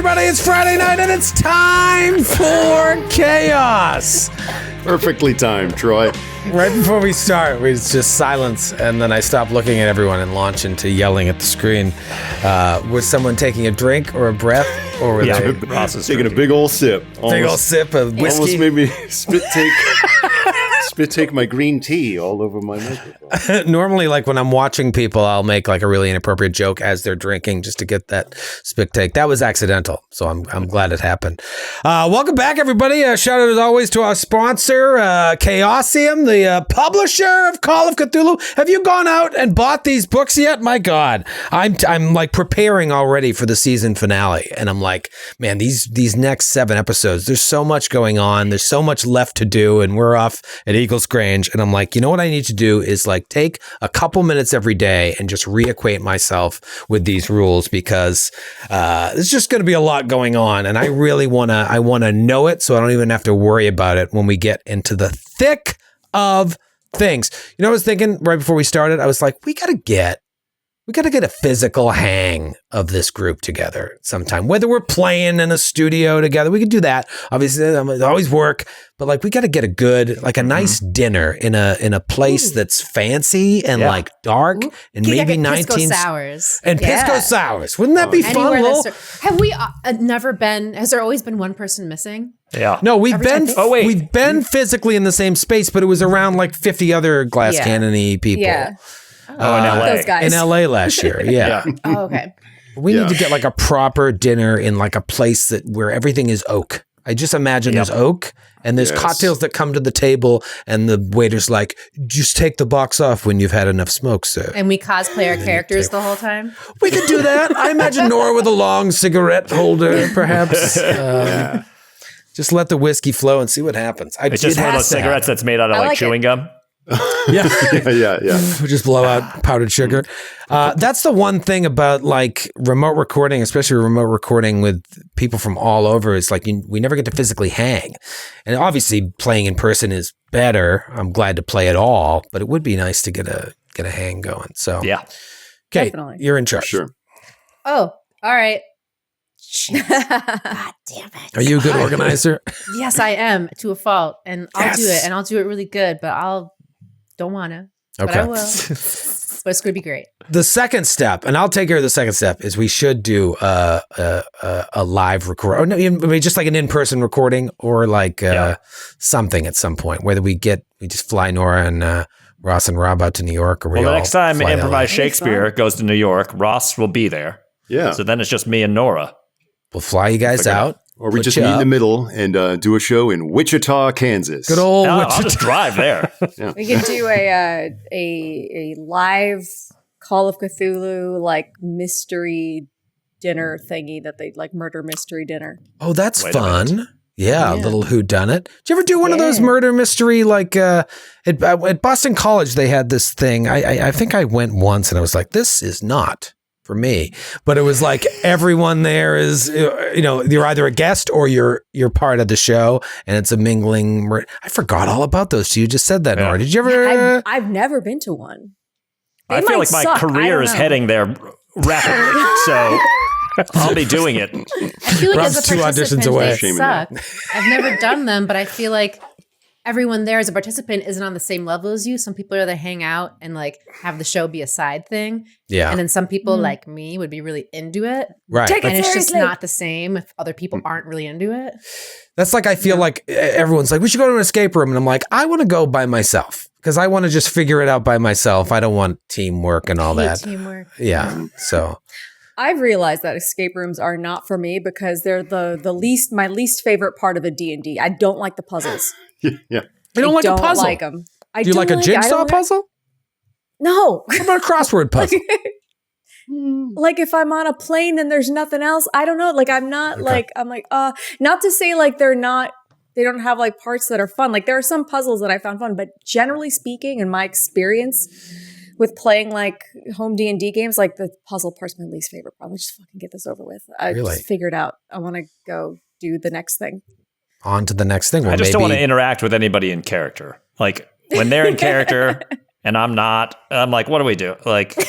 everybody? It's Friday night and it's time for chaos. Perfectly timed, Troy. Right before we start, it's just silence, and then I stop looking at everyone and launch into yelling at the screen. Was someone taking a drink or a breath, or were they taking a big old sip? Big old sip of whiskey. Almost made me spit take my green tea all over my microphone. Normally, like when I'm watching people, I'll make like a really inappropriate joke as they're drinking just to get that spit take. That was accidental, so I'm glad it happened. Welcome back, everybody. Shout out as always to our sponsor, Chaosium, the publisher of Call of Cthulhu. Have you gone out and bought these books yet? My God, I'm like preparing already for the season finale, and I'm like, man, these next 7 episodes, there's so much going on. There's so much left to do, and we're off at Eagles Grange, and I'm like, you know what I need to do is like take a couple minutes every day and just reacquaint myself with these rules, because there's just going to be a lot going on, and I really want to know it so I don't even have to worry about it when we get into the thick of things. You know, I was thinking right before we started, I was like, we got to get a physical hang of this group together sometime. Whether we're playing in a studio together, we could do that. Obviously, it always work, but like we got to get a nice dinner in a place that's fancy and like dark and maybe 19 Pisco sours and Pisco sours. Wouldn't that be fun? Have we never been? Has there always been one person missing? Yeah. No, we've been physically in the same space, but it was around like 50 other glass cannon-y people. Yeah. In LA. Those guys. In LA last year, yeah. Oh, okay. We need to get like a proper dinner in like a place where everything is oak. I just imagine there's oak and there's cocktails that come to the table and the waiter's like, just take the box off when you've had enough smoke, sir. And we cosplay our characters the whole time? We could do that. I imagine Noura with a long cigarette holder, perhaps. Just let the whiskey flow and see what happens. It's just one of those cigarettes that's made out of like chewing gum. Yeah. We just blow out powdered sugar. That's the one thing about like remote recording, especially remote recording with people from all over. Is like we never get to physically hang, and obviously playing in person is better. I'm glad to play it all, but it would be nice to get a hang going. So yeah, okay, you're in charge. Sure. Oh, all right. God damn it. Are you a good organizer? Yes, I am, to a fault, and I'll do it, and I'll do it really good. But don't want to. Okay. But I will. But it's going to be great. The second step, and I'll take care of the second step, is we should do a live record, or maybe just like an in-person recording, or like something at some point. Whether we just fly Noura and Ross and Rob out to New York, or the next time Improvise Shakespeare goes to New York, Ross will be there. Yeah. So then it's just me and Noura. We'll fly you guys out. Or we just meet in the middle and do a show in Wichita, Kansas. Good old Wichita. I'll just drive there. Yeah. We can do a live Call of Cthulhu like mystery dinner thingy that they like murder mystery dinner. Oh, that's fun. Yeah, a little whodunit. Did you ever do one of those murder mystery like at Boston College? They had this thing. I think I went once and I was like, this is not for me, but it was like everyone there is, you're either a guest or you're part of the show, and it's a mingling. I forgot all about those. You just said that, Noura. Did you ever? I've never been to one. I feel like my career is heading there rapidly, so I'll be doing it. I feel like as a participant, they suck. I've never done them, but I feel like everyone there as a participant isn't on the same level as you. Some people are there hang out and like have the show be a side thing. Yeah. And then some people like me would be really into it. Right. And it's just not the same if other people aren't really into it. That's like, I feel like everyone's like, we should go to an escape room. And I'm like, I want to go by myself because I want to just figure it out by myself. I don't want teamwork and all that. Teamwork. Yeah. So I've realized that escape rooms are not for me because they're my least favorite part of a D&D. I don't like the puzzles. Yeah. You don't like a puzzle? Like them. Do you like a jigsaw puzzle? No. What about a crossword puzzle? Like if I'm on a plane and there's nothing else, I don't know. Like I'm not not to say like they don't have like parts that are fun. Like there are some puzzles that I found fun, but generally speaking, in my experience with playing like home D&D games, like the puzzle part's my least favorite part. Let's just fucking get this over with. I just figured out I want to go do the next thing. On to the next thing. Well, I just don't want to interact with anybody in character. Like when they're in character, and I'm not. I'm like, what do we do? Like I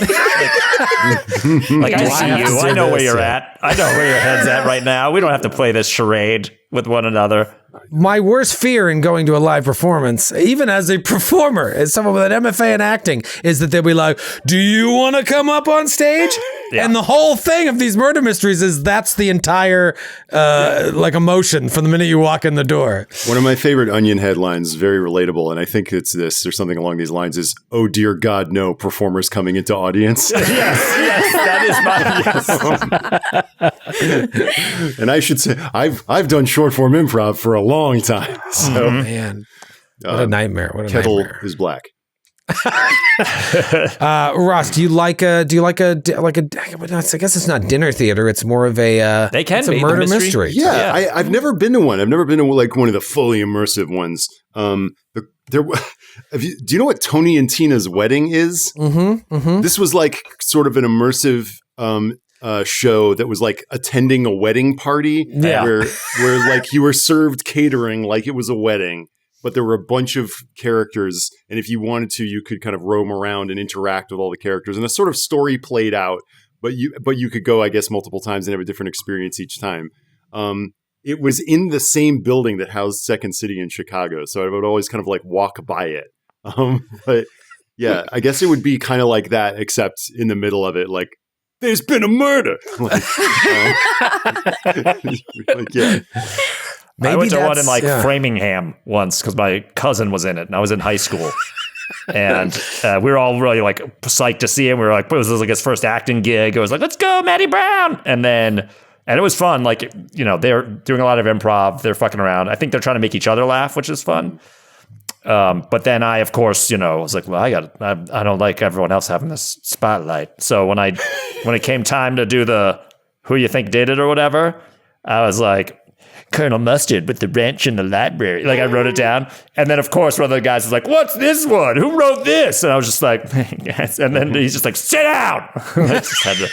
see you. I know where you're at. I know where your head's at right now. We don't have to play this charade with one another. My worst fear in going to a live performance, even as a performer, as someone with an MFA in acting, is that they'll be like, do you want to come up on stage? Yeah. And the whole thing of these murder mysteries is that's the entire like emotion from the minute you walk in the door. One of my favorite Onion headlines, very relatable, and I think it's this, or something along these lines, is, oh dear God, no, performers coming into audience. Yes, that is my And I should say, I've done short form improv for a long time. So, man, what a nightmare! What a kettle nightmare. is black. Ross, do you like a? I guess it's not dinner theater. It's more of a. They can it's be a murder mystery. Yeah. I've never been to one. I've never been to like one of the fully immersive ones. Do you know what Tony and Tina's Wedding is? Mm-hmm, mm-hmm. This was like sort of an immersive show that was like attending a wedding party, where like you were served catering like it was a wedding. But there were a bunch of characters, and if you wanted to, you could kind of roam around and interact with all the characters, and a sort of story played out. But you could go, I guess, multiple times and have a different experience each time. It was in the same building that housed Second City in Chicago, so I would always kind of like walk by it. But yeah, I guess it would be kind of like that, except in the middle of it, like, there's been a murder. Like, yeah. Maybe I went to one in Framingham once because my cousin was in it, and I was in high school. And we were all really like psyched to see him. We were like, it was like his first acting gig. It was like, let's go, Matty Brown. And it was fun. Like, you know, they're doing a lot of improv. They're fucking around. I think they're trying to make each other laugh, which is fun. But then I, of course, you know, was like, well, I don't like everyone else having this spotlight. So when it came time to do the who you think did it or whatever, I was like, Colonel Mustard with the wrench in the library. Like, I wrote it down. And then, of course, one of the guys was like, what's this one? Who wrote this? And I was just like, yes. And then he's just like, sit down. I just had to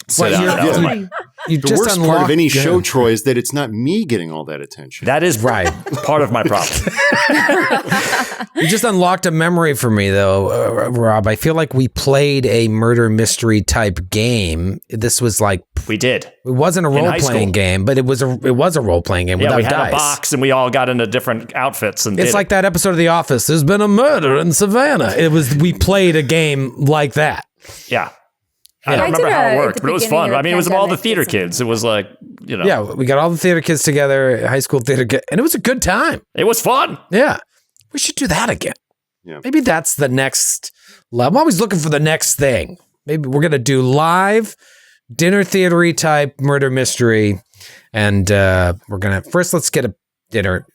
sit down. The worst part of any show, Troy, is that it's not me getting all that attention. That is right. Part of my problem. You just unlocked a memory for me, though, Rob. I feel like we played a murder mystery type game. This was like we did. It wasn't a role playing game, but it was a role playing game. Yeah, without we had dice. a box, and we all got into different outfits, and it's like that episode of The Office. There's been a murder in Savannah. We played a game like that. Yeah. I don't remember how it worked, but it was fun. I mean, it was all the theater kids. It was like, you know. Yeah, we got all the theater kids together, high school theater kids, and it was a good time. It was fun. Yeah. We should do that again. Yeah. Maybe that's the next level. I'm always looking for the next thing. Maybe we're going to do live dinner theater-y type murder mystery. And we're going to, first let's get a dinner.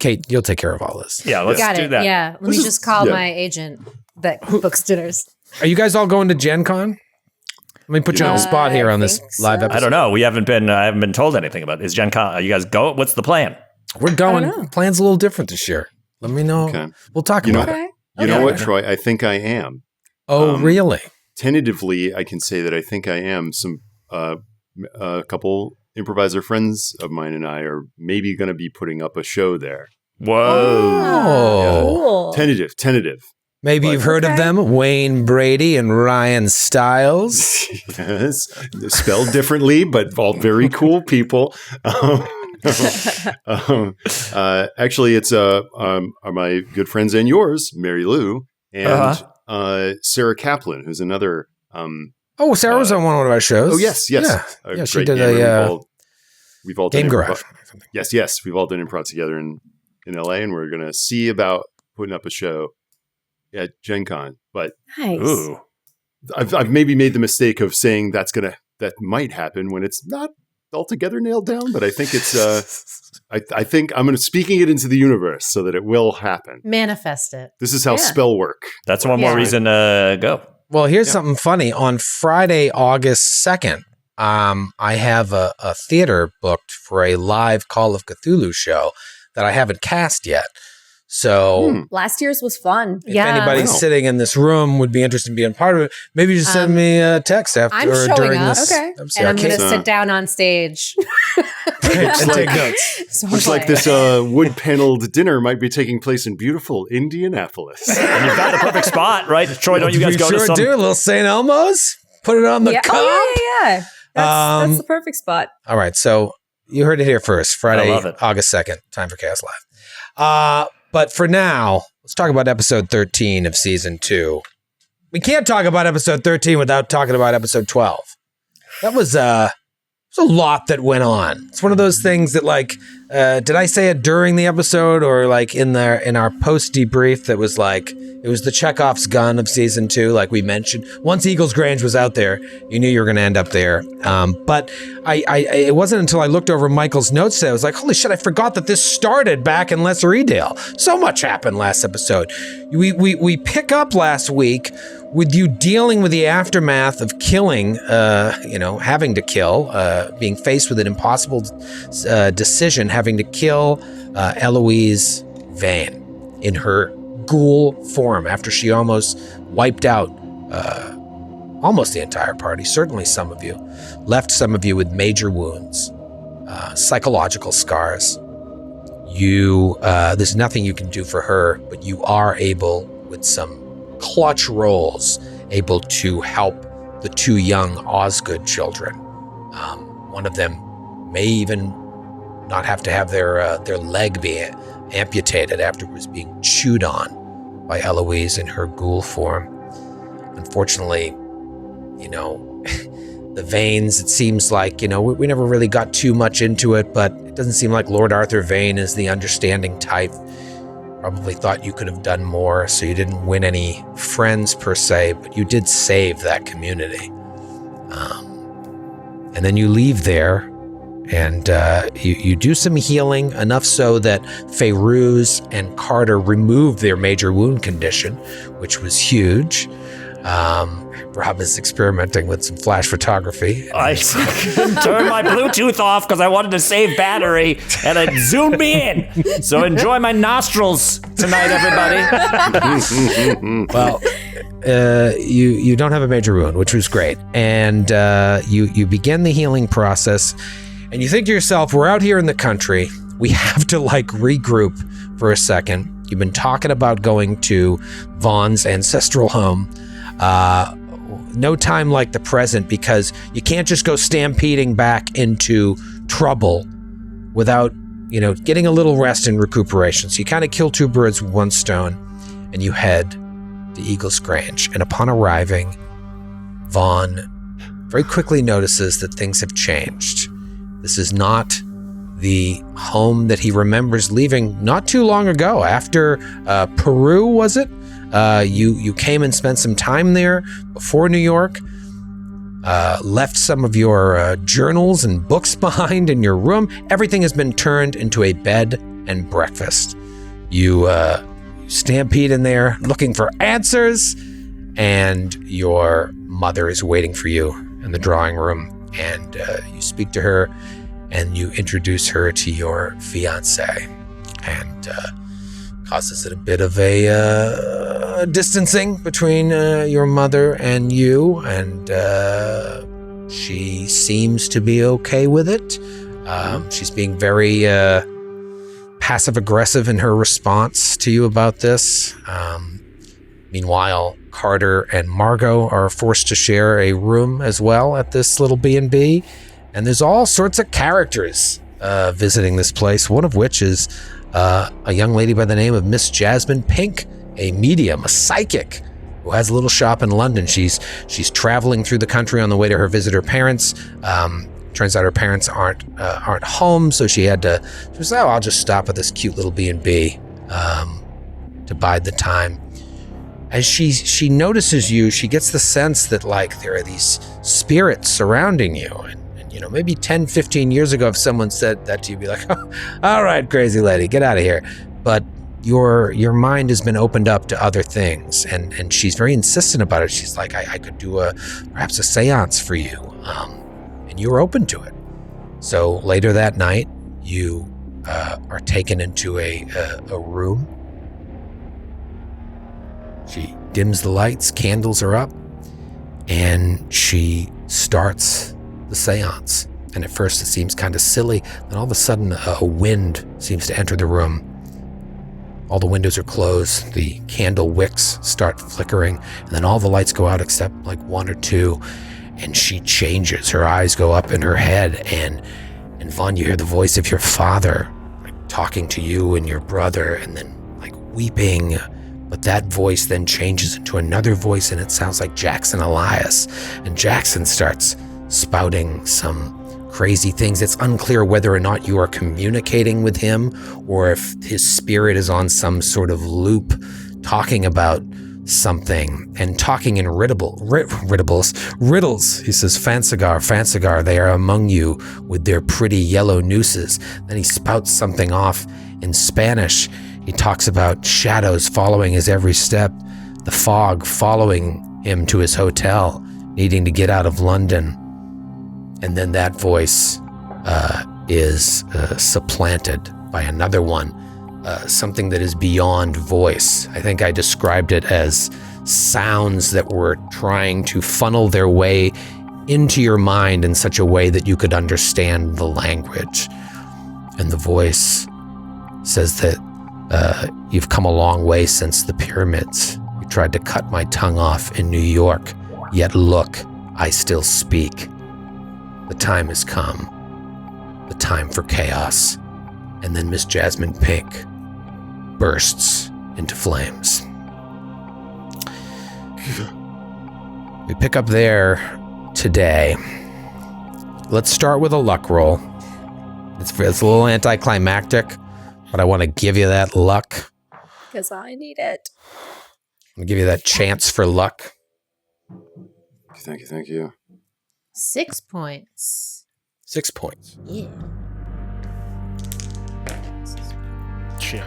Kate, you'll take care of all this. Yeah, let's do that. Yeah, let me just call my agent that books dinners. Are you guys all going to Gen Con? Let me put you on the spot here on this live episode. I don't know. I haven't been told anything about it. Is Gen Con, are you guys go? What's the plan? We're going. Plan's a little different this year. Let me know. Okay. We'll talk about it. You know what, Troy? I think I am. Oh, really? Tentatively, I can say that I think I am. A couple improviser friends of mine and I are maybe going to be putting up a show there. Whoa. Oh. Yeah. Tentative. Maybe you've heard of them, Wayne Brady and Ryan Stiles. Yes, spelled differently, but all very cool people. Actually, it's my good friends and yours, Mary Lou, and Sarah Kaplan, who's another. Sarah was on one of our shows. Oh yes. Yeah, she did we've all Game done Garage. Yes, we've all done improv together in LA, and we're going to see about putting up a show at Gen Con. But nice. I've maybe made the mistake of saying that might happen when it's not altogether nailed down, but I think it's I think I'm speaking it into the universe so that it will happen. Manifest it. This is how spell work. That's one more reason to go. Well, here's something funny. On Friday, August 2nd, I have a theater booked for a live Call of Cthulhu show that I haven't cast yet. So last year's was fun. If anybody sitting in this room would be interested in being part of it, maybe just send me a text after I'm or showing during up. this. Okay. And I'm going to sit down on stage. and take notes. So Looks like this wood-paneled dinner might be taking place in beautiful Indianapolis. And you've got the perfect spot, right? Troy, don't you guys go to some... do a little St. Elmo's? Put it on the cup? Oh, yeah. That's the perfect spot. All right, so you heard it here first. Friday, August 2nd, time for Chaos Live. But for now, let's talk about episode 13 of season 2. We can't talk about episode 13 without talking about episode 12. That was a lot that went on. It's one of those things that, like, did I say it during the episode or like in our post debrief that was like, it was the Chekhov's gun of season 2, like we mentioned. Once Eagles Grange was out there, you knew you were going to end up there. But it wasn't until I looked over Michael's notes today, I was like, holy shit, I forgot that this started back in Lesser Edale. So much happened last episode. We pick up last week with you dealing with the aftermath of killing, having to kill, being faced with an impossible decision, having to kill Eloise Vane in her ghoul form after she almost wiped out almost the entire party, certainly some of you, left some of you with major wounds, psychological scars. There's nothing you can do for her, but you are able, with some clutch rolls, able to help the 2 young Osgood children. One of them may even not have to have their leg be amputated after it was being chewed on by Eloise in her ghoul form. Unfortunately, the Vanes, it seems like, we never really got too much into it, but it doesn't seem like Lord Arthur Vane is the understanding type. Probably thought you could have done more, so you didn't win any friends per se, but you did save that community. And then you leave there, and you do some healing, enough so that Feyruz and Carter removed their major wound condition, which was huge. Rob is experimenting with some flash photography. I turned my Bluetooth off because I wanted to save battery, and it zoomed me in. So enjoy my nostrils tonight, everybody. Well, you don't have a major wound, which was great. And you begin the healing process, and you think to yourself, we're out here in the country. We have to regroup for a second. You've been talking about going to Vaughn's ancestral home. No time like the present, because you can't just go stampeding back into trouble without, getting a little rest and recuperation. So you kind of kill 2 birds with 1 stone, and you head to Eagles Grange. And upon arriving, Vaughn very quickly notices that things have changed. This is not the home that he remembers leaving not too long ago. After Peru, was it? You came and spent some time there before New York, left some of your journals and books behind in your room. Everything has been turned into a bed and breakfast. You stampede in there looking for answers, and your mother is waiting for you in the drawing room, and you speak to her, and you introduce her to your fiancé, and causes it a bit of a distancing between your mother and you, and she seems to be okay with it. She's being very passive-aggressive in her response to you about this. Meanwhile, Carter and Margot are forced to share a room as well at this little B&B, and there's all sorts of characters visiting this place, one of which is a young lady by the name of Miss Jasmine Pink, a medium, a psychic, who has a little shop in London. She's traveling through the country on the way to visit her parents. Turns out her parents aren't home, so she was like, I'll just stop at this cute little B&B to bide the time. As she notices you, she gets the sense that like there are these spirits surrounding you. And maybe 10, 15 years ago, if someone said that to you, you'd be like, oh, all right, crazy lady, get out of here. But your mind has been opened up to other things, and she's very insistent about it. She's like, I could do perhaps a seance for you, and you're open to it. So later that night, you are taken into a room. She dims the lights, candles are up, and she starts the seance. And at first it seems kind of silly. Then all of a sudden a wind seems to enter the room. All the windows are closed. The candle wicks start flickering. And then all the lights go out except like one or two. And she changes. Her eyes go up in her head. And Vaughn, you hear the voice of your father like, talking to you and your brother. And then like weeping. But that voice then changes into another voice. And it sounds like Jackson Elias. And Jackson starts spouting some crazy things. It's unclear whether or not you are communicating with him or if his spirit is on some sort of loop talking about something and talking in riddles. He says, Fansigar, they are among you with their pretty yellow nooses. Then he spouts something off in Spanish. He talks about shadows following his every step, the fog following him to his hotel, needing to get out of London. And then that voice is supplanted by another one, something that is beyond voice. I think I described it as sounds that were trying to funnel their way into your mind in such a way that you could understand the language. And the voice says that you've come a long way since the pyramids. You tried to cut my tongue off in New York, yet look, I still speak. The time has come. The time for chaos. And then Miss Jasmine Pink bursts into flames. We pick up there today. Let's start with a luck roll. It's a little anticlimactic, but I want to give you that luck. Because I need it. I'm going to give you that chance for luck. Thank you. 6 points. 6 points. Yeah. Shit.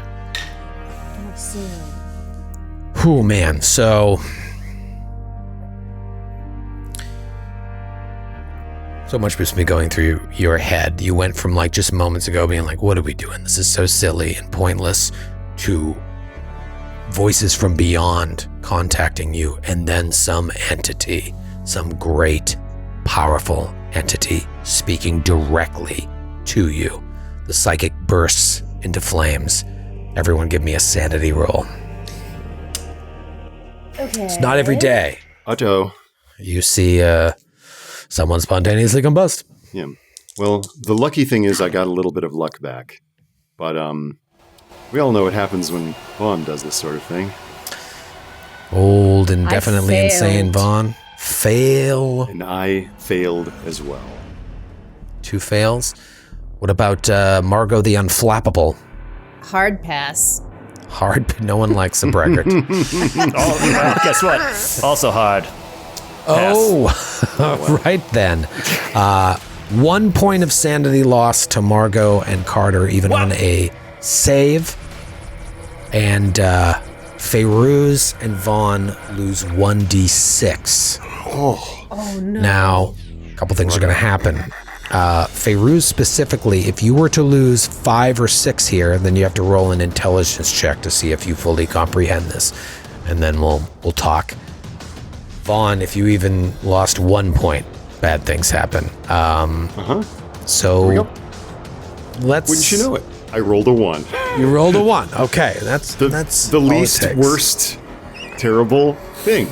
Oh, man. So much was me going through your head. You went from like just moments ago being like, what are we doing? This is so silly and pointless, to voices from beyond contacting you, and then some entity, some great powerful entity speaking directly to you. The psychic bursts into flames. Everyone give me a sanity roll. Okay. It's not every day Otto. you see someone spontaneously combust. Yeah. Well, the lucky thing is I got a little bit of luck back. But we all know what happens when Vaughn does this sort of thing. Old and definitely insane Vaughn. Fail. And I failed as well. 2 fails. What about Margot the Unflappable? Hard pass. Hard. No one likes a braggart. Oh, guess what? Also hard. Oh, right then. 1 point of sanity lost to Margot and Carter, even on a save. And Feyruz and Vaughn lose 1d6. Oh no. Now, a couple things are going to happen. Feyruz specifically, if you were to lose 5 or 6 here, then you have to roll an intelligence check to see if you fully comprehend this. And then we'll talk. Vaughn, if you even lost 1 point, bad things happen. So Here we go. let's. Wouldn't you know it? I rolled a 1. You rolled a 1. Okay, that's The all it least takes. worst terrible thing.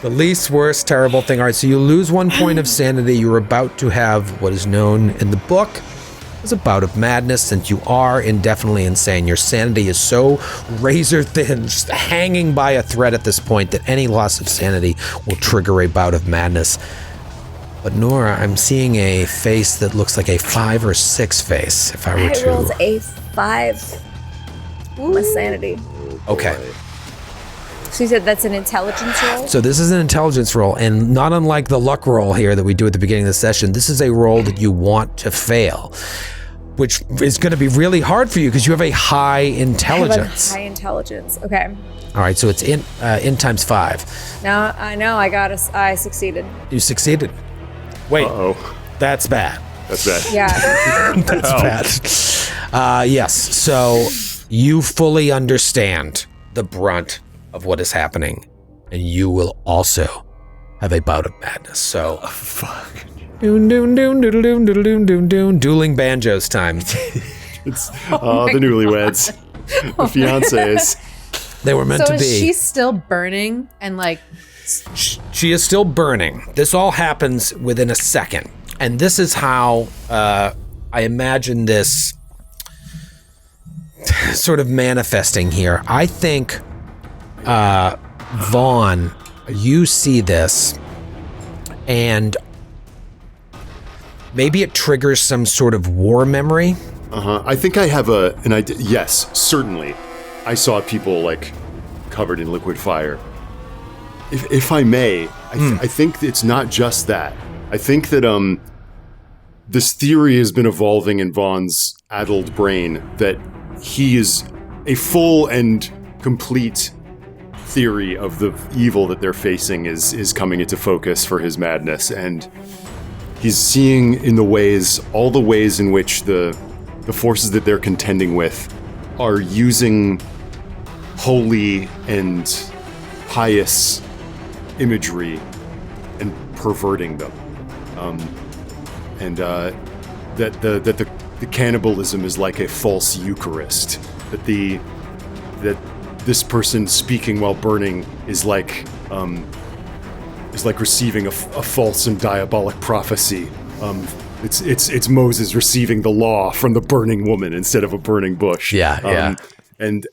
The least worst terrible thing. All right, so you lose 1 point of sanity. You're about to have what is known in the book as a bout of madness, since you are indefinitely insane. Your sanity is so razor thin, just hanging by a thread at this point, that any loss of sanity will trigger a bout of madness. But Noura, I'm seeing a face that looks like a 5 or 6 face, if I were I rolled to... a 5 on my sanity. Okay. So you said that's an intelligence roll? So this is an intelligence roll, and not unlike the luck roll here that we do at the beginning of the session, this is a roll that you want to fail, which is going to be really hard for you because you have a high intelligence. I have a high intelligence. Okay. All right, so it's in times 5. Now I know I succeeded. You succeeded. Wait, that's bad. That's bad. Yeah. That's bad. Yes, so you fully understand the brunt of what is happening, and you will also have a bout of madness. So, Doon, doon, doon, doon, doon, doon, doon, doon, doon. Dueling banjos time. It's the newlyweds, the fiancés. They were meant to be. So is she still burning and like? She is still burning. This all happens within a second. And this is how I imagine this sort of manifesting here. I think, Vaughn, you see this, and maybe it triggers some sort of war memory. I think I have an idea. Yes, certainly. I saw people like covered in liquid fire. If I may, I think it's not just that. I think that this theory has been evolving in Vaughn's addled brain that he is a full and complete theory of the evil that they're facing is coming into focus for his madness, and he's seeing in all the ways in which the forces that they're contending with are using holy and pious imagery and perverting them, and that the cannibalism is like a false Eucharist. That this person speaking while burning is like receiving a false and diabolic prophecy. It's Moses receiving the law from the burning woman instead of a burning bush. And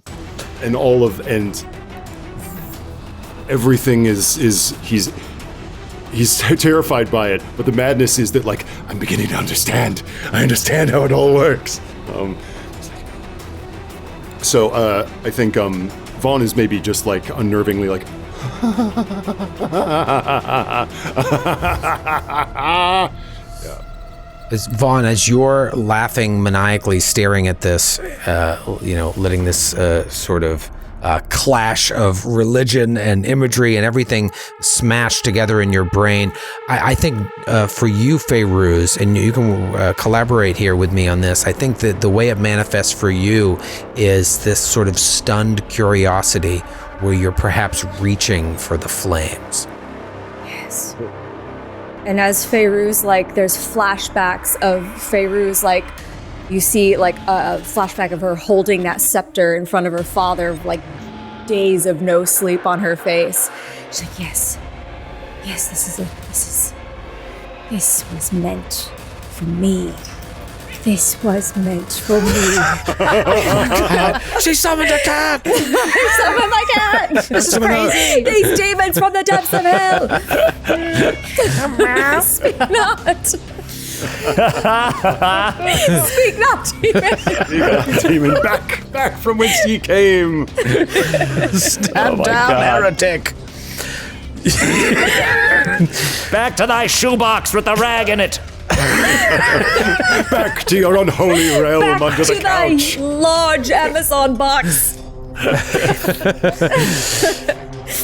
everything is he's terrified by it, but the madness is that, like, I'm beginning to understand. I understand how it all works. So I think Vaughn is maybe just like unnervingly like. Vaughn, as you're laughing maniacally, staring at this, letting this sort of clash of religion and imagery and everything smashed together in your brain, I think for you, Feyruz, and you can collaborate here with me on this, I think that the way it manifests for you is this sort of stunned curiosity where you're perhaps reaching for the flames. Yes. And as Feyruz, like, there's flashbacks of Feyruz, like, you see, like, a flashback of her holding that scepter in front of her father, like, days of no sleep on her face. She's like, yes, this was meant for me. This was meant for me. She summoned a cat! I summoned my cat! This is crazy! These demons from the depths of hell! Speak not! Speak not, demon! Demon, back from whence ye came! Stand down, heretic! Back to thy shoebox with the rag in it! Back to your unholy realm under the couch. Thy large Amazon box.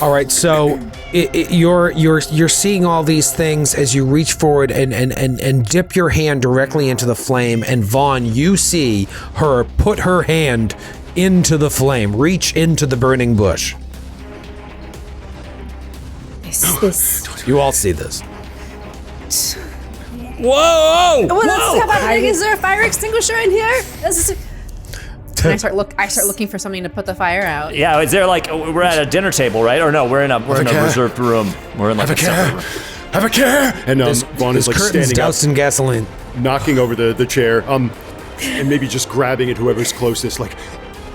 All right, so you're seeing all these things as you reach forward and dip your hand directly into the flame, and Vaughn, you see her put her hand into the flame, reach into the burning bush. You all see this. Whoa! Is there a fire extinguisher in here? And I start looking for something to put the fire out. Yeah, is there like we're at a dinner table, right? Or no, we're in a reserved room. We're in like a separate room. Have a care! And Vaughn is like standing doused in gasoline, knocking over the chair, and maybe just grabbing at whoever's closest, like,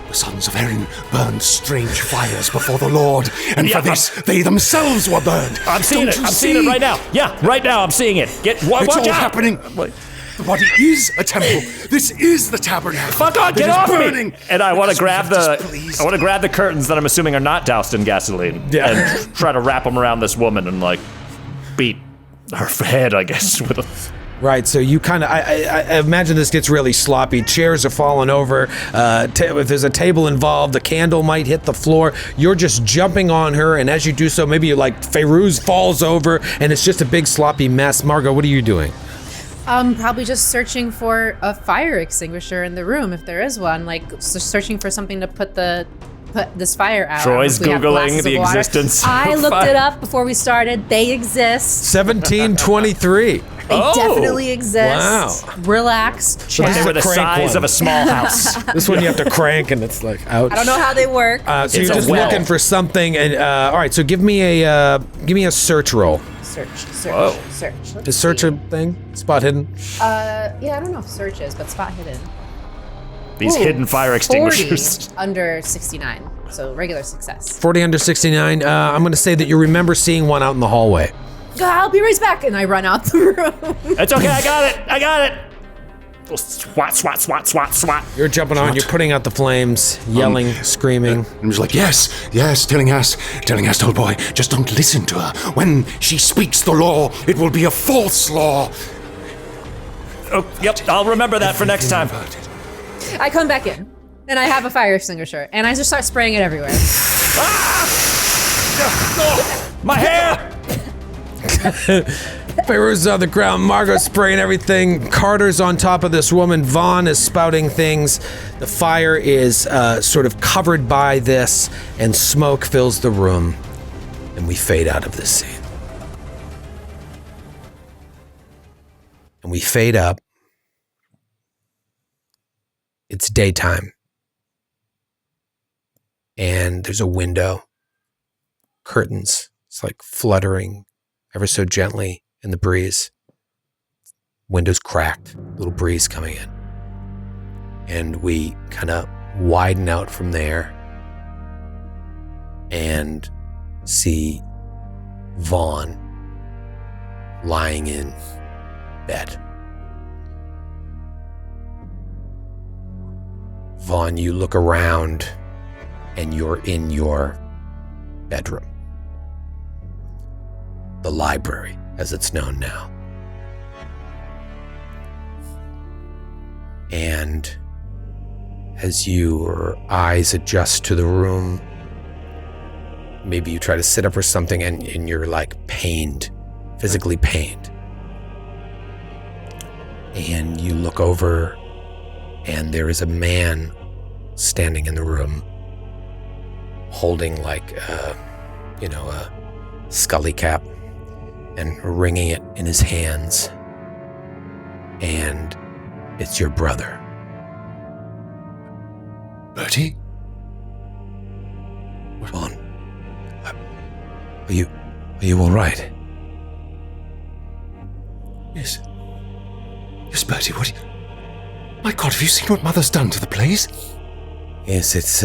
the sons of Erin burned strange fires before the Lord, and for this they themselves were burned. I'm seeing it. I'm seeing it right now. Yeah, right now I'm seeing it. It's all happening. The body is a temple. This is the tabernacle. Fuck on, get off burning. Me! And I want to grab the curtains that I'm assuming are not doused in gasoline, and try to wrap them around this woman and like beat her head, I guess, with a. Right, so you kind of, I imagine this gets really sloppy. Chairs are falling over. If there's a table involved, a candle might hit the floor. You're just jumping on her, and as you do so, maybe like Feyruz falls over, and it's just a big sloppy mess. Margot, what are you doing? Probably just searching for a fire extinguisher in the room, if there is one. Like, searching for something to put this fire out. Troy's Googling the existence. I looked it up before we started. They exist. 1723. They definitely exist. Wow. Relax. Check. They were the size of a small house. This one you have to crank, and it's like, ouch. I don't know how they work. So you're just looking for something, and all right. So give me a search roll. Search. Is search a thing? Spot hidden? Yeah, I don't know if search is, but spot hidden. These hidden fire extinguishers. 40 under 69, so regular success. 40 under 69. I'm going to say that you remember seeing one out in the hallway. I'll be right back, and I run out the room. It's okay, I got it. Swat. You're jumping on, you're putting out the flames, yelling, screaming. I'm just like, yes, telling us, old boy, just don't listen to her. When she speaks the law, it will be a false law. Oh, yep, I'll remember that for next time. I come back in, and I have a fire extinguisher, and I just start spraying it everywhere. My hair! Bearers on the ground, Margot spraying everything. Carter's on top of this woman. Vaughn is spouting things. The fire is sort of covered by this, and smoke fills the room. And we fade out of this scene. And we fade up. It's daytime. And there's a window. Curtains. It's like fluttering ever so gently in the breeze. Windows cracked, little breeze coming in. And we kind of widen out from there and see Vaughn lying in bed. Vaughn, you look around and you're in your bedroom. The library, as it's known now. And as your eyes adjust to the room, maybe you try to sit up or something and you're like pained, physically pained. And you look over and there is a man standing in the room holding like a scully cap and wringing it in his hands. And it's your brother. Bertie? Vaughn, are you all right? Yes. Yes, Bertie, what? My God, have you seen what Mother's done to the place? Yes, it's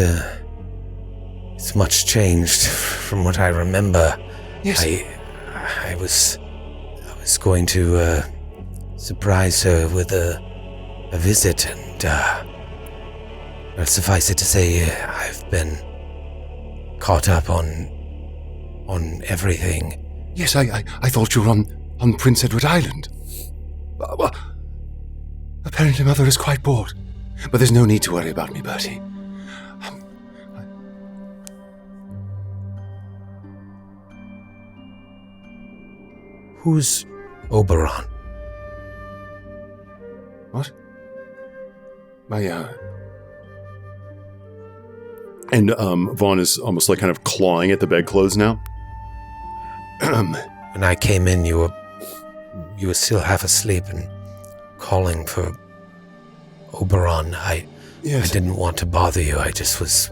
much changed from what I remember. Yes. I was going to surprise her with a visit, and suffice it to say, I've been caught up on everything. Yes, I thought you were on Prince Edward Island. Well, apparently Mother is quite bored, but there's no need to worry about me, Bertie. Who's Oberon? What? And Vaughn is almost like kind of clawing at the bedclothes now. When I came in, you were still half asleep and calling for Oberon. Yes. I didn't want to bother you. I just was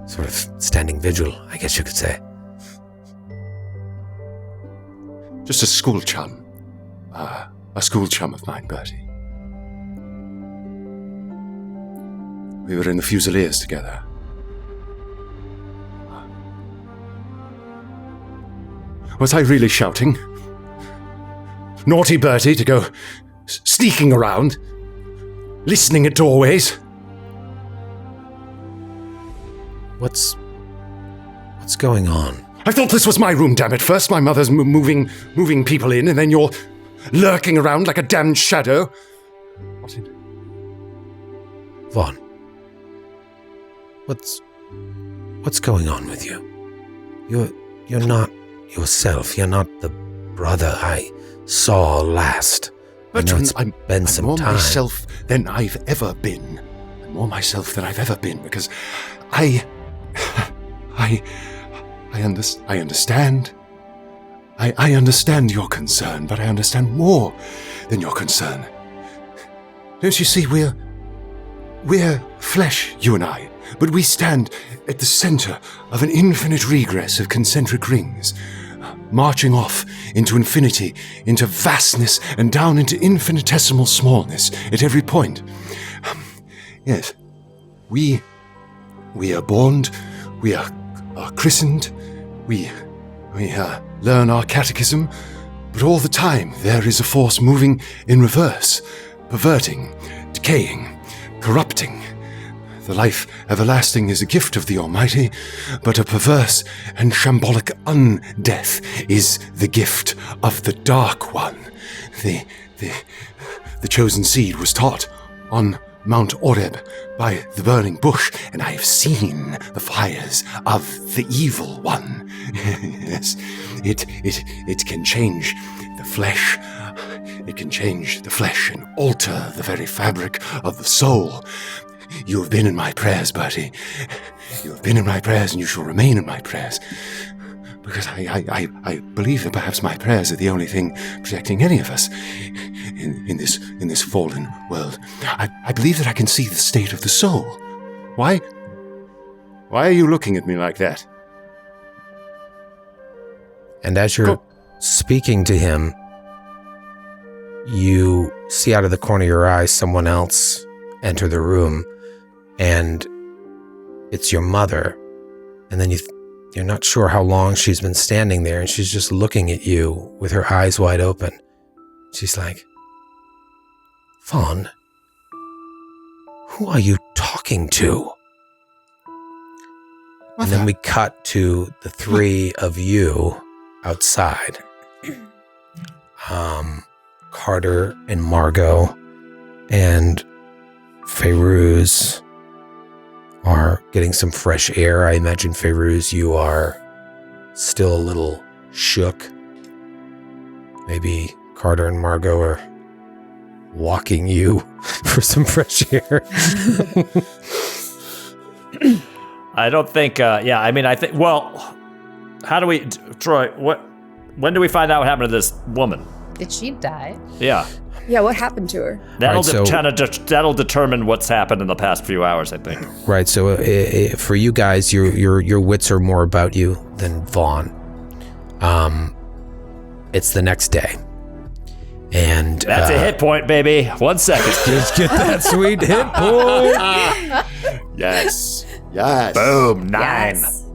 sort of standing vigil, I guess you could say. Just a school chum. A school chum of mine, Bertie. We were in the Fusiliers together. Was I really shouting? Naughty Bertie to go sneaking around, listening at doorways? What's going on? I thought this was my room, damn it. First my mother's moving people in, and then you're lurking around like a damned shadow. Vaughn, what's going on with you? You're not yourself. You're not the brother I saw last. But I know it's been some more time. myself than I've ever been. I'm more myself than I've ever been because I understand. I understand your concern, but I understand more than your concern. Don't you see, we're flesh, you and I, but we stand at the center of an infinite regress of concentric rings, marching off into infinity, into vastness, and down into infinitesimal smallness at every point. Yes, we are born, we are christened, we learn our catechism, but all the time there is a force moving in reverse, perverting, decaying, corrupting. The life everlasting is a gift of the Almighty, but a perverse and shambolic undeath is the gift of the Dark One. The chosen seed was taught on Mount Oreb by the burning bush, and I have seen the fires of the evil one. Yes, it can change the flesh. It can change the flesh and alter the very fabric of the soul. You have been in my prayers, Bertie. You have been in my prayers, and you shall remain in my prayers. Because I believe that perhaps my prayers are the only thing protecting any of us in this fallen world. I believe that I can see the state of the soul. Why are you looking at me like that? And as you're speaking to him, you see out of the corner of your eye someone else enter the room, and it's your mother. And then you're not sure how long she's been standing there, and she's just looking at you with her eyes wide open. She's like, Vaughn, who are you talking to? And then we cut to the three of you outside. Carter and Margot and Feyruz are getting some fresh air. I imagine, Feyruz, you are still a little shook. Maybe Carter and Margot are walking you for some fresh air. I don't think, I think, well, how do we, Troy, when do we find out what happened to this woman? Did she die? Yeah. Yeah, what happened to her? That'll determine what's happened in the past few hours, I think. Right. So for you guys, your wits are more about you than Vaughn. It's the next day, and that's a hit point, baby. 1 second. Just get that sweet hit point. Yes. Boom. 9. Yes.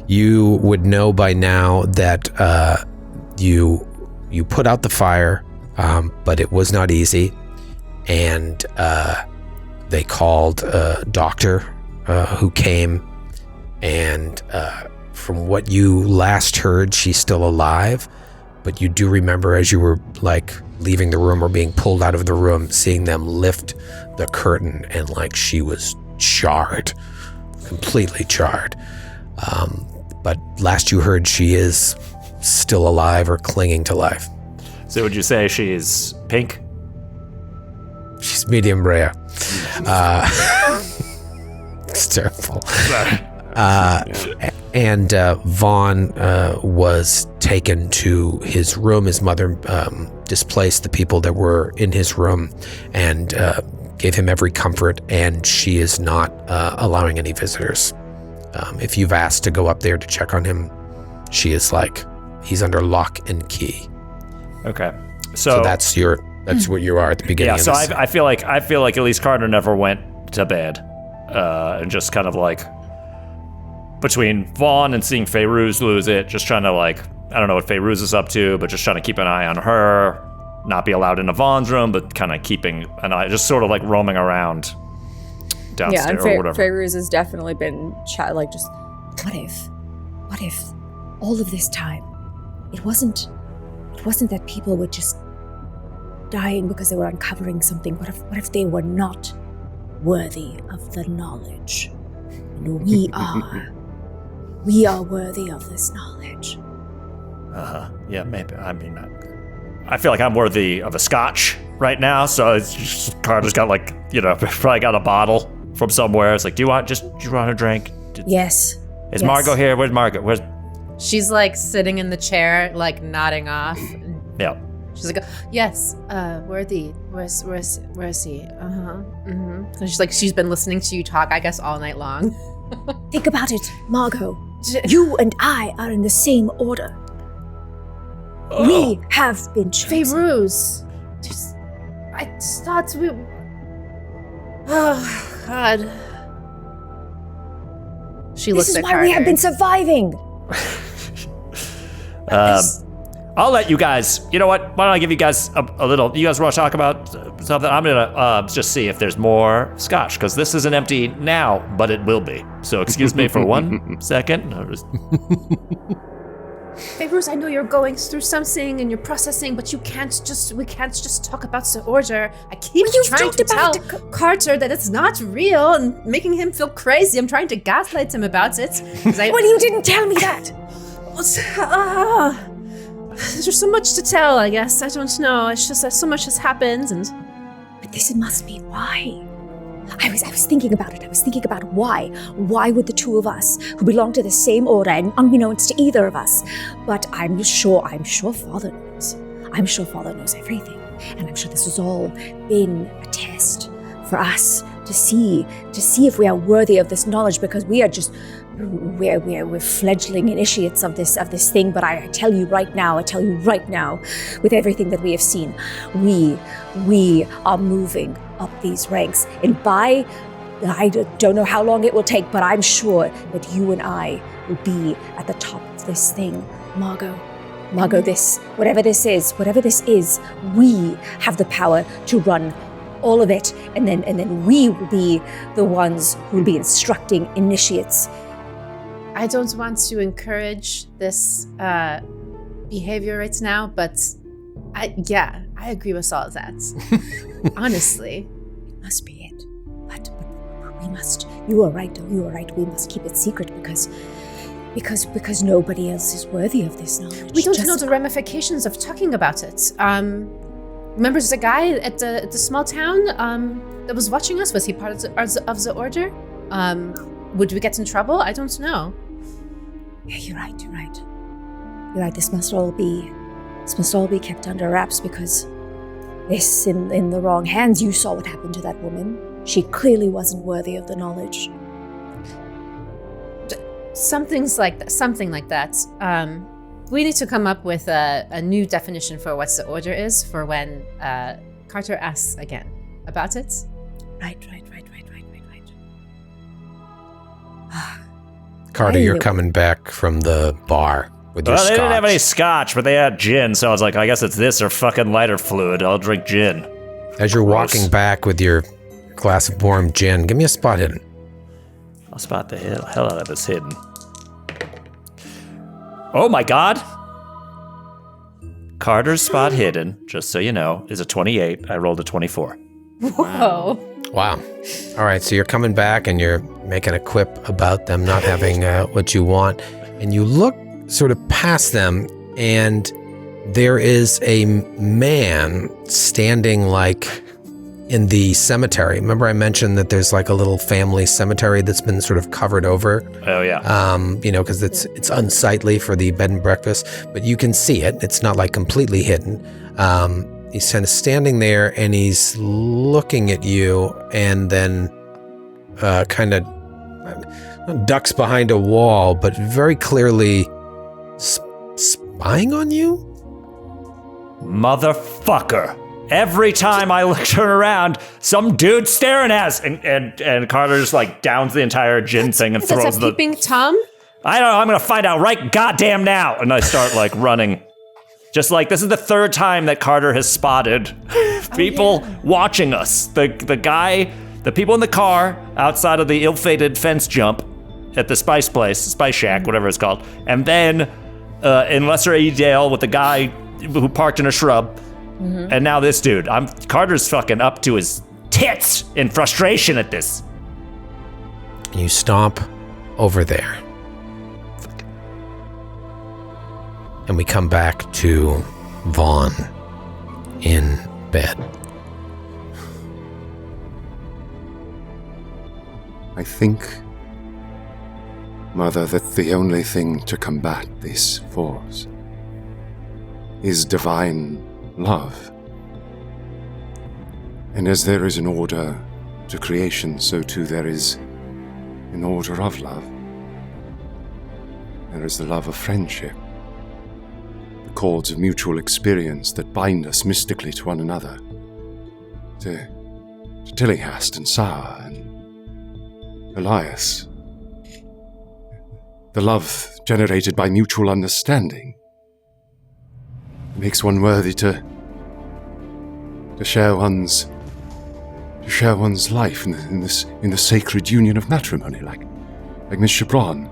You would know by now that you put out the fire, but it was not easy, and they called a doctor who came, and from what you last heard, she's still alive, but you do remember as you were like leaving the room or being pulled out of the room, seeing them lift the curtain, and like she was charred, completely charred. But last you heard, she is still alive or clinging to life. So would you say she's pink? She's medium rare. It's terrible. And Vaughn was taken to his room. His mother displaced the people that were in his room and gave him every comfort, and she is not allowing any visitors. If you've asked to go up there to check on him, she is like, he's under lock and key. Okay. So that's what you are at the beginning. Yeah. So I feel like at least Carter never went to bed, and just kind of like between Vaughn and seeing Feyruz lose it, just trying to like, I don't know what Feyruz is up to, but just trying to keep an eye on her, not be allowed into Vaughn's room, but kind of keeping an eye, just sort of like roaming around downstairs, and or whatever. Feyruz has definitely been like just, what if all of this time it wasn't that people were just dying because they were uncovering something? What if they were not worthy of the knowledge? And we are worthy of this knowledge. Yeah, maybe. I mean, I feel like I'm worthy of a scotch right now, so it's just, Carter's got like, probably got a bottle from somewhere. It's like, do you want a drink? Yes. Is Margot here? Where's Margot? She's like sitting in the chair, like nodding off. Yeah. She's like, yes, where's he? And she's like, she's been listening to you talk, I guess, all night long. Think about it, Margot. You and I are in the same order. We have been chosen. Feyruz. I thought we... Oh, God. She looks at Carter. This is why we have been surviving. I'll let you guys, you know what? Why don't I give you guys a little, you guys want to talk about something? I'm going to just see if there's more scotch, because this isn't empty now, but it will be. So excuse me for 1 second. Feyruz, I know you're going through something and you're processing, but we can't just talk about the order. I keep trying to tell Carter that it's not real and making him feel crazy. I'm trying to gaslight him about it. Well, you didn't tell me that. There's so much to tell, I guess. I don't know. It's just that so much has happened, and... But this must be why. I was thinking about it. I was thinking about why. Why would the two of us, who belong to the same order and unbeknownst to either of us, but I'm sure Father knows. I'm sure Father knows everything. And I'm sure this has all been a test for us to see if we are worthy of this knowledge, because we are just... We're fledgling initiates of this thing, but I tell you right now, with everything that we have seen, we are moving up these ranks. And I don't know how long it will take, but I'm sure that you and I will be at the top of this thing. Margot, whatever this is, we have the power to run all of it, and then we will be the ones who will be instructing initiates. I don't want to encourage this behavior right now, but I agree with all of that. Honestly. It must be it. But we must, you are right, we must keep it secret because nobody else is worthy of this knowledge. We don't know the ramifications of talking about it. Remember the guy at the small town that was watching us? Was he part of the order? Would we get in trouble? I don't know. Yeah, you're right. This must all be kept under wraps, because this in the wrong hands. You saw what happened to that woman. She clearly wasn't worthy of the knowledge. Something like that. We need to come up with a new definition for what the order is for when Carter asks again about it. Right. Carter, you're coming back from the bar with your scotch. They didn't have any scotch, but they had gin, so I was like, I guess it's this or fucking lighter fluid. I'll drink gin. As you're walking back with your glass of warm gin, give me a spot hidden. I'll spot the hell out of this hidden. Oh my god! Carter's spot hidden, just so you know, is a 28. I rolled a 24. Whoa. Wow. All right, so you're coming back and you're making a quip about them not having what you want. And you look sort of past them, and there is a man standing like in the cemetery. Remember I mentioned that there's like a little family cemetery that's been sort of covered over? Oh, yeah. Because it's unsightly for the bed and breakfast, but you can see it. It's not like completely hidden. He's kind of standing there and he's looking at you, and then kind of ducks behind a wall, but very clearly spying on you? Motherfucker. Every time I turn around, some dude's staring at us, and Carter's like downs the entire gin thing and throws the... peeping Tom? I don't know, I'm gonna find out right goddamn now. And I start like running. Just like, this is the third time that Carter has spotted people watching us. The people in the car outside of the ill-fated fence jump at the Spice Shack, whatever it's called. And then in Lesser Edale with the guy who parked in a shrub. Mm-hmm. And now this dude. Carter's fucking up to his tits in frustration at this. You stomp over there. And we come back to Vaughn in bed. I think Mother, that the only thing to combat this force is divine love. And as there is an order to creation, so too there is an order of love. There is the love of friendship, the cords of mutual experience that bind us mystically to one another, to Tillinghast and Sar and Elias. The love generated by mutual understanding makes one worthy to share one's life in the sacred union of matrimony, like Miss Chabron.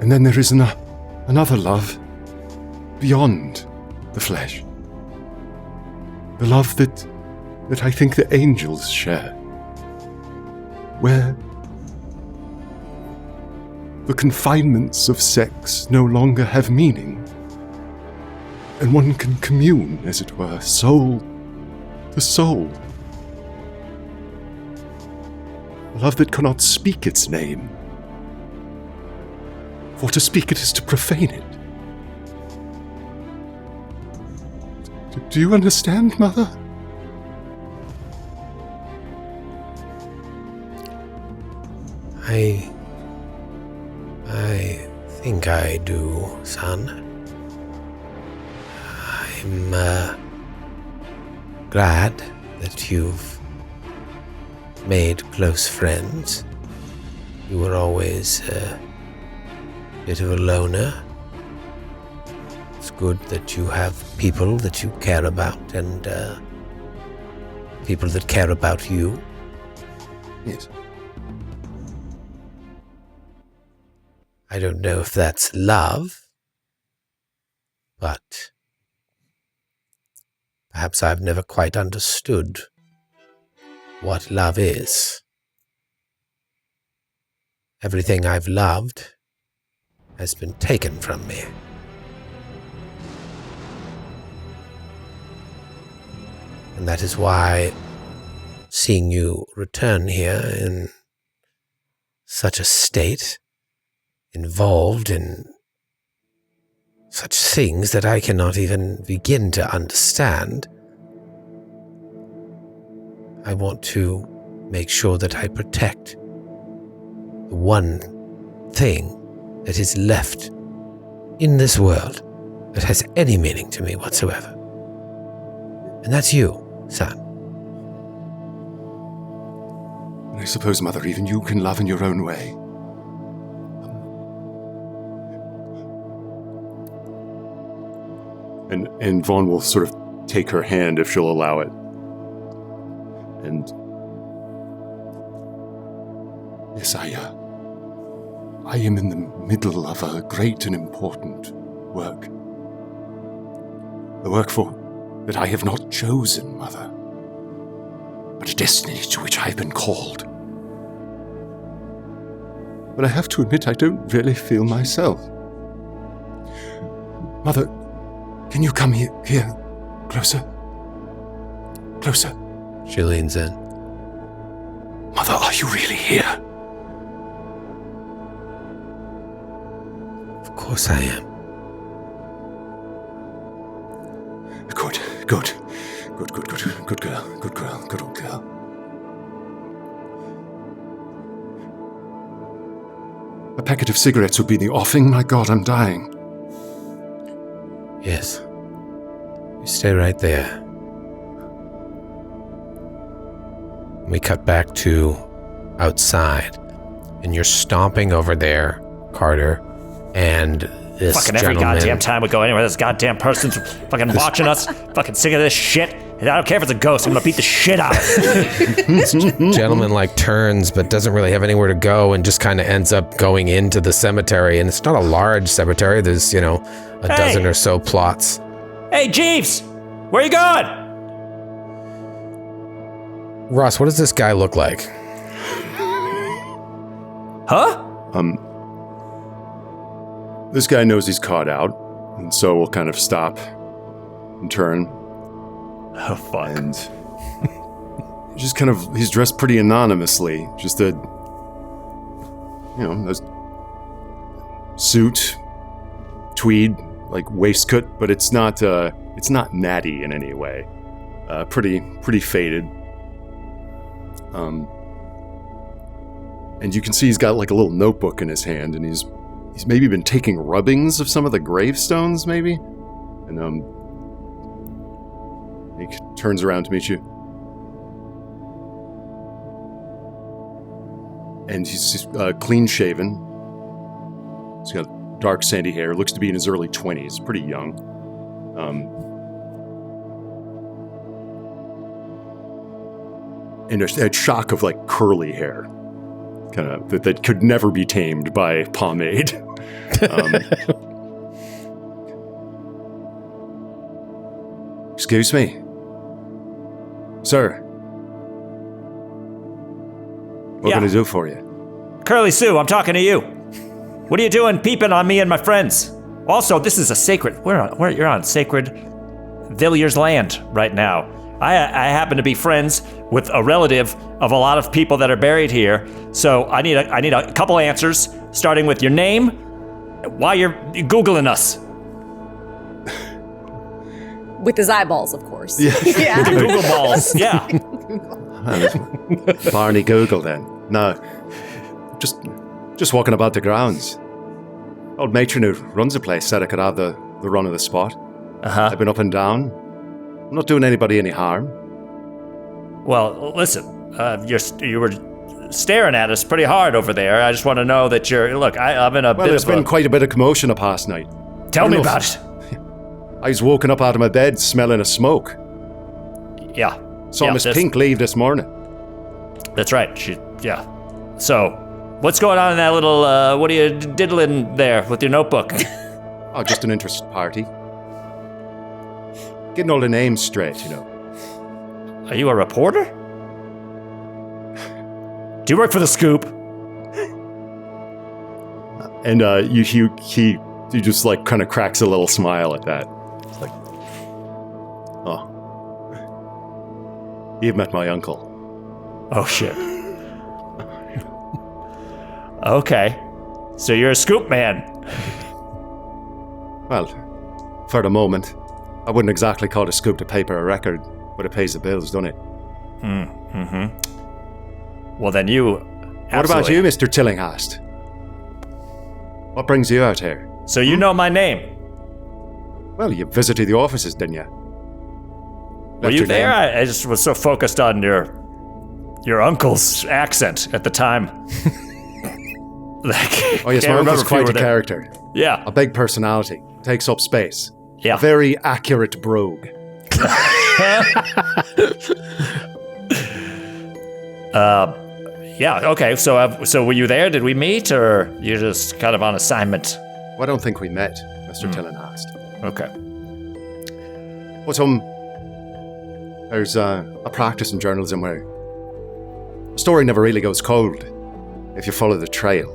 And then there is another love beyond the flesh. The love that I think the angels share, where the confinements of sex no longer have meaning, and one can commune, as it were, soul to soul. A love that cannot speak its name, for to speak it is to profane it. Do you understand, Mother? I think I do, son. I'm glad that you've made close friends. You were always a bit of a loner. It's good that you have people that you care about and people that care about you. Yes. I don't know if that's love, but perhaps I've never quite understood what love is. Everything I've loved has been taken from me. And that is why seeing you return here in such a state, involved in such things that I cannot even begin to understand, I want to make sure that I protect the one thing that is left in this world that has any meaning to me whatsoever. And that's you, son. I suppose, Mother, even you can love in your own way. And Vaughn will sort of take her hand if she'll allow it. And yes, I am in the middle of a great and important work. A work that I have not chosen, Mother, but a destiny to which I have been called. But I have to admit I don't really feel myself. Mother, can you come here, closer? Closer. She leans in. Mother, are you really here? Of course I am. Good girl, good old girl. A packet of cigarettes would be the offing. My God, I'm dying. Yes. You stay right there. We cut back to outside, and you're stomping over there, Carter, and this fucking gentleman, every goddamn time we go anywhere, this goddamn person's fucking watching us, fucking sick of this shit. And I don't care if it's a ghost, I'm gonna beat the shit out of it. This gentleman turns but doesn't really have anywhere to go and just kind of ends up going into the cemetery. And it's not a large cemetery. There's, a dozen or so plots. Hey, Jeeves! Where you going? Ross, what does this guy look like? Huh? This guy knows he's caught out, and so we'll kind of stop and turn. Oh, fuck. And just kind of, he's dressed pretty anonymously. Just a suit, tweed, like waistcoat, but it's not natty in any way. Pretty faded. And you can see he's got like a little notebook in his hand, and he's maybe been taking rubbings of some of the gravestones, maybe. And he turns around to meet you. And he's clean shaven. He's got dark sandy hair, looks to be in his early 20s, pretty young. And a shock of like curly hair, kind of that could never be tamed by pomade. Excuse me, sir. What can I do for you? Curly Sue, I'm talking to you. What are you doing peeping on me and my friends? Also, this is a sacred... You're on sacred Villiers land right now. I happen to be friends with a relative of a lot of people that are buried here, so I need a couple answers, starting with your name, why you're Googling us. With his eyeballs, of course. Yeah. Yeah. The Google balls, yeah. Barney Google then. No. Just walking about the grounds. Old matron who runs the place said I could have the run of the spot. Uh-huh. I've been up and down. I'm not doing anybody any harm. Well, listen, you were staring at us pretty hard over there. I just want to know that I'm in a bit of there's been quite a bit of commotion the past night. Tell me about it. I was woken up out of my bed smelling of smoke. Yeah. Saw Miss Pink leave this morning. That's right. So, what's going on in that little, what are you diddling there with your notebook? Oh, just an interested party. Getting all the names straight, you know. Are you a reporter? Do you work for the Scoop? And he just like kind of cracks a little smile at that. It's like, oh, you've met my uncle. Oh shit. Okay, so you're a Scoop man. Well, for the moment, I wouldn't exactly call the Scoop to paper a record, but it pays the bills, doesn't it? Mm-hmm. Well, then you... What about you, Mr. Tillinghast? What brings you out here? So you know my name? Well, you visited the offices, didn't you? Were you there? I just was so focused on your uncle's accent at the time. Oh yes, my uncle's quite a character. Yeah. A big personality. Takes up space. Yeah. A very accurate brogue. Yeah, okay. So were you there? Did we meet, or you're just kind of on assignment? Well, I don't think we met, Mr. Tillinghast. Okay. But there's a practice in journalism where a story never really goes cold if you follow the trail.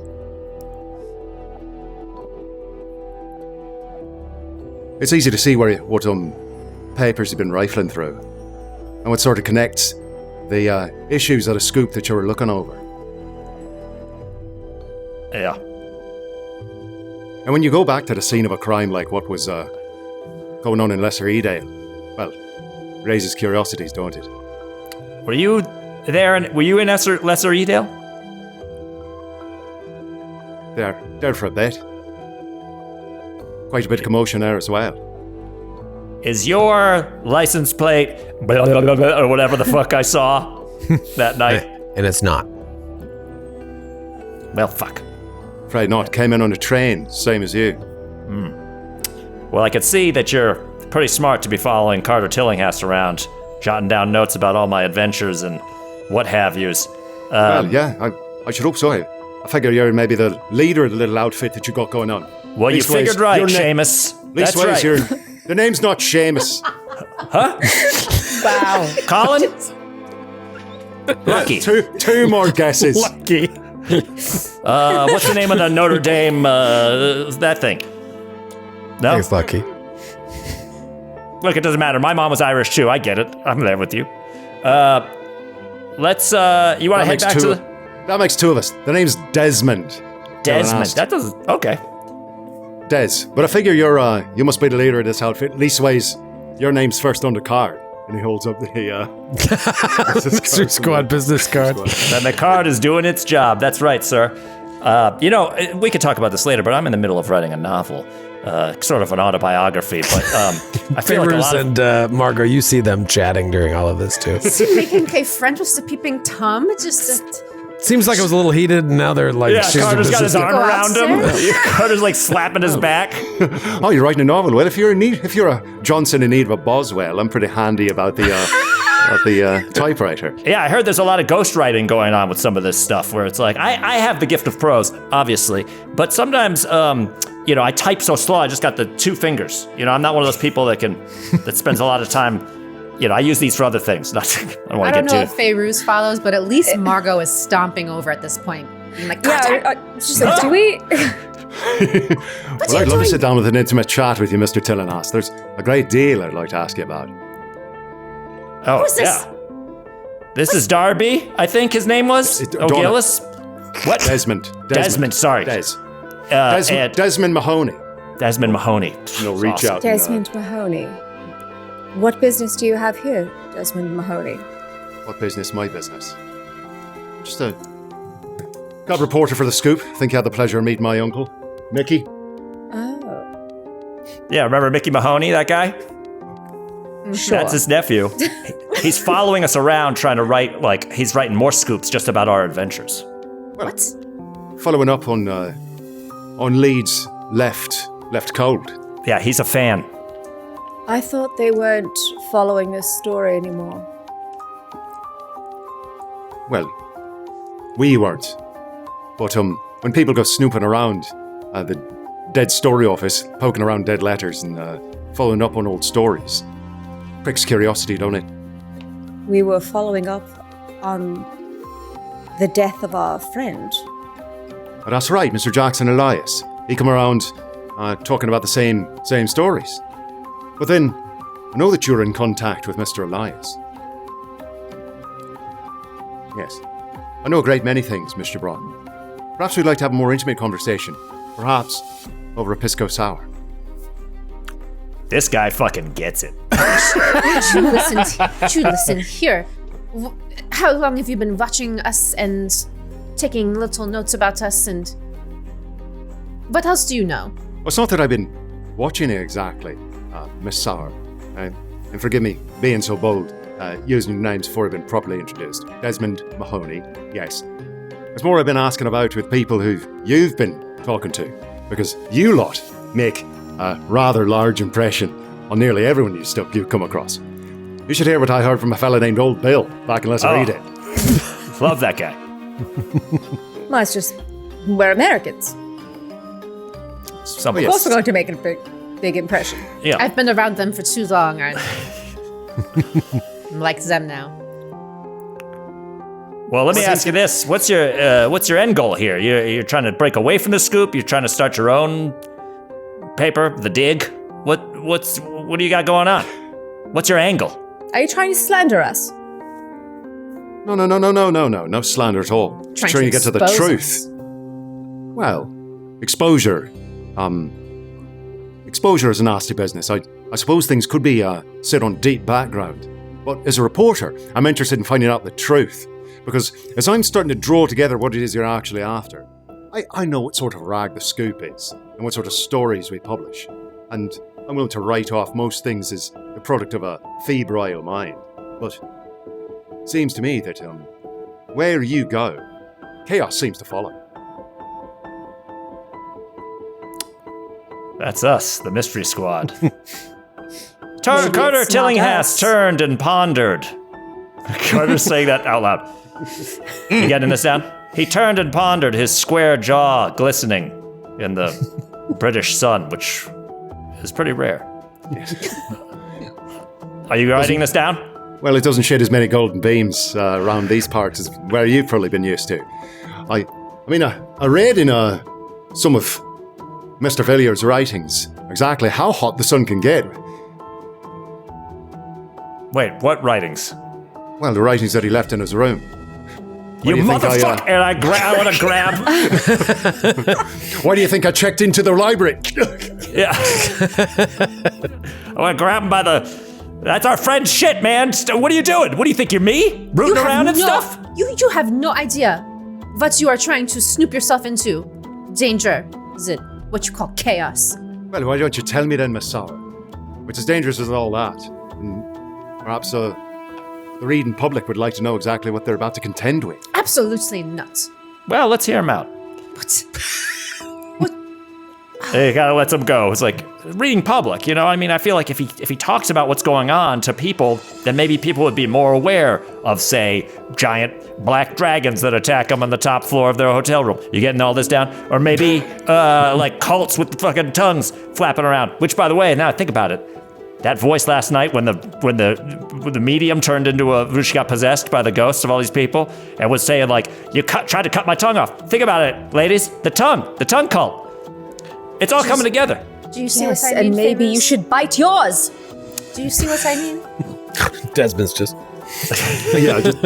It's easy to see what papers you've been rifling through, and what sort of connects the issues of the Scoop that you were looking over. Yeah. And when you go back to the scene of a crime like what was going on in Lesser Edale, well, it raises curiosities, don't it? Were you there? Were you in Lesser Edale? There for a bit. Quite a bit of commotion there as well. Is your license plate blah, blah, blah, blah, or whatever the fuck I saw that night? And it's not. Well, fuck. Afraid not. Came in on a train, same as you. Well, I could see that you're pretty smart to be following Carter Tillinghast around, jotting down notes about all my adventures and what have yous. Well, yeah, I should hope so. I figure you're maybe the leader of the little outfit that you got going on. Well, you figured right, Seamus. That's right. The name's not Seamus. Huh? Wow. Colin? Lucky. Two more guesses. Lucky. What's the name of the Notre Dame, that thing? No? Thanks, Lucky. Look, it doesn't matter. My mom was Irish, too. I get it. I'm there with you. You want to head back to the... That makes two of us. The name's Desmond. Desmond. That doesn't... Okay. Des. But I figure you must be the leader of this outfit. Leastways, your name's first on the card. And he holds up the business card. Then the card is doing its job. That's right, sir. We could talk about this later, but I'm in the middle of writing a novel, sort of an autobiography. But I feel like a lot of... and Margot, you see them chatting during all of this too. Is he making French with the peeping Tom? Seems like it was a little heated, and now they're like... Yeah, Carter's got his arm around him. Carter's like slapping his back. Oh, you're writing a novel. Well, if you're a Johnson in need of a Boswell, I'm pretty handy about the typewriter. Yeah, I heard there's a lot of ghostwriting going on with some of this stuff, where it's like, I have the gift of prose, obviously, but sometimes, I type so slow, I just got the 2 fingers. I'm not one of those people that spends a lot of time... I use these for other things. I don't know if Feyrouz follows, but at least Margot is stomping over at this point. I'm like, she's like, do we? Well, I'd love to sit down with an intimate chat with you, Mr. Tillinghast. There's a great deal I'd like to ask you about. Oh, who's this? This is Darby, I think his name was. Gillis? What? Desmond, sorry. Desmond Mahoney. Desmond Mahoney. No, reach out. Desmond Mahoney. What business do you have here, Desmond Mahoney? What business? My business. Just a cub reporter for The Scoop. Think you had the pleasure of meeting my uncle, Mickey. Oh. Yeah, remember Mickey Mahoney, that guy? Sure. That's his nephew. He's following us around trying to write, he's writing more scoops just about our adventures. Well, what? Following up on leads left cold. Yeah, he's a fan. I thought they weren't following this story anymore. Well, we weren't. But when people go snooping around the dead story office, poking around dead letters and following up on old stories, pricks curiosity, don't it? We were following up on the death of our friend. Oh, that's right, Mr. Jackson Elias. He come around talking about the same stories. But then, I know that you're in contact with Mr. Elias. Yes. I know a great many things, Mr. Broughton. Perhaps we'd like to have a more intimate conversation. Perhaps over a Pisco Sour. This guy fucking gets it. Would you listen here? How long have you been watching us and taking little notes about us, and what else do you know? Well, it's not that I've been watching it exactly, Miss Sour. And forgive me being so bold, using names before I've been properly introduced. Desmond Mahoney, yes. It's more I've been asking about with people who you've been talking to, because you lot make a rather large impression on nearly everyone you come across. You should hear what I heard from a fella named Old Bill back in Lesser Day. Love that guy. Well, it's just, we're Americans. Of course we're going to make a big impression. Yeah. I've been around them for too long. I'm like them now. Well, let me ask you this: what's your end goal here? You're trying to break away from the Scoop? You're trying to start your own paper, The Dig? What do you got going on? What's your angle? Are you trying to slander us? No slander at all. Just trying to get to the truth. Well, exposure. Exposure is a nasty business. I suppose things could be sit on deep background. But as a reporter, I'm interested in finding out the truth. Because as I'm starting to draw together what it is you're actually after, I know what sort of rag the Scoop is and what sort of stories we publish. And I'm willing to write off most things as the product of a febrile mind. But it seems to me that where you go, chaos seems to follow. That's us, the Mystery Squad. Carter Tillinghast turned and pondered. Carter's saying that out loud. You getting this down? He turned and pondered, his square jaw glistening in the British sun, which is pretty rare. Yes. Are you writing this down? Well, it doesn't shed as many golden beams around these parts as where you've probably been used to. I read in some of Mr. Villier's writings exactly how hot the sun can get. Wait, what writings? Well, the writings that he left in his room. You motherfucker! And I want to grab. Why do you think I checked into the library? Yeah. I want to grab him by the... That's our friend's shit, man. What are you doing? What do you think, you're me? Rooting around and stuff? You have no idea what you are trying to snoop yourself into. Danger. Is it what you call chaos? Well, why don't you tell me then, Miss Sauer? It's as dangerous as all that. And perhaps the reading public would like to know exactly what they're about to contend with. Absolutely not. Well, let's hear him out. What? You gotta let them go. It's like reading public, you know? I mean, I feel like if he talks about what's going on to people, then maybe people would be more aware of, say, giant black dragons that attack them on the top floor of their hotel room. You getting all this down? Or maybe, like cults with the fucking tongues flapping around. Which, by the way, now I think about it, that voice last night when the medium turned into she got possessed by the ghosts of all these people and was saying like, tried to cut my tongue off. Think about it, ladies. The tongue cult. It's all coming together. Do you see what I mean? And maybe you should bite yours. Do you see what I mean? Desmond's just... Yeah, just...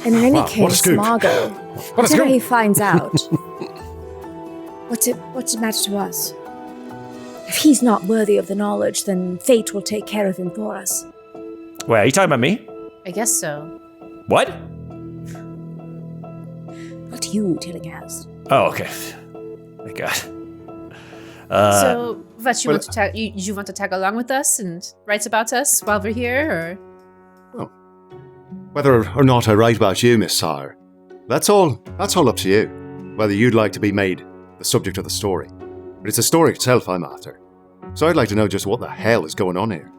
And in any case, Margot, whatever he finds out, what's it matter to us? If he's not worthy of the knowledge, then fate will take care of him for us. Wait, are you talking about me? I guess so. What? Not you, Tillinghast. Oh, okay. Thank God. So, Vat, you want to tag along with us and write about us while we're here, or? Well, whether or not I write about you, Miss Sauer, that's all up to you. Whether you'd like to be made the subject of the story. But it's the story itself I'm after. So I'd like to know just what the hell is going on here.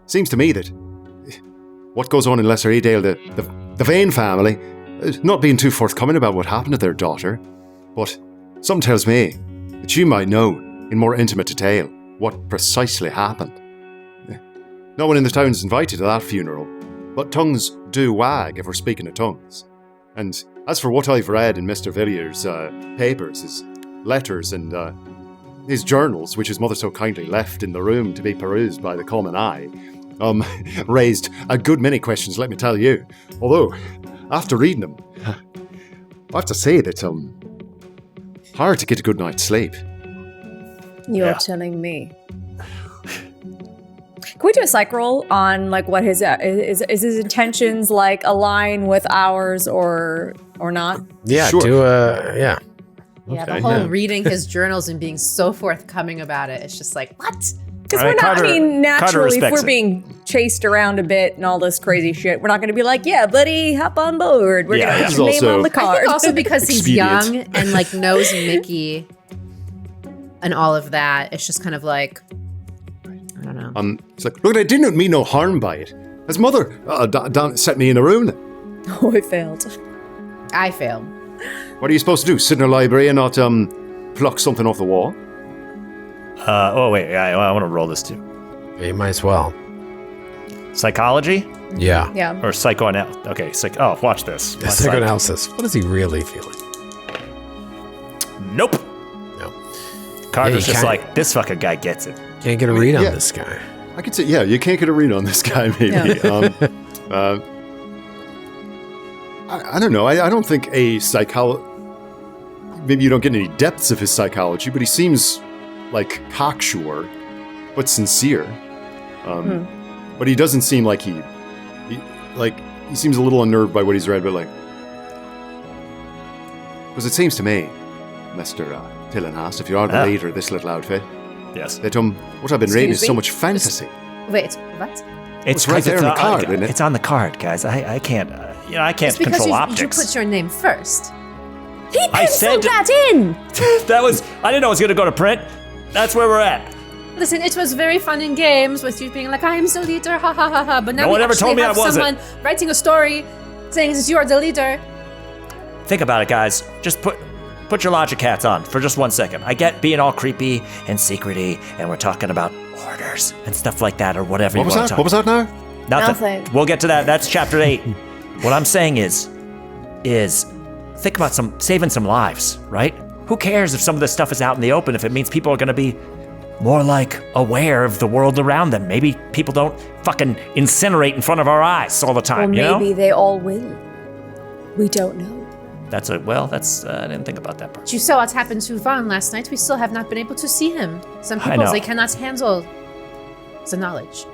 Seems to me that what goes on in Lesser Edale, the Vane family, not being too forthcoming about what happened to their daughter, but something tells me that you might know in more intimate detail what precisely happened. No one in the town is invited to that funeral, but tongues do wag if we're speaking of tongues. And as for what I've read in Mr. Villiers' papers, his letters and his journals, which his mother so kindly left in the room to be perused by the common eye, raised a good many questions, let me tell you. Although, after reading them, I have to say that hard to get a good night's sleep. You're telling me. Can we do a psych roll on like what his his intentions like align with ours or not? Yeah, sure. Yeah, okay, the whole reading his journals and being so forthcoming about it. It's just like, what? Because we're not, naturally, if we're being chased around a bit and all this crazy shit, we're not going to be like, yeah, buddy, hop on board. We're going to put your name on the card. I think also because he's young and like knows Mickey and all of that, it's just kind of like, I don't know. It's like, look, I didn't mean no harm by it. His mother set me in a room then. Oh, I failed. I failed. What are you supposed to do? Sit in a library and not pluck something off the wall? Wait, I want to roll this too. Yeah, you might as well. Psychology? Yeah. Yeah. Or psychoanalysis? Okay, watch this. Psychoanalysis. What is he really feeling? Nope. No. Carter's just like, this fucking guy gets it. Can't get a read on this guy. I could say, yeah, you can't get a read on this guy, maybe. Yeah. I don't know. I don't think maybe you don't get any depths of his psychology, but he seems like cocksure, but sincere. But he doesn't seem like he seems a little unnerved by what he's read, but like, because it seems to me, Mr. Tillinghast, if you are the leader of this little outfit, yes, that what I've been reading is so much fantasy. Wait, what? It's right there on the card, isn't it? It's on the card, guys. I can't, I can't control optics. You put your name first. He penciled that in! I didn't know it was going to go to print. That's where we're at. Listen, it was very fun in games with you being like, I am the leader, ha ha ha ha. But now no one ever told me I wasn't. Someone writing a story saying that you are the leader. Think about it, guys. Just put your logic hats on for just 1 second. I get being all creepy and secrety, and we're talking about orders and stuff like that, or whatever you want to talk. What was that now? Nothing. We'll get to that. That's chapter 8. What I'm saying is think about saving some lives, right? Who cares if some of this stuff is out in the open if it means people are going to be more like aware of the world around them. Maybe people don't fucking incinerate in front of our eyes all the time, or maybe they all will. We don't know. I didn't think about that part. You saw what happened to Vaughn last night. We still have not been able to see him. Some people, they cannot handle the knowledge.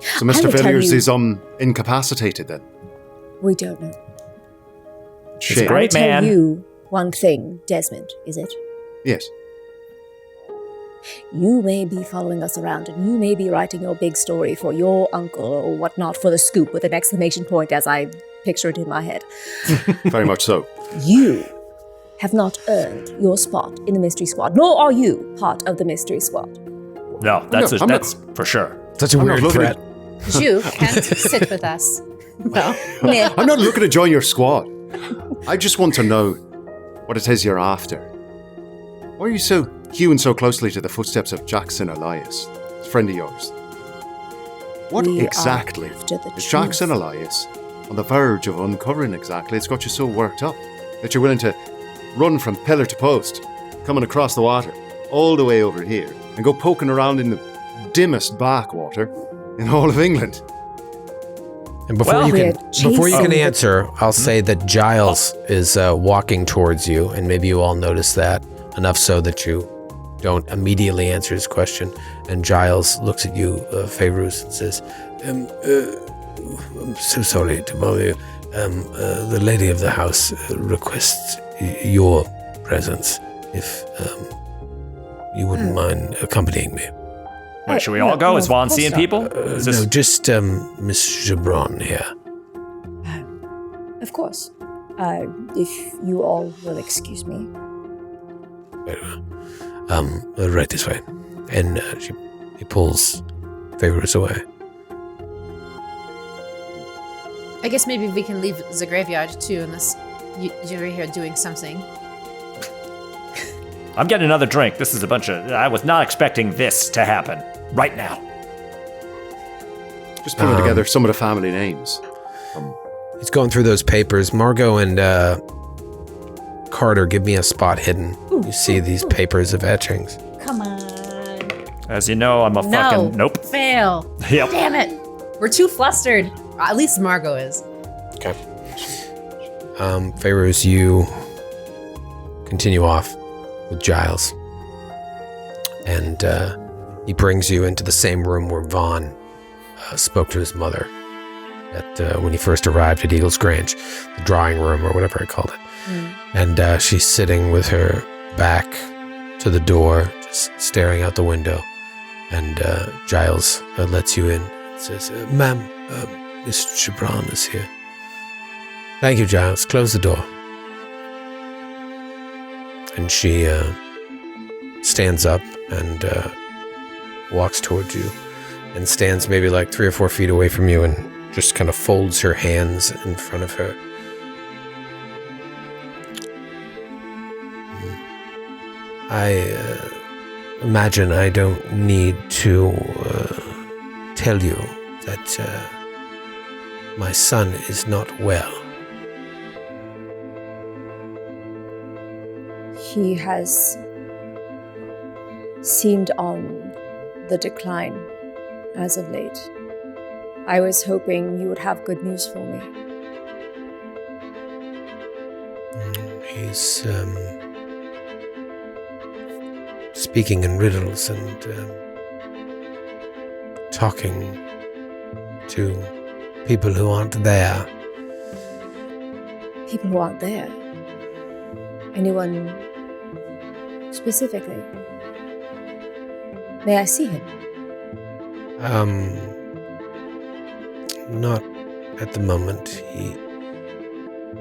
So Mr. Villiers is incapacitated then? We don't know. He's a great man. I'll tell you one thing, Desmond, is it? Yes. You may be following us around and you may be writing your big story for your uncle or whatnot for the scoop with an exclamation point as I picture it in my head. Very much so. You have not earned your spot in the mystery squad, nor are you part of the mystery squad. No, that's for sure. Such a weird threat. You can't sit with us. No. I'm not looking to join your squad. I just want to know what it is you're after. Why are you so hewing so closely to the footsteps of Jackson Elias, a friend of yours? What exactly is Jackson Elias on the verge of uncovering exactly? It's got you so worked up that you're willing to run from pillar to post, coming across the water, all the way over here, and go poking around in the dimmest backwater in all of England. And before you can answer, I'll say that Giles is walking towards you, and maybe you all notice that, enough so that you don't immediately answer his question. And Giles looks at you, Fairuz, and says, I'm so sorry to bother you. The lady of the house requests your presence, if you wouldn't mind accompanying me. Wait, should we all go? Is Vaughn seeing people? No, just Miss Gibran here. Of course. If you all will excuse me. Very well. Right this way. And he pulls Fairuz away. I guess maybe we can leave the graveyard too, unless you're here doing something. I'm getting another drink. This is a bunch of... I was not expecting this to happen right now. Just putting together some of the family names. He's going through those papers. Margot and Carter, give me a spot hidden. You see these papers of etchings. Come on. As you know, I'm a fucking... Nope. Fail. Yep. Damn it. We're too flustered. At least Margot is. Okay. Fairuz, you continue off with Giles. And he brings you into the same room where Vaughn spoke to his mother at when he first arrived at Eagle's Grange, the drawing room or whatever I called it. And she's sitting with her back to the door, just staring out the window. And Giles lets you in and says, Ma'am, Miss Gibran is here. Thank you, Giles. Close the door. And she stands up and walks towards you and stands maybe like 3 or 4 feet away from you and just kind of folds her hands in front of her. I imagine I don't need to tell you that my son is not well. He has seemed on the decline as of late. I was hoping you would have good news for me. He's speaking in riddles and talking to people who aren't there. People who aren't there? Anyone specifically? May I see him? Not at the moment.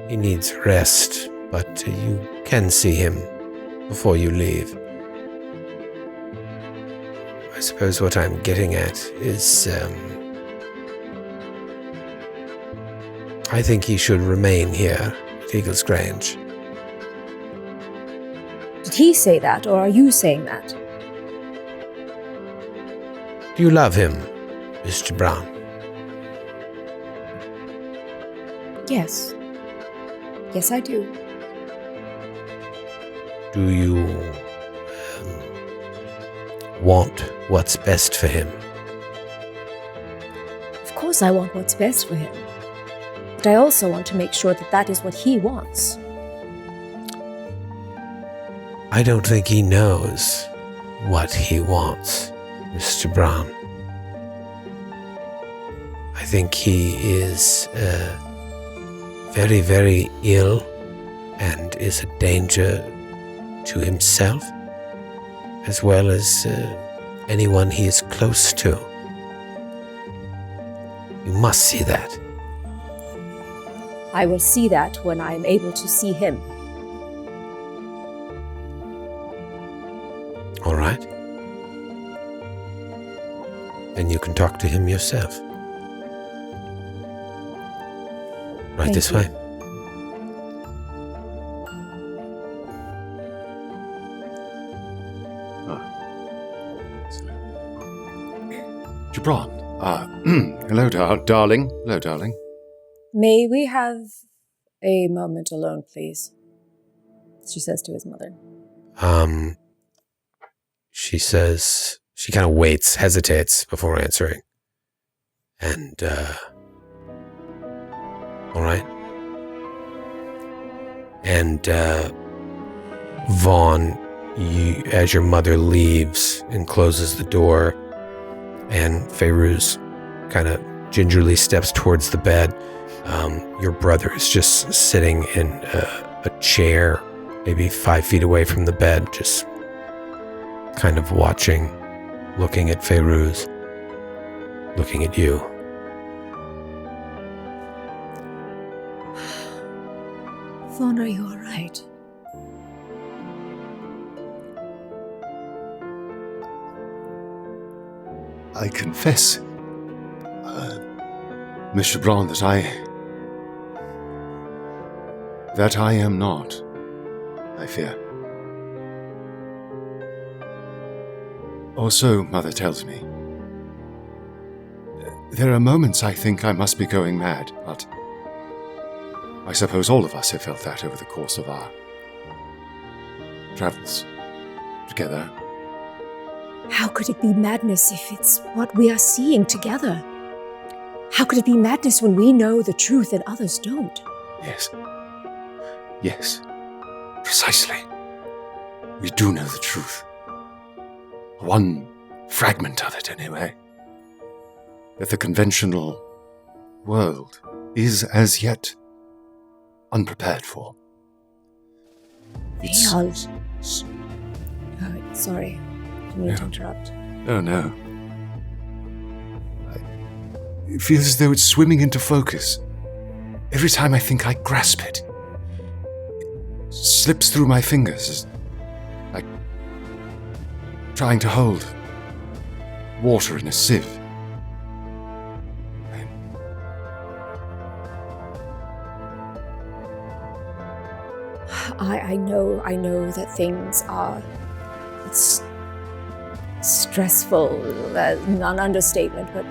He needs rest, but you can see him before you leave. I suppose what I'm getting at is, I think he should remain here at Eagle's Grange. Did he say that, or are you saying that? Do you love him, Mr. Brown? Yes. Yes, I do. Do you want what's best for him. Of course I want what's best for him. But I also want to make sure that that is what he wants. I don't think he knows what he wants, Mr. Brown. I think he is very, very ill and is a danger to himself as well as anyone he is close to. You must see that. I will see that when I am able to see him. All right. Then you can talk to him yourself. Right this way. Gibran. Hello, darling. Hello, darling. May we have a moment alone, please? She says to his mother. She says, she kind of waits, hesitates before answering. And, all right. And, Vaughn, as your mother leaves and closes the door, and Feyruz kind of gingerly steps towards the bed, your brother is just sitting in a chair, maybe 5 feet away from the bed, just kind of watching, looking at Feyruz, looking at you. Vaughn, are you all right? I confess, Mr. Brown, that I am not, I fear. Or so Mother tells me. There are moments I think I must be going mad, but I suppose all of us have felt that over the course of our travels together. How could it be madness if it's what we are seeing together? How could it be madness when we know the truth and others don't? Yes. Yes. Precisely. We do know the truth. One fragment of it, anyway. That the conventional world is as yet unprepared for. Sorry. I didn't mean to interrupt. Oh, no. It feels as though it's swimming into focus. Every time I think I grasp it, it slips through my fingers, like trying to hold water in a sieve. I know that things are stressful, non understatement, but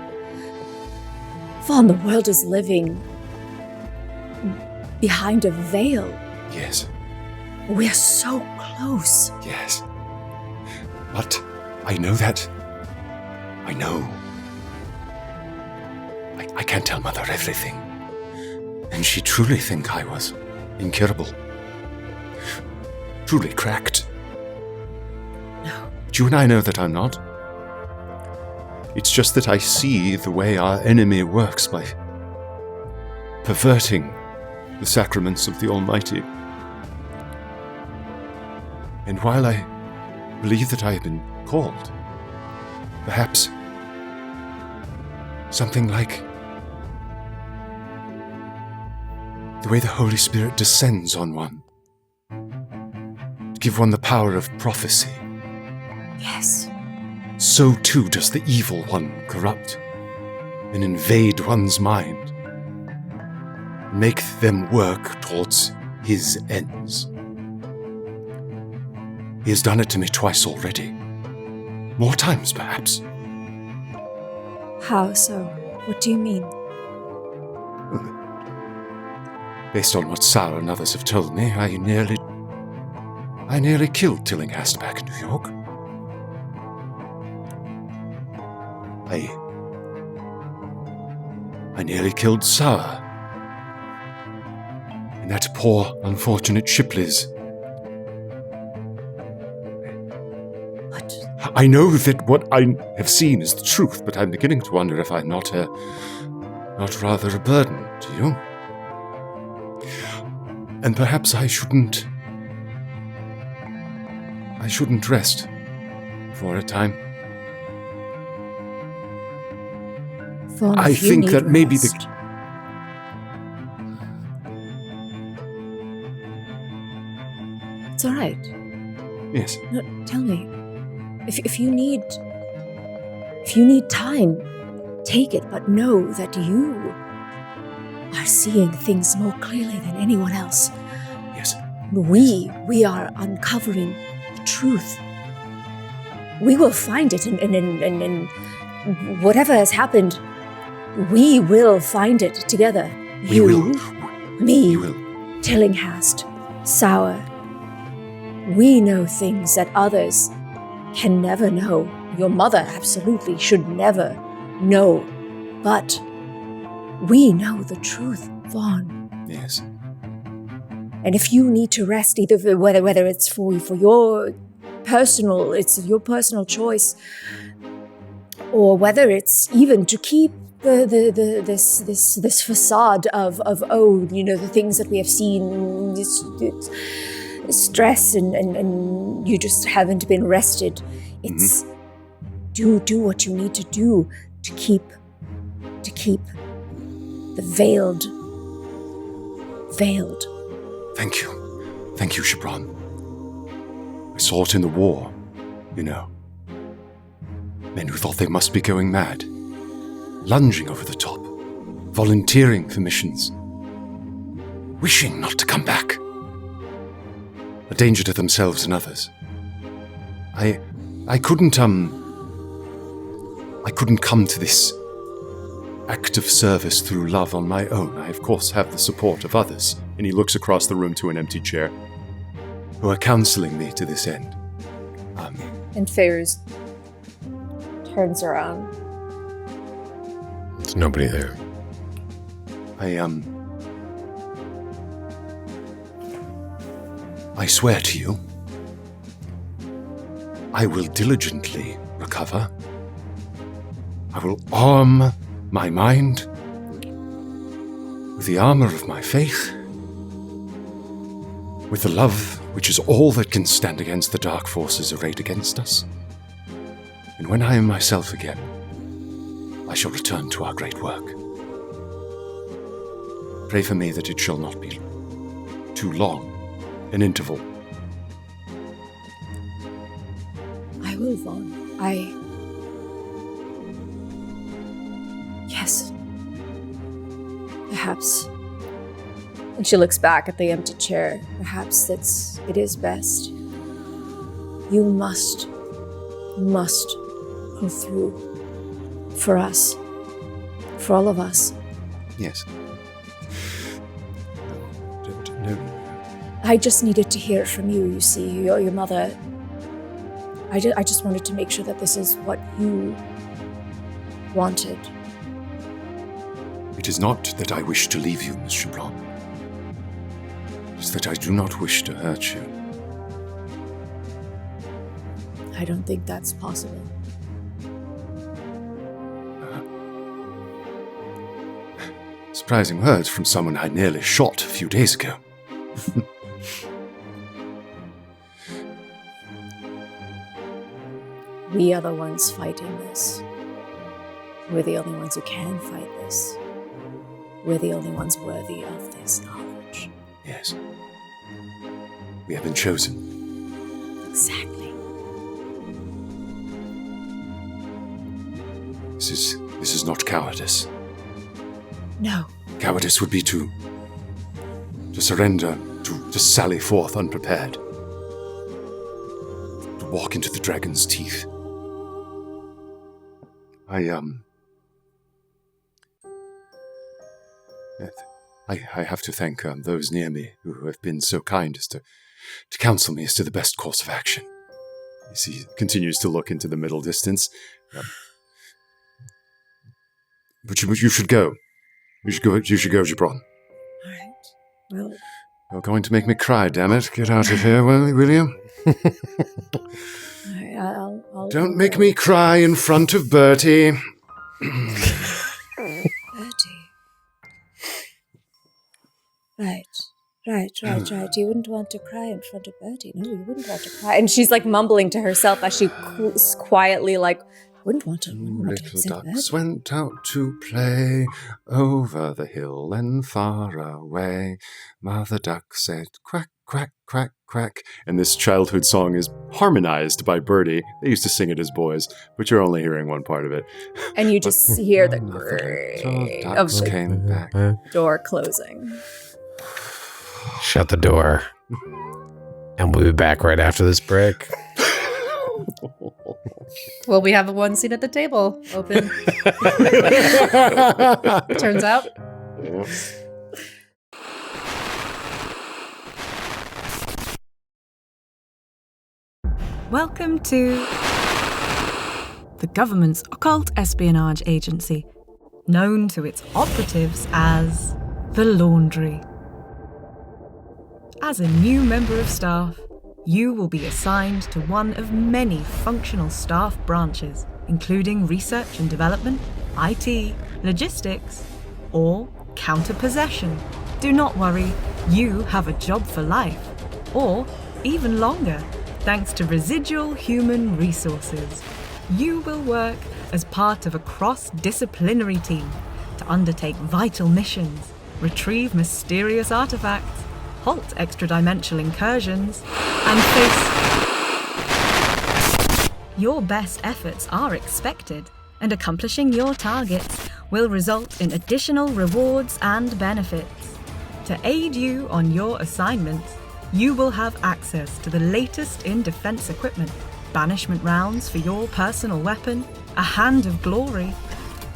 Vaughn, the world is living behind a veil. Yes. We are so close. Yes. But I know that. I know. I can't tell Mother everything. And she truly think I was incurable. Truly cracked. No. But you and I know that I'm not. It's just that I see the way our enemy works by perverting the sacraments of the Almighty. And while I believe that I have been called, perhaps something like the way the Holy Spirit descends on one, to give one the power of prophecy. Yes. So too does the evil one corrupt and invade one's mind, make them work towards his ends. He has done it to me twice already. More times, perhaps. How so? What do you mean? Based on what Sarah and others have told me, I nearly killed Tillinghast back in New York. I nearly killed Sour. And that poor, unfortunate Shipley's. But I know that what I have seen is the truth, but I'm beginning to wonder if I'm not rather a burden to you. And perhaps I shouldn't rest for a time. Vaughn, I think that maybe rest. It's all right. Yes. No, tell me, if you need time, take it. But know that you are seeing things more clearly than anyone else. Yes. We are uncovering the truth. We will find it, and whatever has happened, we will find it together. We will. Me, We will. Tillinghast, Sour. We know things that others can never know. Your mother absolutely should never know. But we know the truth, Vaughn. Yes. And if you need to rest, either whether it's for your personal choice, or whether it's even to keep this facade of the things that we have seen, this stress and you just haven't been rested. It's do what you need to do to keep the veiled. Thank you, Shibran. I saw it in the war, Men who thought they must be going mad, lunging over the top, volunteering for missions, wishing not to come back, a danger to themselves and others. I couldn't come to this act of service through love on my own. I, of course, have the support of others. And he looks across the room to an empty chair, who are counseling me to this end. And Fairuz turns around. There's nobody there. I swear to you, I will diligently recover. I will arm my mind with the armor of my faith, with the love which is all that can stand against the dark forces arrayed against us. And when I am myself again, I shall return to our great work. Pray for me that it shall not be too long an interval. I will, Vaughn. Yes. Perhaps. And she looks back at the empty chair. Perhaps it is best. You must pull through. For us. For all of us. Yes. No. I just needed to hear it from you, you see. Your mother. I just wanted to make sure that this is what you wanted. It is not that I wish to leave you, Miss Shibran. It is that I do not wish to hurt you. I don't think that's possible. Surprising words from someone I nearly shot a few days ago. We are the ones fighting this. We're the only ones who can fight this. We're the only ones worthy of this knowledge. Yes. We have been chosen. Exactly. This is not cowardice. No. Cowardice would be to surrender, to sally forth unprepared. To walk into the dragon's teeth. I have to thank those near me who have been so kind as to counsel me as to the best course of action. He continues to look into the middle distance. But you should go. You should go, Gibran. All right. Well, You're going to make me cry, damn it. Get out of here, will you? all right, I'll Don't make me cry in front of Bertie. Bertie. Right. You wouldn't want to cry in front of Bertie. No, you wouldn't want to cry. And she's like mumbling to herself as she quietly wouldn't want to Little upset ducks Bertie. went out to play over the hill and far away. Mother duck said quack, quack, quack, quack. And this childhood song is harmonized by Bertie. They used to sing it as boys, but you're only hearing one part of it. And you just hear the Mother grrrr of ducks the came back. door closing. Shut the door. And we'll be back right after this break. Well, we have one seat at the table open. Turns out. Welcome to the government's occult espionage agency, known to its operatives as the Laundry. As a new member of staff, you will be assigned to one of many functional staff branches, including research and development, IT, logistics, or counter-possession. Do not worry, you have a job for life, or even longer, thanks to residual human resources. You will work as part of a cross-disciplinary team to undertake vital missions, retrieve mysterious artifacts, halt extra-dimensional incursions, and face... Your best efforts are expected, and accomplishing your targets will result in additional rewards and benefits. To aid you on your assignments, you will have access to the latest in defense equipment, banishment rounds for your personal weapon, a hand of glory,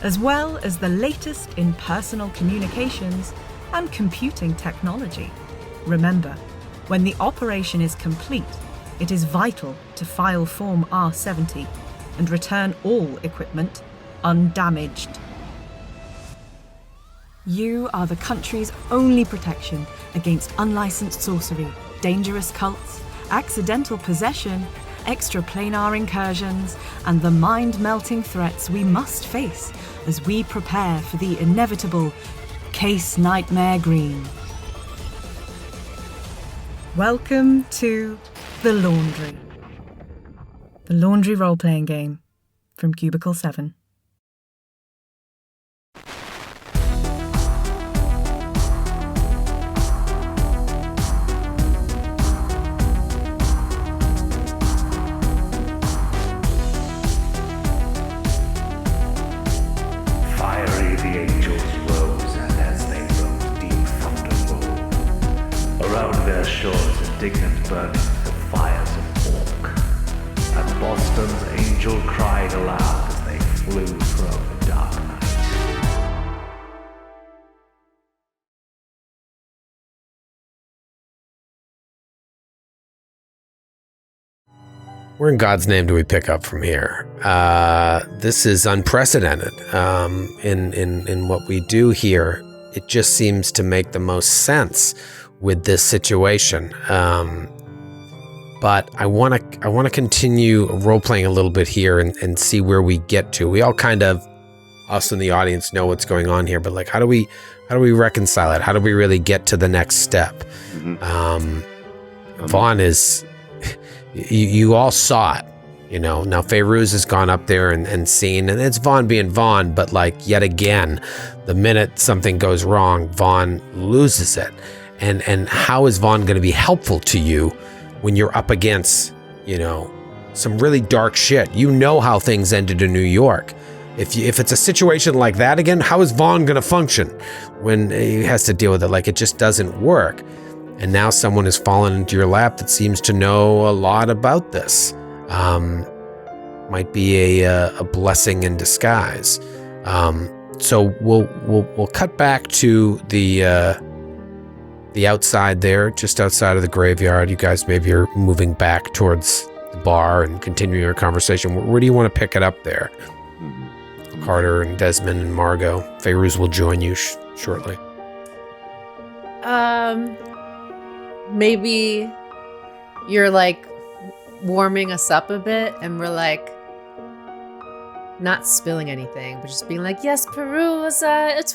as well as the latest in personal communications and computing technology. Remember, when the operation is complete, it is vital to file Form R70 and return all equipment undamaged. You are the country's only protection against unlicensed sorcery, dangerous cults, accidental possession, extraplanar incursions, and the mind-melting threats we must face as we prepare for the inevitable Case Nightmare Green. Welcome to The Laundry. The Laundry role-playing game from Cubicle 7. Fiery the angels rose, and as they rose, deep thunder rolled. Around their shores, indignant burning the fires of orc. And Boston's angel cried aloud as they flew from the dark night. Where in God's name do we pick up from here? This is unprecedented in what we do here. It just seems to make the most sense with this situation. But I want to continue role playing a little bit here and see where we get to. We all kind of, us in the audience, know what's going on here, but like, how do we reconcile it? How do we really get to the next step? Vaughn is. You all saw it, you know. Now Fairuz has gone up there and seen, and it's Vaughn being Vaughn, but like yet again, the minute something goes wrong, Vaughn loses it. And how is Vaughn going to be helpful to you when you're up against, you know, some really dark shit? You know how things ended in New York. If it's a situation like that again, how is Vaughn going to function when he has to deal with it? Like, it just doesn't work. And now someone has fallen into your lap that seems to know a lot about this. Might be a blessing in disguise. So we'll cut back to the outside there, just outside of the graveyard. You guys maybe are moving back towards the bar and continuing your conversation. Where do you want to pick it up there? Carter and Desmond and Margot. Fairuz will join you shortly. Maybe you're like warming us up a bit, and we're like not spilling anything, but just being like, "Yes, Peru was it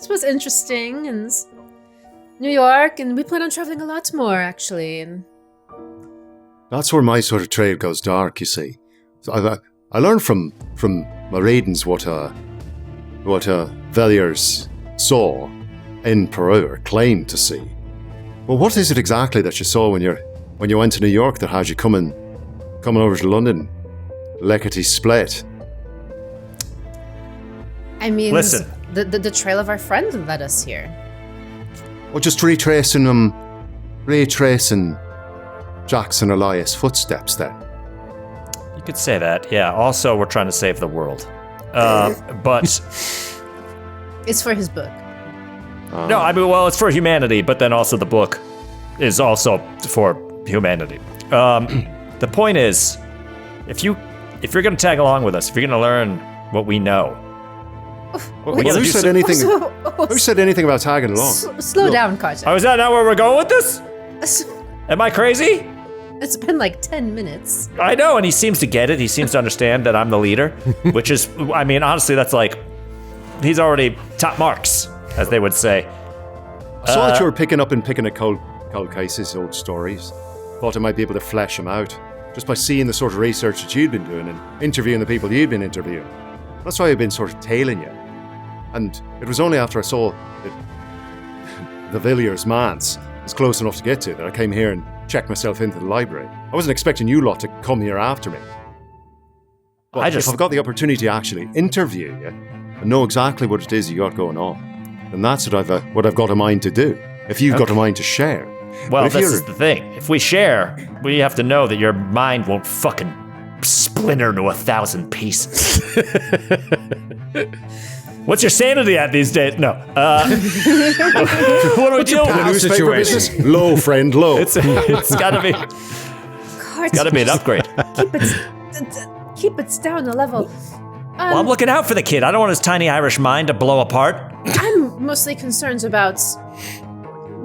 was interesting, and New York, and we plan on traveling a lot more, actually." And that's where my sort of trade goes dark, you see. So I learned from my readings what Villiers saw in Peru, or claimed to see. Well, what is it exactly that you saw when you went to New York that had you coming over to London, lickety split? I mean, listen, the trail of our friend led us here. Well, just retracing Jackson Elias' footsteps then. You could say that, yeah. Also, we're trying to save the world. But it's for his book. No, I mean, well, it's for humanity, but then also the book is also for humanity. The point is, if you're going to tag along with us, if you're going to learn what we know, who said anything about tagging along? Slow down, Carter. Oh, is that not where we're going with this? Am I crazy? It's been like 10 minutes. I know, and he seems to get it. He seems to understand that I'm the leader, which is, I mean, honestly, that's like, he's already top marks, as they would say. I saw that you were picking up cold cases, old stories. Thought I might be able to flesh them out just by seeing the sort of research that you'd been doing and interviewing the people you'd been interviewing. That's why I've been sort of tailing you. And it was only after I saw that the Villiers manse was close enough to get to that I came here and checked myself into the library. I wasn't expecting you lot to come here after me. But if I've got the opportunity to actually interview you and know exactly what it is you got going on, then that's what I've got a mind to do. If you've got a mind to share. Well, this is the thing. If we share, we have to know that your mind won't fucking splinter into 1,000 pieces. What's your sanity at these days? No. What are we doing? Newspaper business? Low, friend, low. It's gotta be. It's gotta be an upgrade. Keep it down a level. Well, I'm looking out for the kid. I don't want his tiny Irish mind to blow apart. I'm mostly concerned about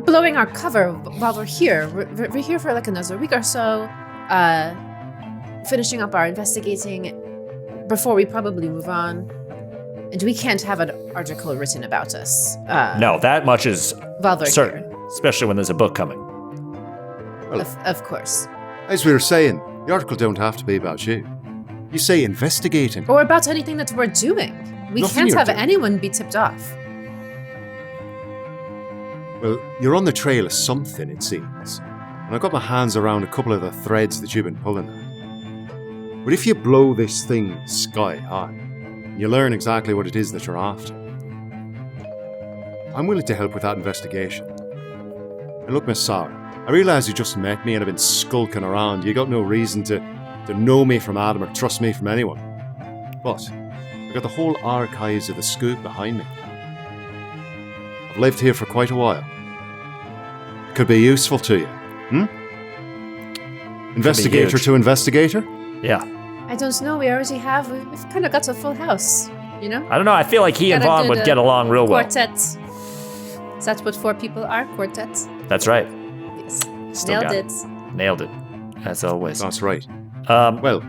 blowing our cover while we're here. We're here for like another week or so, finishing up our investigating before we probably move on. And we can't have an article written about us. No, that much is certain, here. Especially when there's a book coming. Well, of course. As we were saying, the article don't have to be about you. You say investigating. Or about anything that we're doing. We can't have anyone be tipped off. Well, you're on the trail of something, it seems. And I've got my hands around a couple of the threads that you've been pulling at. But if you blow this thing sky high, you learn exactly what it is that you're after. I'm willing to help with that investigation. And look, Miss Sauer, I realise you just met me and have been skulking around. You got no reason to know me from Adam or trust me from anyone. But I got the whole archives of the scoop behind me. I've lived here for quite a while. It could be useful to you. Investigator to investigator? Yeah. I don't know. We already have. We've kind of got a full house, you know? I don't know. I feel like he and Vaughn would get along real well. Quartet. Is that what 4 people are? Quartet? That's right. Yes. Nailed it. As always. That's right. Well,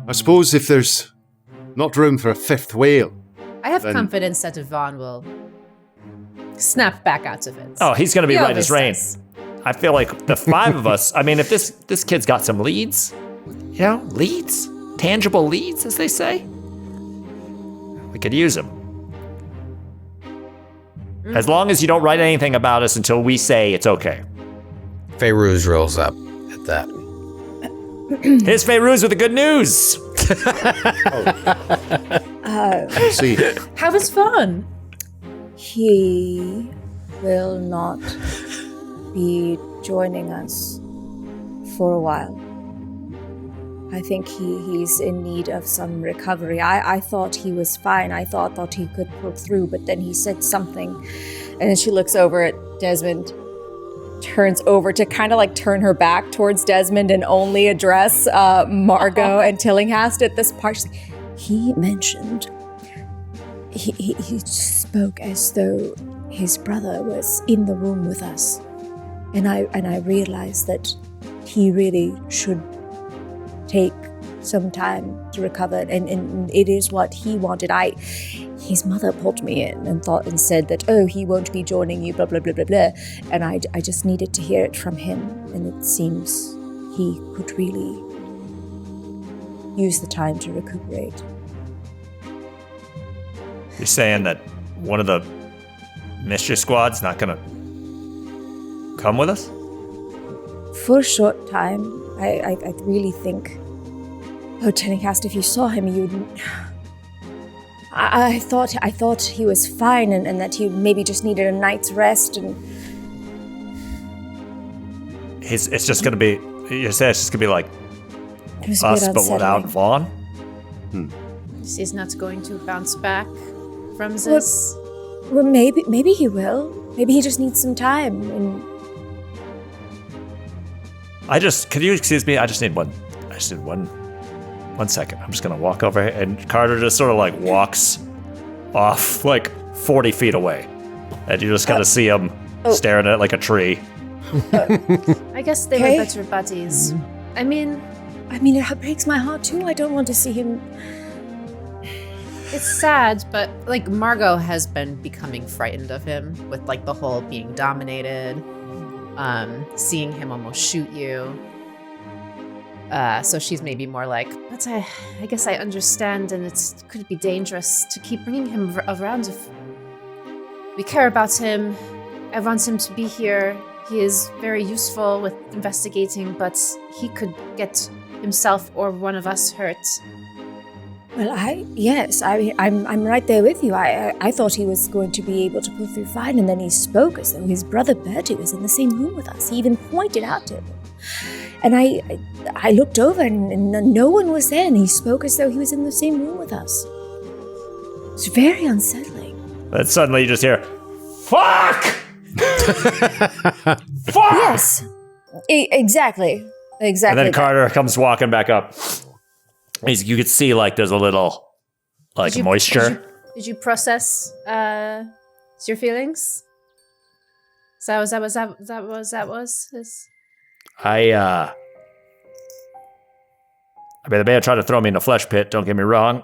I suppose if there's not room for a 5th wheel. I have confidence that Vaughn will snap back out of it. Oh, he's going to be right as rain. I feel like the 5 of us, I mean, if this kid's got some leads, leads, tangible leads, as they say, we could use them. As long as you don't write anything about us until we say it's okay. Fairuz rolls up at that. Here's Fairuz with the good news. See. How was Vaughn? He will not be joining us for a while. I think he's in need of some recovery. I thought he was fine. I thought he could pull through, but then he said something. And then she looks over at Desmond, turns over to kind of like turn her back towards Desmond and only address Margot and Tillinghast at this part. He mentioned He spoke as though his brother was in the room with us. And I realized that he really should take some time to recover, and it is what he wanted. His mother pulled me in and said that, oh, he won't be joining you, blah, blah, blah, blah, blah. And I just needed to hear it from him, and it seems he could really use the time to recuperate. You're saying that one of the mystery squad's not gonna come with us? For a short time, I really think, Telecast, if you saw him, you'd... I thought he was fine and that he maybe just needed a night's rest and... It's just gonna be... You said it's just gonna be like us, but without Vaughn? He's not going to bounce back from this? Well, maybe he will. Maybe he just needs some time and... Can you excuse me? I just need one second. I'm just gonna walk over here, and Carter just sort of like walks off like 40 feet away. And you just gotta see him staring at like a tree. I guess they were better buddies. Mm-hmm. I mean, it breaks my heart too. I don't want to see him. It's sad, but like Margot has been becoming frightened of him with like the whole being dominated, seeing him almost shoot you. So she's maybe more like, but I guess I understand, and it could be dangerous to keep bringing him around if we care about him. I want him to be here. He is very useful with investigating, but he could get himself or one of us hurt. Well, I'm right there with you. I thought he was going to be able to pull through fine, and then he spoke as though his brother Bertie was in the same room with us. He even pointed out to him. And I looked over and no one was there, and he spoke as though he was in the same room with us. It's very unsettling. But suddenly you just hear, fuck! Fuck! Yes, exactly. And then Carter comes walking back up. You could see like there's a little like moisture. Did you process your feelings? That was. I mean, they may have tried to throw me in a flesh pit, don't get me wrong.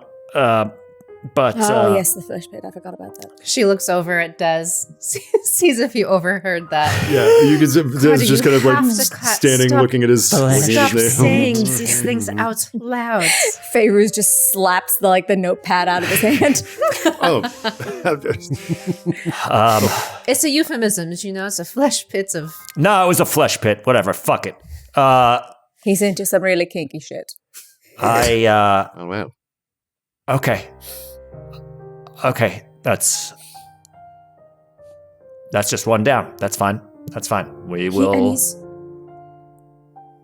But yes, the flesh pit. I forgot about that. She looks over at Des, sees if you overheard that. Yeah, you can see Des just kind of like standing, looking at his. Stop saying these things out loud. Fairuz just slaps the notepad out of his hand. It's a euphemism, it's a flesh pit of. No, it was a flesh pit. Whatever. Fuck it. He's into some really kinky shit. Oh wow. Okay, that's just one down. That's fine.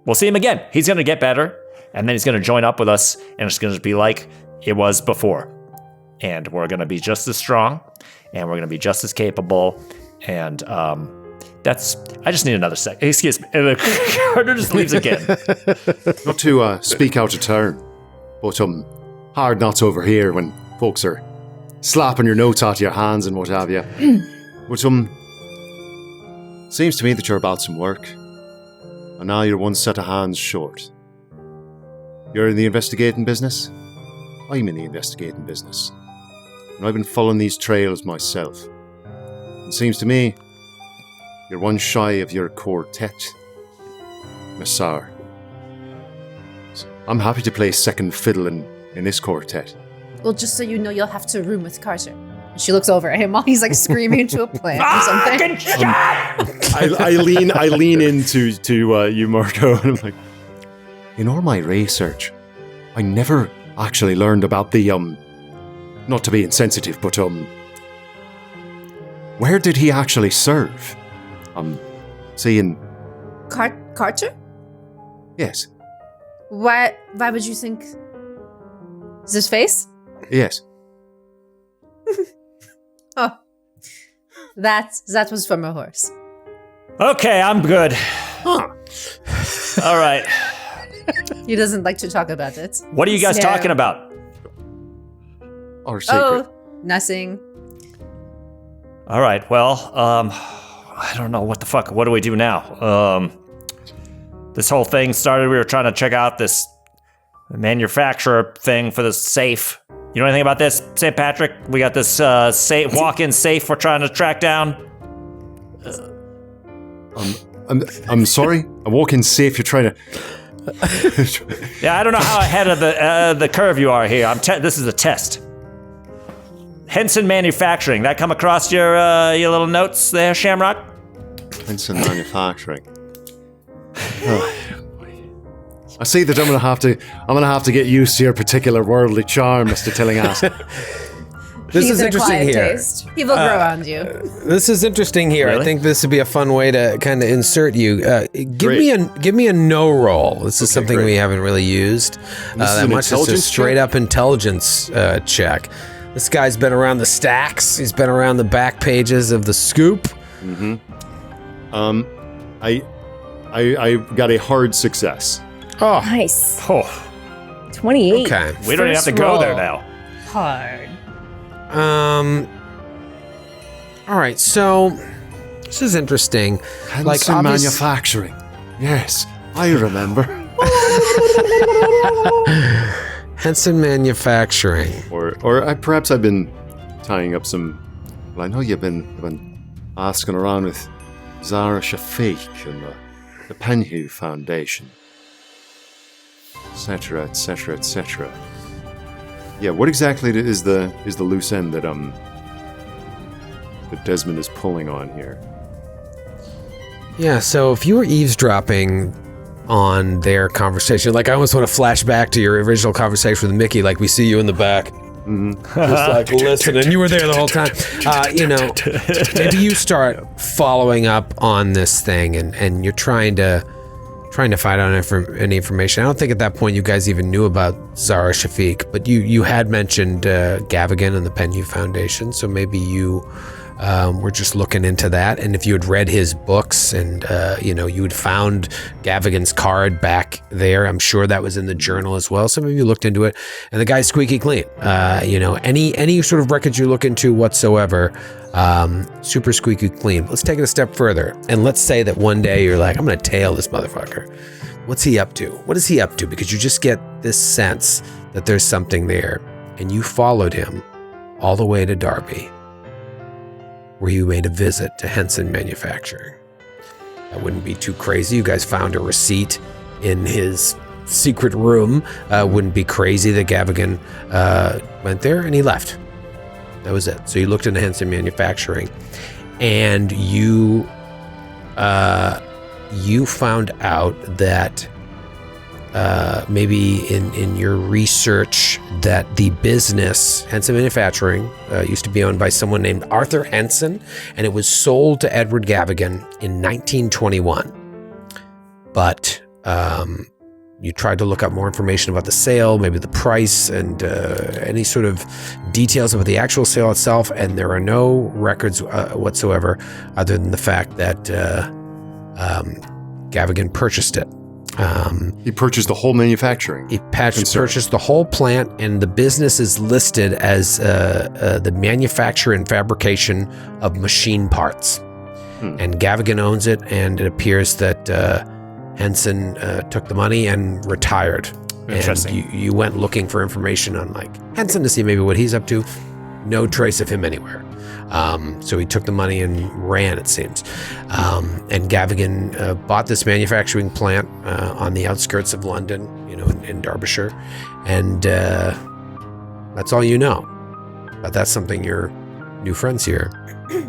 We'll see him again. He's going to get better, and then he's going to join up with us, and it's going to be like it was before. And we're going to be just as strong, and we're going to be just as capable, and I just need another sec. Excuse me. And Carter just leaves again. Not to speak out of turn, but hard knots over here when folks are slapping your notes out of your hands and what have you. But seems to me that you're about some work, and now you're one set of hands short. You're in the investigating business? I'm in the investigating business, and I've been following these trails myself. It seems to me you're one shy of your quartet, Massar. I'm happy to play second fiddle in this quartet. Well, just so you know, you'll have to room with Carter. She looks over at him while he's screaming into a plant or something. I lean into you, Marco, and I'm like, in all my research, I never actually learned about the not to be insensitive, but where did he actually serve? Seeing Carter? Yes. Why would you think? Is his face? Yes. Oh, that was from a horse. Okay, I'm good. Huh. All right. He doesn't like to talk about it. What are you guys talking about? Our secret. Nothing. All right. Well, I don't know what the fuck. What do we do now? This whole thing started. We were trying to check out this manufacturer thing for the safe. You know anything about this, St. Patrick? We got this safe, walk-in safe we're trying to track down. I'm sorry. A walk-in safe. You're trying to. Yeah, I don't know how ahead of the curve you are here. This is a test. Henson Manufacturing. That come across your little notes there, Shamrock? Henson Manufacturing. Oh. I see that I'm gonna have to get used to your particular worldly charm, Mr. Tillinghast. This is interesting here. Taste. People grow on you. This is interesting here. Really? I think this would be a fun way to kind of insert you. Give me a no roll. This is something we haven't really used that much. It's a straight up intelligence check. This guy's been around the stacks. He's been around the back pages of the Scoop. Mm-hmm. I got a hard success. Oh, Nice. Oh, 28. okay. we don't even have to go there now. Hard. All right. So this is interesting. Henson Manufacturing. Yes, I remember. Henson Manufacturing. Or perhaps I've been tying up some. Well, I know you've been asking around with Zara Shafiq and the Penhew Foundation, etc., etc., etc. Yeah, what exactly is the loose end that Desmond is pulling on here? Yeah. So if you were eavesdropping on their conversation, like I almost want to flash back to your original conversation with Mickey, like we see you in the back. Mm-hmm. Just like listen, and you were there the whole time. Maybe you start following up on this thing, and you're trying to find out any information. I don't think at that point you guys even knew about Zara Shafiq, but you had mentioned Gavigan and the Penhew Foundation, so maybe you were just looking into that. And if you had read his books and you had found Gavigan's card back there, I'm sure that was in the journal as well. So maybe you looked into it, and the guy's squeaky clean. Any sort of records you look into whatsoever, super squeaky clean. Let's take it a step further, and let's say that one day you're like, I'm gonna tail this motherfucker. What's he up to? What is he up to? Because you just get this sense that there's something there, and you followed him all the way to Derby, where you made a visit to Henson Manufacturing. That wouldn't be too crazy. You guys found a receipt in his secret room. Wouldn't be crazy that Gavigan went there and he left. That was it. So you looked into Henson Manufacturing, and you found out that maybe in your research that the business Henson Manufacturing used to be owned by someone named Arthur Henson, and it was sold to Edward Gavigan in 1921. But you tried to look up more information about the sale, maybe the price, and any sort of details about the actual sale itself, and there are no records whatsoever other than the fact that Gavigan purchased it. He purchased the whole manufacturing. He purchased the whole plant, and the business is listed as the manufacture and fabrication of machine parts. And Gavigan owns it, and it appears that Henson took the money and retired. Interesting. And you went looking for information on Henson to see maybe what he's up to. No trace of him anywhere. So he took the money and ran, it seems. And Gavigan bought this manufacturing plant on the outskirts of London, in Derbyshire. And that's all you know. But that's something your new friends here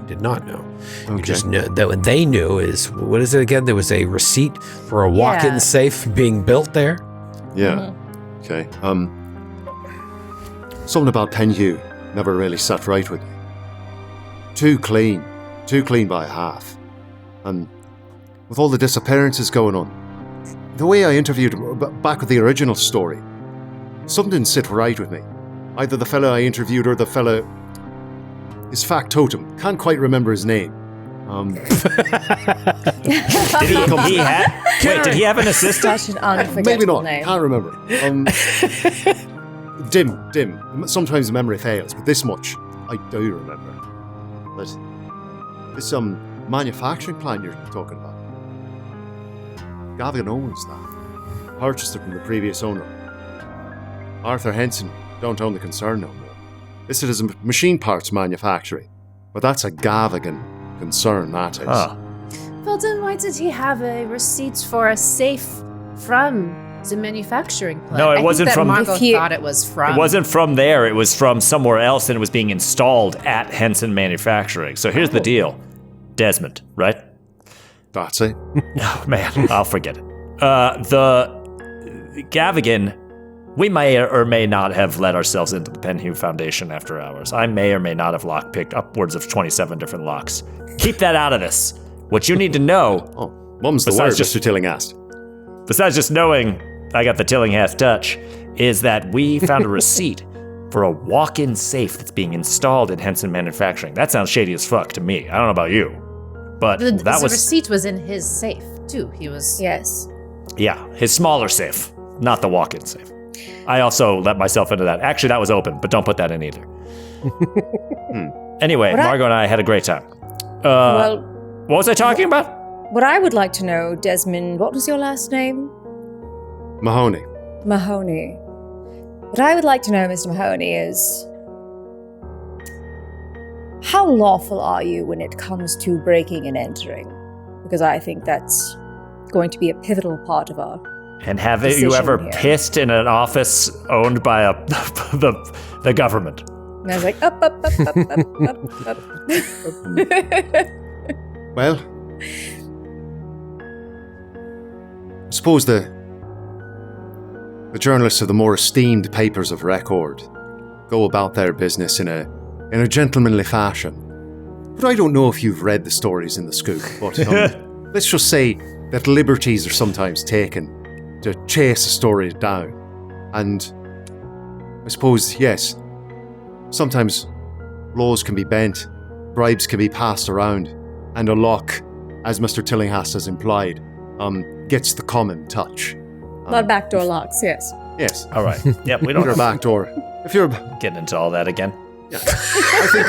did not know. Okay. You just know that what they knew is, what is it again? There was a receipt for a walk-in safe being built there. Yeah. Okay. Something about Penhew never really sat right with me. Too clean by half. And with all the disappearances going on, the way I interviewed him back with the original story, something didn't sit right with me. Either the fella I interviewed or the fella, his factotum, can't quite remember his name. Did he have an assistant? Such an unforgettable Maybe not. name. Can't remember. Dim. Sometimes memory fails, but this much. I do remember. But this manufacturing plant you're talking about, Gavin owns that. Purchased it from the previous owner. Arthur Henson don't own the concern no more. This is a machine parts manufactory, but that's a Gavigan concern, that is. Well, then why did he have a receipt for a safe from the manufacturing plant? No, it wasn't from. Margot thought it was from. It wasn't from there. It was from somewhere else, and it was being installed at Henson Manufacturing. So here's the deal, Desmond, right? That's it. Oh man, I'll forget it. The Gavigan, we may or may not have let ourselves into the Penhew Foundation after hours. I may or may not have lockpicked upwards of 27 different locks. Keep that out of this. What you need to know. Oh, mum's the word, Mr. Tillinghast. Besides just knowing I got the Tillinghast touch, is that we found a receipt for a walk-in safe that's being installed at Henson Manufacturing. That sounds shady as fuck to me. I don't know about you, but the receipt was in his safe too. He was Yeah, his smaller safe, not the walk-in safe. I also let myself into that. Actually, that was open, but don't put that in either. Anyway, Margot and I had a great time. What was I talking about? What I would like to know, Desmond, what was your last name? Mahoney. Mahoney. What I would like to know, Mr. Mahoney, is how lawful are you when it comes to breaking and entering? Because I think that's going to be a pivotal part of our And have you ever pissed in an office owned by the government? And I was like, up. Well, I suppose the journalists of the more esteemed papers of record go about their business in a gentlemanly fashion. But I don't know if you've read the stories in the scoop, but let's just say that liberties are sometimes taken to chase a story down. And I suppose, yes, sometimes laws can be bent, bribes can be passed around, and a lock, as Mr. Tillinghast has implied, gets the common touch. Not backdoor locks, yes. Yes. All right. Yep, we don't Your backdoor. If you're getting into all that again. Yeah. I think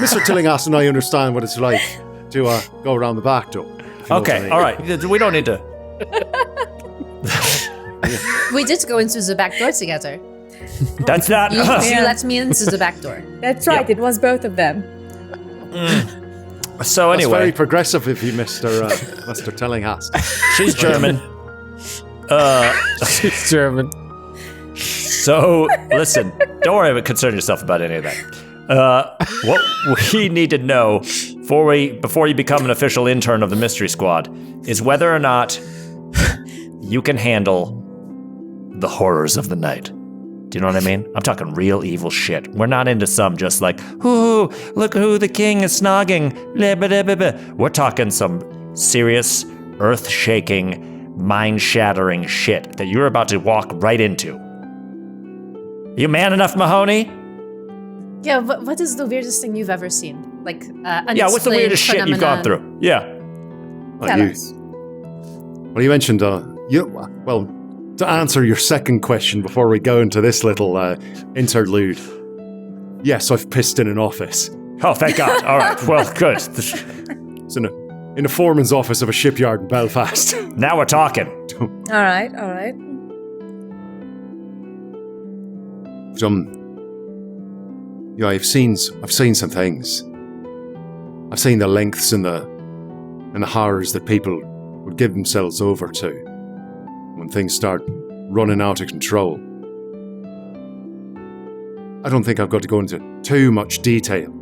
Mr. Tillinghast and I understand what it's like to go around the back door. Okay, all right. We don't need to. We did go into the back door together. That's not. You let me into the back door. That's right. It was both of them. So anyway, that's very progressive of you, Mr. Tillinghast. She's German. She's German. So listen, don't worry about concern yourself about any of that. What we need to know before you become an official intern of the Mystery Squad is whether or not you can handle the horrors of the night. Do you know what I mean? I'm talking real evil shit. We're not into some just like, ooh, look who the king is snogging. Blah, blah, blah, blah. We're talking some serious, earth-shaking, mind-shattering shit that you're about to walk right into. You man enough, Mahoney? Yeah, what is the weirdest thing you've ever seen? Like, yeah, what's the weirdest shit you've gone through? Yeah. Tell us. Well, you mentioned, to answer your second question before we go into this little interlude, yes, I've pissed in an office. Oh, thank God. All right, well, good. It's in a foreman's office of a shipyard in Belfast. Now we're talking. All right. Yeah, I've seen some things. I've seen the lengths and the horrors that people would give themselves over to when things start running out of control. I don't think I've got to go into too much detail.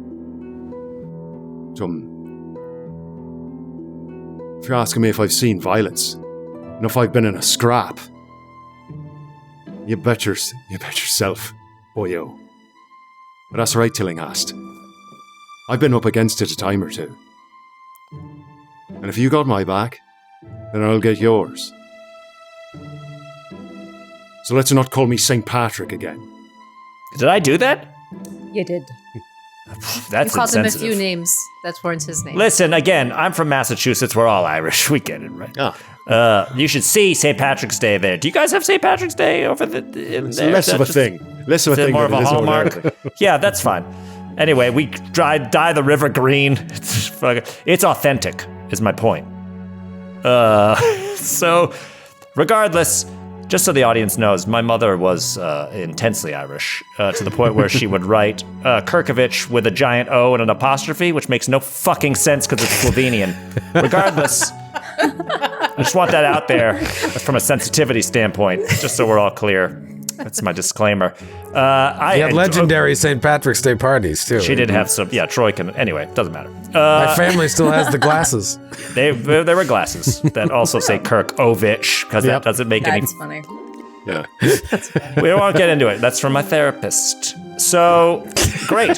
If you're asking me if I've seen violence, and if I've been in a scrap, you bet yourself, boyo. But that's right, Tillinghast. I've been up against it a time or two. And if you got my back, then I'll get yours. So let's not call me St. Patrick again. Did I do that? You did. That's you called him a insensitive. few names that weren't his name. Listen, again, I'm from Massachusetts. We're all Irish. We get it, right? Ah. You should see St. Patrick's Day there. Do you guys have St. Patrick's Day over It's there? less of a thing. Less of a thing. More of than a it is over hallmark. there. Yeah, that's fine. Anyway, we dye the river green. It's authentic, is my point. So, regardless, just so the audience knows, my mother was intensely Irish, to the point where she would write Kerkovich with a giant O and an apostrophe, which makes no fucking sense because it's Slovenian. Regardless, I just want that out there from a sensitivity standpoint, just so we're all clear. That's my disclaimer. He had legendary St. Patrick's Day parties, too. She did have some, Troy can, anyway, doesn't matter. My family still has the glasses. There were glasses that also say Kerkovich, because that doesn't make any... That's funny. Yeah. We don't want to get into it. That's from my therapist. So, great.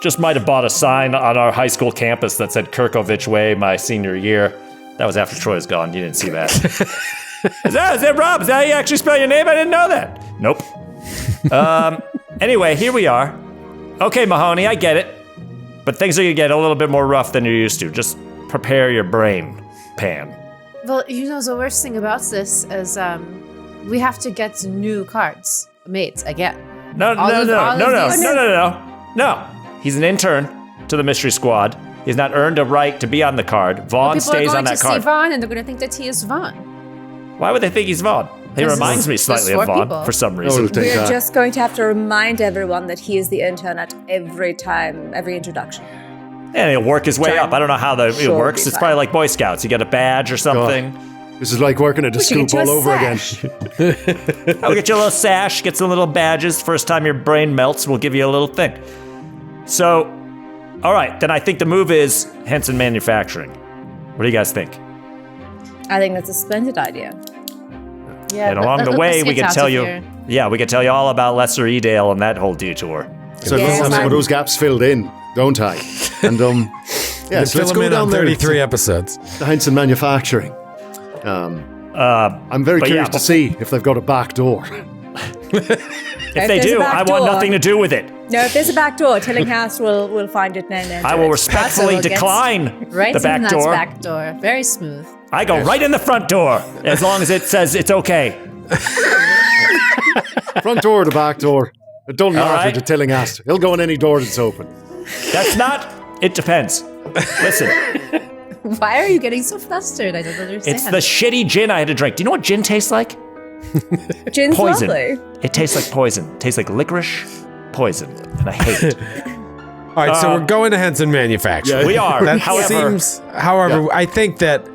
Just might have bought a sign on our high school campus that said Kerkovich Way my senior year. That was after Troy was gone. You didn't see that. Is that Rob? Is that how you actually spell your name? I didn't know that. Nope. Anyway, here we are. Okay, Mahoney, I get it. But things are going to get a little bit more rough than you're used to. Just prepare your brain, Pan. Well, the worst thing about this is we have to get new cards made again. No. He's an intern to the Mystery Squad. He's not earned a right to be on the card. Vaughn stays on that card. People are going to see Vaughn, and they're going to think that he is Vaughn. Why would they think he's Vaughn? He reminds me slightly of Vaughn for some reason. We're just going to have to remind everyone that he is the intern at every introduction. And he'll work his way up. I don't know how it works. It's probably like Boy Scouts. You get a badge or something. This is like working at a scoop all over again. I'll get you a little sash, get some little badges. First time your brain melts, we'll give you a little thing. So, all right, then I think the move is Henson Manufacturing. What do you guys think? I think that's a splendid idea. Yeah, and along the way, we can tell you. Yeah, we can tell you all about Lesser Edale and that whole detour. So some of those gaps filled in, don't I? And yeah, so let's go down 33 episodes. The Henson Manufacturing. I'm very curious to see if they've got a back door. If they do, I want nothing to do with it. No, if there's a back door, Tillinghast will find it and I will respectfully decline the back door. Back door, very smooth. I go right in the front door, as long as it says it's okay. Front door or the back door? It don't matter to Tillinghast. He'll go in any door that's open. That's not. It depends. Listen. Why are you getting so flustered? I don't understand. It's the shitty gin I had to drink. Do you know what gin tastes like? Gin's poison. Lovely. It tastes like poison. It tastes like licorice poison, and I hate it. All right, so we're going to Henson Manufacturing. Yeah, we are. However, I think that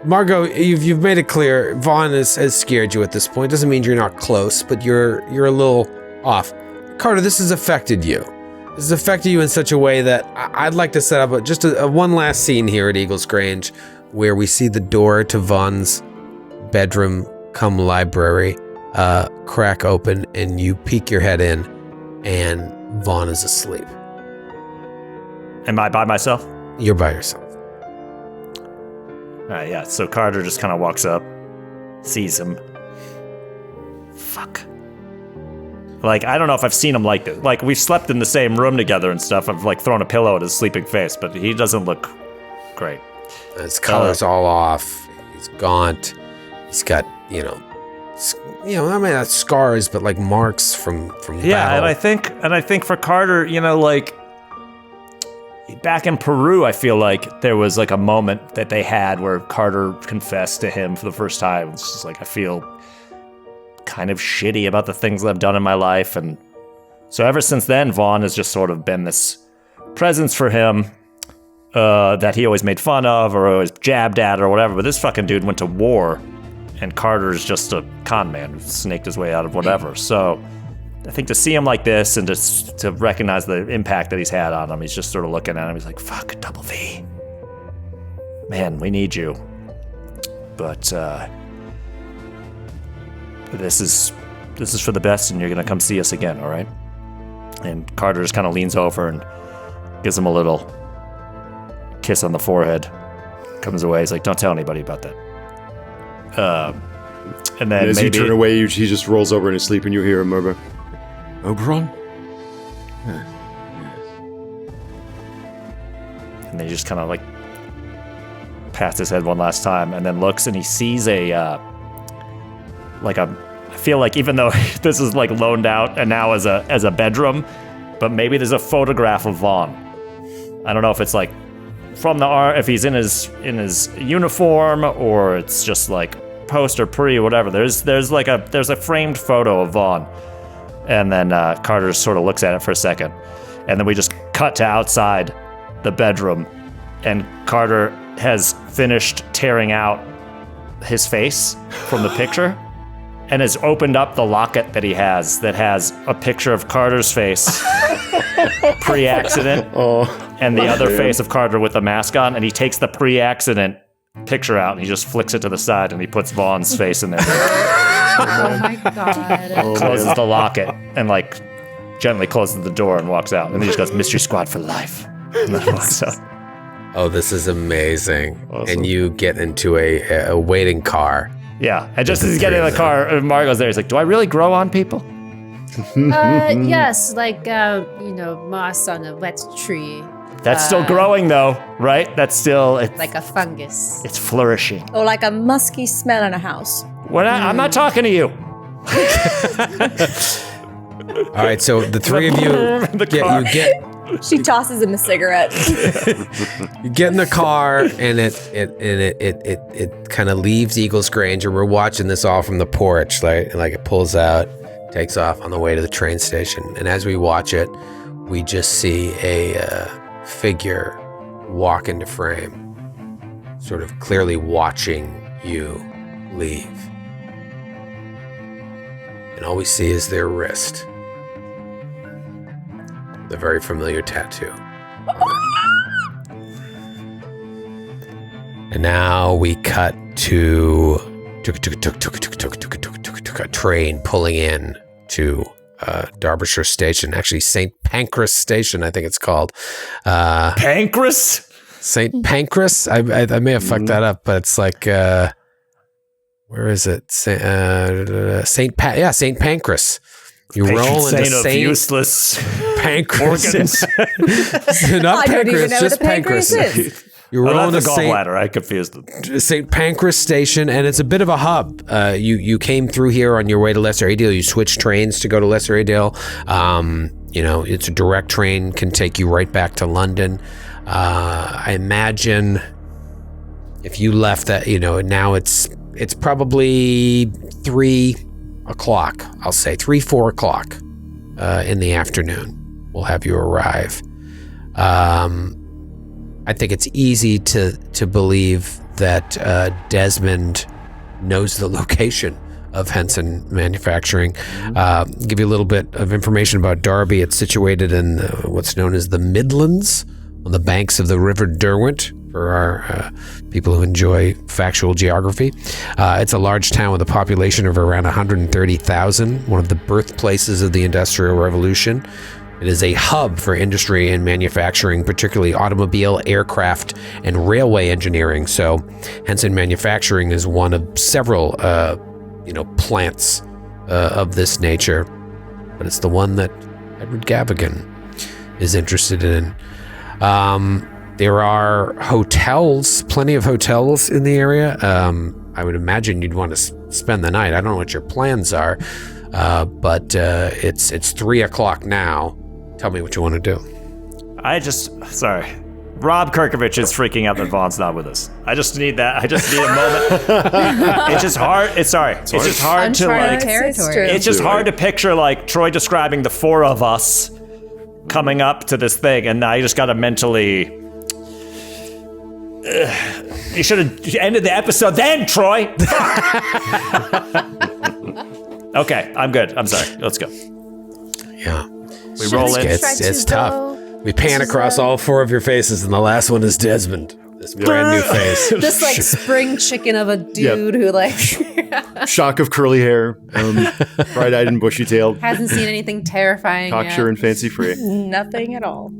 Margot, you've made it clear. Vaughn has scared you at this point. Doesn't mean you're not close, but you're a little off. Carter, this has affected you. This has affected you in such a way that I'd like to set up just a one last scene here at Eagles Grange, where we see the door to Vaughn's bedroom come library crack open, and you peek your head in, and Vaughn is asleep. Am I by myself? You're by yourself. Yeah, so Carter just kind of walks up, sees him. Fuck. Like, I don't know if I've seen him like this. Like, we've slept in the same room together and stuff. I've, like, thrown a pillow at his sleeping face, but he doesn't look great. His color's all off. He's gaunt. He's got, I mean, not scars, but, like, marks from yeah, battle. and I think for Carter, like, back in Peru, I feel like there was like a moment that they had where Carter confessed to him for the first time. It's just like, I feel kind of shitty about the things that I've done in my life. And so ever since then, Vaughn has just sort of been this presence for him that he always made fun of or always jabbed at or whatever. But this fucking dude went to war, and Carter's just a con man who snaked his way out of whatever. So I think to see him like this and to recognize the impact that he's had on him, he's just sort of looking at him. He's like, fuck, Double V. Man, we need you. But this is for the best, and you're going to come see us again, all right? And Carter just kind of leans over and gives him a little kiss on the forehead. Comes away. He's like, don't tell anybody about that. And then as maybe you turn away, he just rolls over in his sleep, and you hear him murmur, Oberon? And then he just kind of like pats his head one last time and then looks, and he sees I feel like even though this is like loaned out and now as a bedroom, but maybe there's a photograph of Vaughn. I don't know if it's like from the art, if he's in his uniform, or it's just like post or pre or whatever. There's a framed photo of Vaughn, and then Carter sort of looks at it for a second, and then we just cut to outside the bedroom, and Carter has finished tearing out his face from the picture and has opened up the locket that he has that has a picture of Carter's face pre-accident and the other face of Carter with the mask on, and he takes the pre-accident picture out and he just flicks it to the side and he puts Vaughn's face in there. Oh my God. Closes the locket and like gently closes the door and walks out, and then he just goes, "Mystery Squad for life," and then walks out. Oh, this is amazing. Awesome. And you get into a waiting car. Yeah, and just as he's getting in the car, Margot's there. He's like, "Do I really grow on people?" Yes, like, moss on a wet tree. That's still growing, though, right? That's still... like a fungus. It's flourishing. Or like a musky smell in a house. I'm not talking to you. All right, so the three of you She tosses him a cigarette. You get in the car, and it kind of leaves Eagles Grange, and we're watching this all from the porch, like it pulls out, takes off on the way to the train station, and as we watch it, we just see a figure walk into frame, sort of clearly watching you leave, and all we see is their wrist. The very familiar tattoo. And now we cut to a train pulling in to Derbyshire Station. Actually, St. Pancras Station, I think it's called. Pancras? St. Pancras? I may have fucked that up, but it's like... where is it? St. Pancras. You roll into St. useless Pancras. I Not don't even Pancras, know just what the pancreas is. You roll into gallbladder. I confused them. St. Pancras Station, and it's a bit of a hub. You came through here on your way to Lesser Adale. You switched trains to go to Lesser Adale. It's a direct train, can take you right back to London. I imagine if you left that, now it's probably 3 o'clock, I'll say 4 o'clock in the afternoon. We'll have you arrive. I think it's easy to believe that Desmond knows the location of Henson Manufacturing. Give you a little bit of information about Derby. It's situated in what's known as the Midlands, on the banks of the River Derwent, for our people who enjoy factual geography. It's a large town with a population of around 130,000, one of the birthplaces of the Industrial Revolution. It is a hub for industry and manufacturing, particularly automobile, aircraft, and railway engineering. So Henson Manufacturing is one of several, plants of this nature, but it's the one that Edward Gavigan is interested in. There are hotels, plenty of hotels in the area. I would imagine you'd want to spend the night. I don't know what your plans are, but it's 3 o'clock now. Tell me what you want to do. Rob Kerkovich is freaking out that Vaughn's not with us. I just need that. I just need a moment. It's just hard. It's just hard to like. It's just hard to picture like Troy describing the four of us coming up to this thing, and I just got to mentally. You should have ended the episode then, Troy. Okay, I'm good. I'm sorry. Let's go. Yeah. We roll in. It's tough. We pan across all four of your faces, and the last one is Desmond. This brand new face. This like spring chicken of a dude who like shock of curly hair, bright-eyed and bushy-tailed. Hasn't seen anything terrifying cocksure yet. And fancy-free. Nothing at all.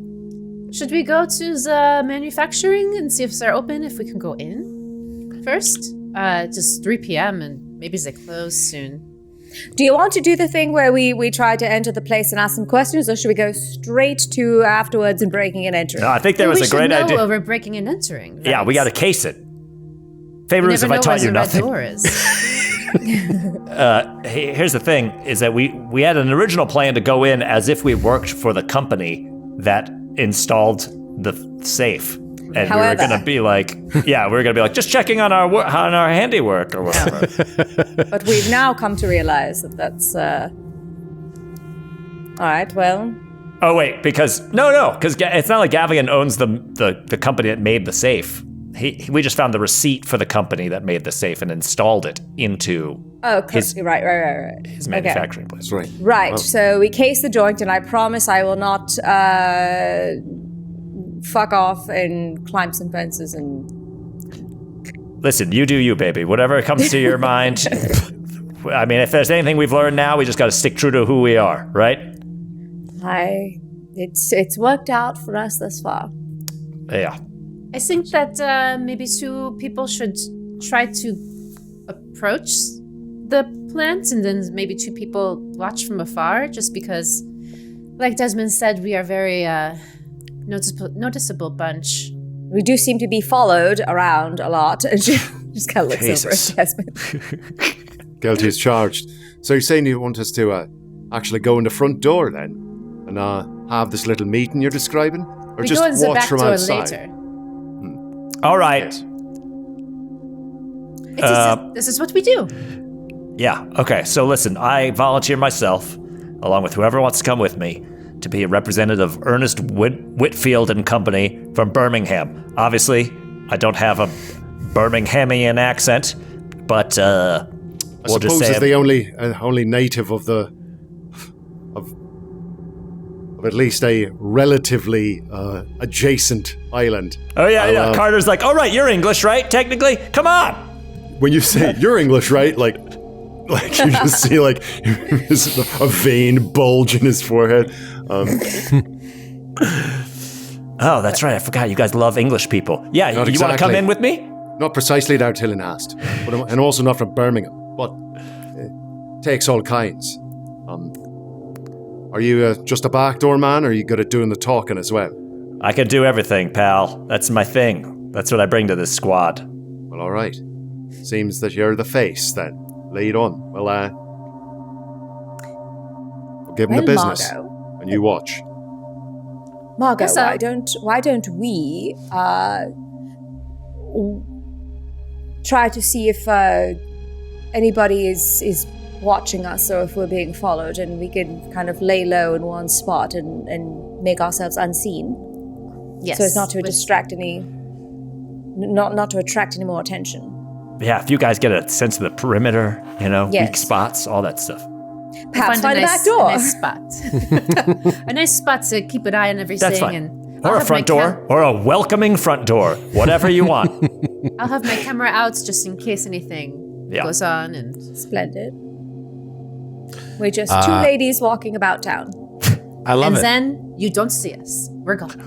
Should we go to the manufacturing and see if they're open? If we can go in first? Just 3 p.m. and maybe they close soon. Do you want to do the thing where we try to enter the place and ask some questions, or should we go straight to afterwards and breaking and entering? No, I think there was a great idea. We should know over breaking and entering. Right? Yeah, we got to case it. Favor is if I taught you nothing. Red door is. Here's the thing, is that we had an original plan to go in as if we worked for the company that installed the safe. And we were going to be like, just checking on our handiwork or whatever. But we've now come to realize that that's... all right, well... Oh, wait, because... No, because it's not like Gavian owns the company that made the safe. We just found the receipt for the company that made the safe and installed it into his manufacturing place. Right. Right. Well. So we case the joint, and I promise I will not fuck off and climb some fences and... Listen, you do you, baby. Whatever comes to your mind. I mean, if there's anything we've learned now, we just got to stick true to who we are, right? It's worked out for us thus far. Yeah. I think that maybe two people should try to approach the plant, and then maybe two people watch from afar, just because, like Desmond said, we are very noticeable bunch. We do seem to be followed around a lot. And she just kind of looks over at Desmond. Guilty as charged. So you're saying you want us to actually go in the front door then? And have this little meeting you're describing? Or we just go in the watch back from door outside? later. All right. Yes. This is what we do. Yeah, okay. So listen, I volunteer myself, along with whoever wants to come with me, to be a representative of Ernest Whitfield and Company from Birmingham. Obviously, I don't have a Birminghamian accent, but I suppose as the only native of at least a relatively adjacent island. Oh, yeah. Carter's like, all right, you're English, right? Technically? Come on! When you say you're English, right? Like you just see like a vein bulge in his forehead. Oh, that's right. I forgot. You guys love English people. Yeah, you want to come in with me? Not precisely that Tillen asked, and also not from Birmingham, but it takes all kinds. Are you just a backdoor man, or are you good at doing the talking as well? I can do everything, pal. That's my thing. That's what I bring to this squad. Well, all right. Seems that you're the face, then. Lead on. Well, we'll give him the business. Margot. And you watch. Margot, why don't we try to see if anybody is watching us, or if we're being followed, and we can kind of lay low in one spot and make ourselves unseen. Yes. So as not to attract any more attention. Yeah, if you guys get a sense of the perimeter, weak spots, all that stuff. Perhaps find a back door. A nice spot. A nice spot to keep an eye on everything. That's fine. And or a front door, or a welcoming front door, whatever you want. I'll have my camera out just in case anything goes on. And Splendid. We're just two ladies walking about town. I love it. And then you don't see us. We're gone.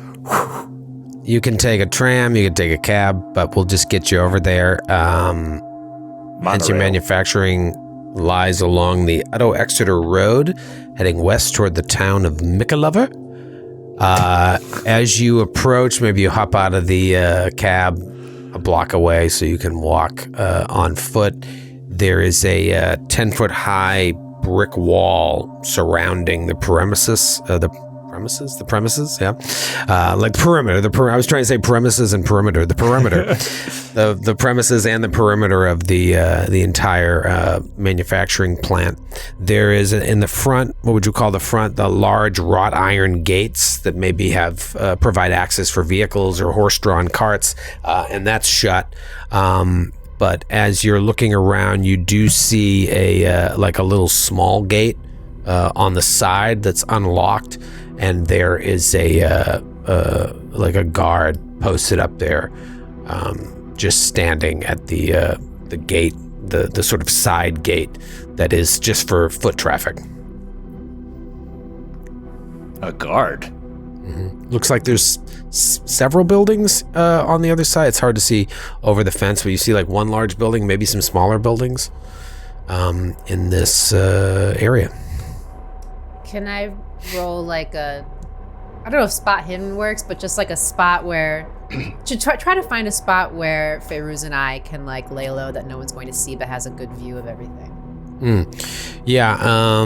You can take a tram, you can take a cab, but we'll just get you over there. Hence your manufacturing lies along the Utto-Exeter Road, heading west toward the town of Mickleover. As you approach, maybe you hop out of the cab a block away so you can walk on foot. There is a 10-foot high brick wall surrounding the premises, yeah. Like perimeter. I was trying to say premises and perimeter. The perimeter, the premises and the perimeter of the entire manufacturing plant. There is in the front. What would you call the front? The large wrought iron gates that maybe have provide access for vehicles or horse-drawn carts, and that's shut. But as you're looking around, you do see a little small gate on the side that's unlocked. And there is a guard posted up there, just standing at the gate, the sort of side gate that is just for foot traffic. A guard. Mm-hmm. Looks like there's several buildings on the other side. It's hard to see over the fence, but you see like one large building, maybe some smaller buildings in this area. Can I roll like a I don't know if spot hidden works, but just like a spot where to try to find a spot where Feyruz and I can like lay low that no one's going to see, but has a good view of everything. Yeah,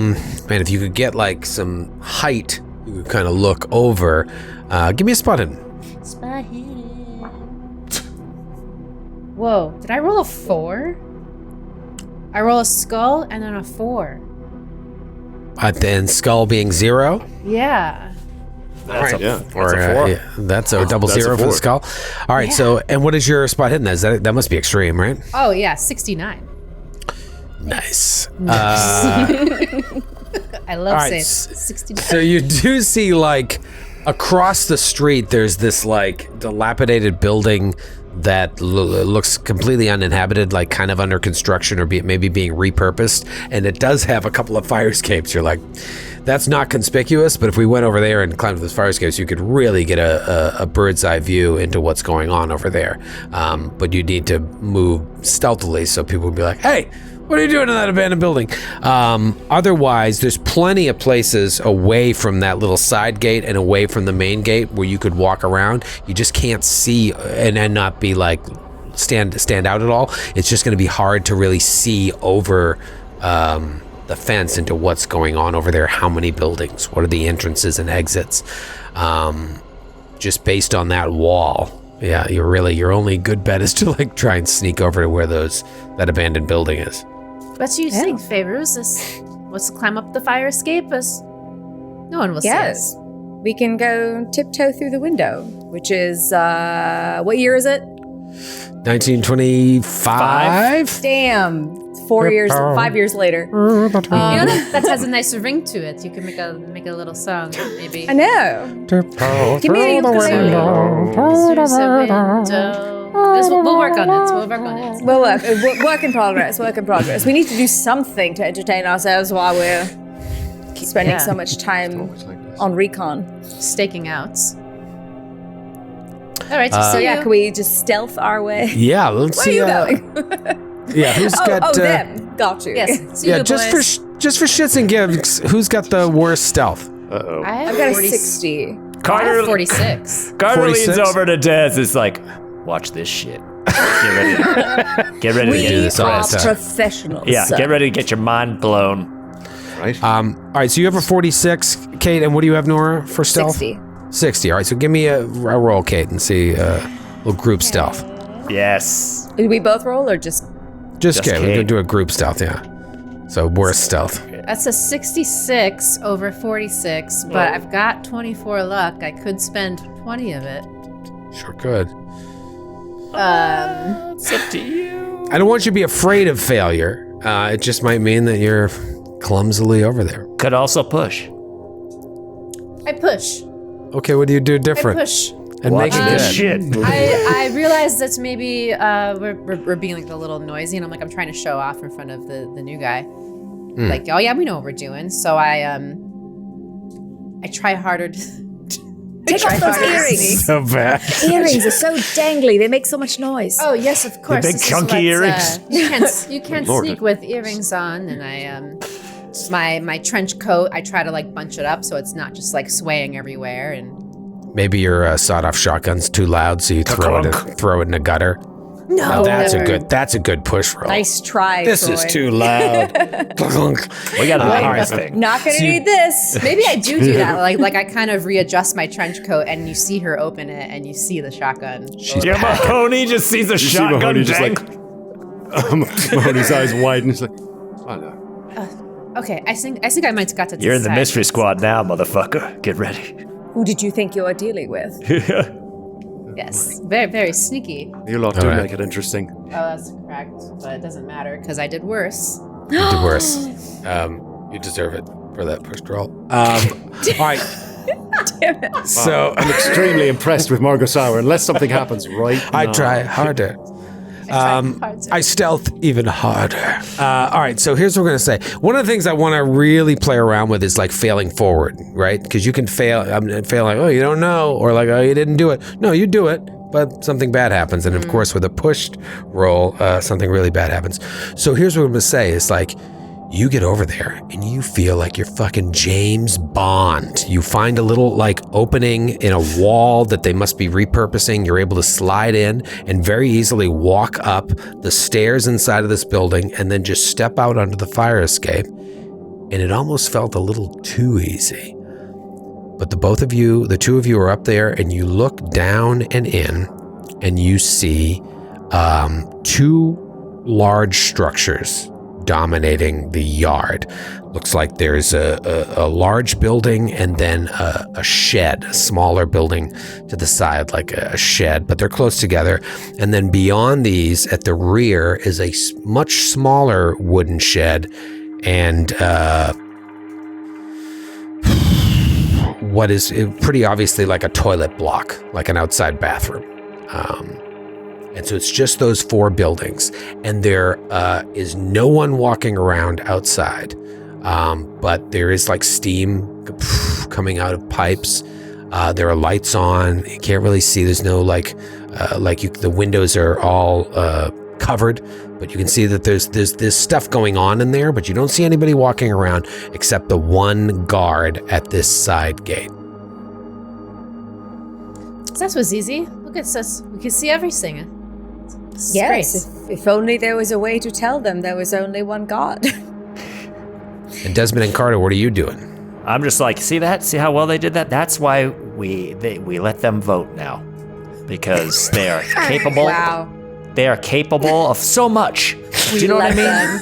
man, if you could get like some height, you could kind of look over. Give me a spot hidden. Spot hidden. Whoa, did I roll a 4? I roll a skull and then a 4. Then skull being 0? Yeah. That's right. a 4. That's a double 0 for the skull. All right, so, and what is your spot hidden? That must be extreme, right? Oh, yeah, 69. Nice. I love saying 69. So you do see, like, across the street, there's this, like, dilapidated building that looks completely uninhabited, like kind of under construction or maybe being repurposed. And it does have a couple of fire escapes. You're like, that's not conspicuous, but if we went over there and climbed those fire escapes, you could really get a bird's eye view into what's going on over there. But you need to move stealthily so people would be like, hey, what are you doing in that abandoned building? Otherwise, there's plenty of places away from that little side gate and away from the main gate where you could walk around. You just can't see and not be like stand out at all. It's just going to be hard to really see over the fence into what's going on over there. How many buildings? What are the entrances and exits? Just based on that wall. Yeah, your only good bet is to like try and sneak over to where that abandoned building is. What do you think, Feyruz? Let's climb up the fire escape? No one will see us. We can go tiptoe through the window, which is, what year is it? 1925? Damn. 5 years later. That has a nice ring to it. You can make a little song, maybe. I know. Give me a We'll work on it. Work in progress. We need to do something to entertain ourselves while we're spending so much time on recon. Staking out. All right, can we just stealth our way? Yeah, let's see. Where are you going? Yeah, who's got... them. Got you. Yes. Yeah, just for shits and gigs, who's got the worst stealth? Uh-oh. I've got a 60. I have 46. Carter 46? leans over to Dez. It's like, watch this shit. Get ready to We do this. are professionals. Yeah, get ready to get your mind blown. Right. All right, so you have a 46, Kate, and what do you have, Noura, for stealth? 60. All right, so give me a roll, Kate, and see a little group stealth. Yes. Did we both roll or just... Just Kate. We're going to do a group stealth, yeah. So worst stealth. That's a 66 over 46, but I've got 24 luck. I could spend 20 of it. Sure could. It's up to you. I don't want you to be afraid of failure. It just might mean that you're clumsily over there. Could also push. I push. Okay, what do you do different? I push. And make it good. Shit. I realized that maybe we're being like a little noisy, and I'm trying to show off in front of the new guy. Like, oh yeah, we know what we're doing. So I try harder to take off those earrings. So bad. Earrings are so dangly. They make so much noise. Oh yes, of course. The big chunky earrings. You can't sneak with earrings on, and my trench coat. I try to like bunch it up so it's not just like swaying everywhere. And maybe your sawed-off shotgun's too loud, so you throw it in a gutter. No, that's a good push roll. Nice try. This Troy. is too loud. We gotta name this thing. Not gonna need this. Maybe I do that. Like I kind of readjust my trench coat, and you see her open it, and you see the shotgun. Mahoney just sees a shotgun. Mahoney just like Mahoney's eyes widen. He's like, oh no. Okay, I think I might have got to. You're in the mystery squad now, motherfucker. Get ready. Who did you think you were dealing with? Yes, very, very sneaky. You lot do make it interesting. Oh, that's correct, but it doesn't matter because I did worse. You did worse. You deserve it for that push roll. All right. Damn it. So I'm extremely impressed with Margot Sauer. Unless something happens right now. I try harder. I stealth even harder. All right, so here's what we're gonna say. One of the things I want to really play around with is like failing forward, right? Because you can fail. Fail like, oh, you don't know, or like, oh, you didn't do it. No, you do it, but something bad happens, and of course, with a pushed roll, something really bad happens. So here's what I'm gonna say: is like, You get over there and you feel like you're fucking James Bond. You find a little like opening in a wall that they must be repurposing. You're able to slide in and very easily walk up the stairs inside of this building and then just step out onto the fire escape. And it almost felt a little too easy. But the two of you are up there and you look down and in and you see two large structures dominating the yard. Looks like there's a large building and then a shed, a smaller building to the side, like a shed, but they're close together. And then beyond these, at the rear, is a much smaller wooden shed and what is pretty obviously like a toilet block, like an outside bathroom. And so it's just those four buildings, and there is no one walking around outside, but there is like steam coming out of pipes. There are lights on. You can't really see. There's no the windows are all covered, but you can see that there's stuff going on in there, but you don't see anybody walking around except the one guard at this side gate. That was easy. Look at us. We can see everything. Yes, if only there was a way to tell them there was only one God. And Desmond and Carter, what are you doing? I'm just like, see that? See how well they did that? That's why we let them vote now, because they are capable. Wow. They are capable of so much. Do you know what I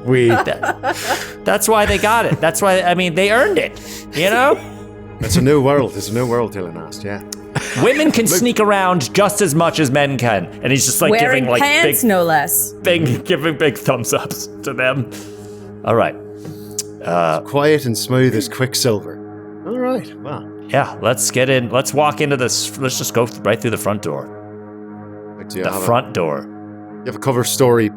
mean? That's why they got it. That's why, they earned it, you know? It's a new world. It's a new world, Dylan, yeah. Women can sneak around just as much as men can, and he's just like wearing giving like pants, big, no less. giving big thumbs ups to them. All right, quiet and smooth as quicksilver. All right, wow. Yeah, let's get in. Let's walk into this. Let's just go right through the front door. The front door. You have a cover story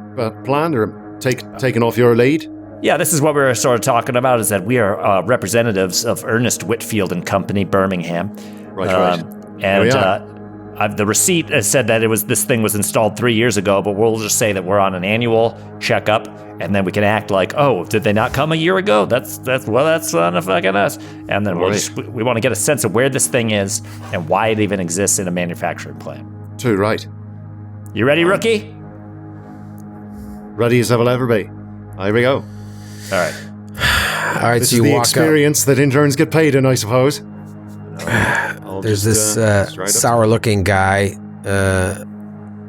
planned, or taken off your lead? Yeah, this is what we were sort of talking about. Is that we are representatives of Ernest Whitfield and Company, Birmingham. Right. And the receipt said that this thing was installed 3 years ago, but we'll just say that we're on an annual checkup, and then we can act like, oh, did they not come a year ago? That's on fucking us. And then we want to get a sense of where this thing is and why it even exists in a manufacturing plant. Too right. You ready, rookie? Ready as I will ever be. Here we go. All right. All right. This so is you the walk experience that interns get paid in, I suppose. There's this sour-looking guy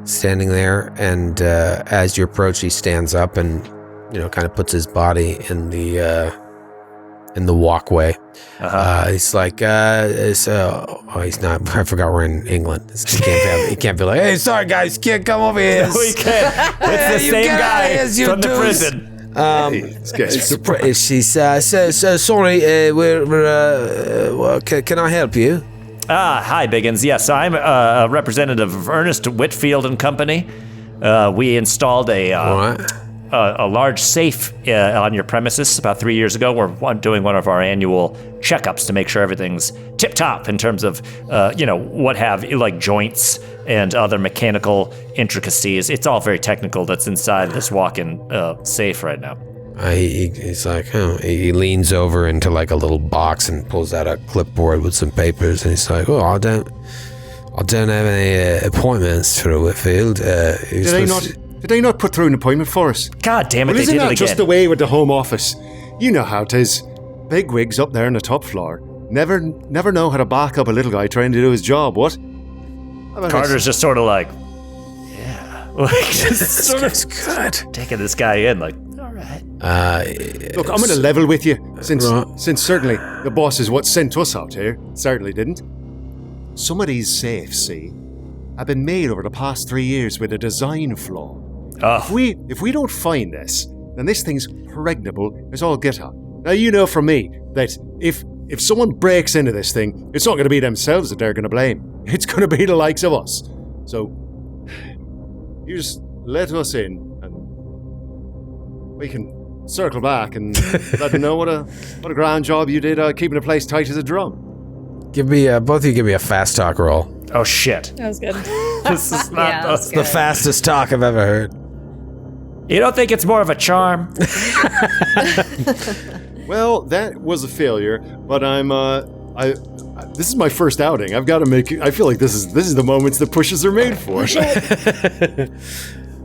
standing there, and as you approach, he stands up and kind of puts his body in the walkway. He's like, he's not. I forgot we're in England. He can't be like, hey, sorry guys, can't come over here. No, we can't. It's the same guy from the prison. She's so sorry. Can I help you? Hi, Biggins. Yes, I'm a representative of Ernest Whitfield and Company. We installed a large safe on your premises about 3 years ago. We're doing one of our annual checkups to make sure everything's tip-top in terms of, what have you, like joints and other mechanical intricacies. It's all very technical that's inside this walk-in safe right now. He's like, he leans over into like a little box and pulls out a clipboard with some papers, and he's like, I don't have any appointments for Whitfield. Did they not put through an appointment for us? God damn it, they did it again. Isn't that just the way with the Home Office? You know how it is. Big wigs up there on the top floor never know how to back up a little guy trying to do his job, what? Carter's just sort of like, yeah. Like, just sort of good. Taking this guy in, like, all right. Look, I'm going to level with you, since certainly the boss is what sent us out here. Certainly didn't. Some of these safes, see, have been made over the past 3 years with a design flaw. If we don't find this, then this thing's pregnable as all get out. Now you know from me that if someone breaks into this thing, it's not going to be themselves that they're going to blame. It's going to be the likes of us. So you just let us in, and we can circle back and let them know what a grand job you did keeping the place tight as a drum. Both of you give me a fast talk roll. Oh shit! That was good. This is not the fastest talk I've ever heard. You don't think it's more of a charm? Well, that was a failure, but this is my first outing. I've got to make it. I feel like this is the moments that pushes are made for.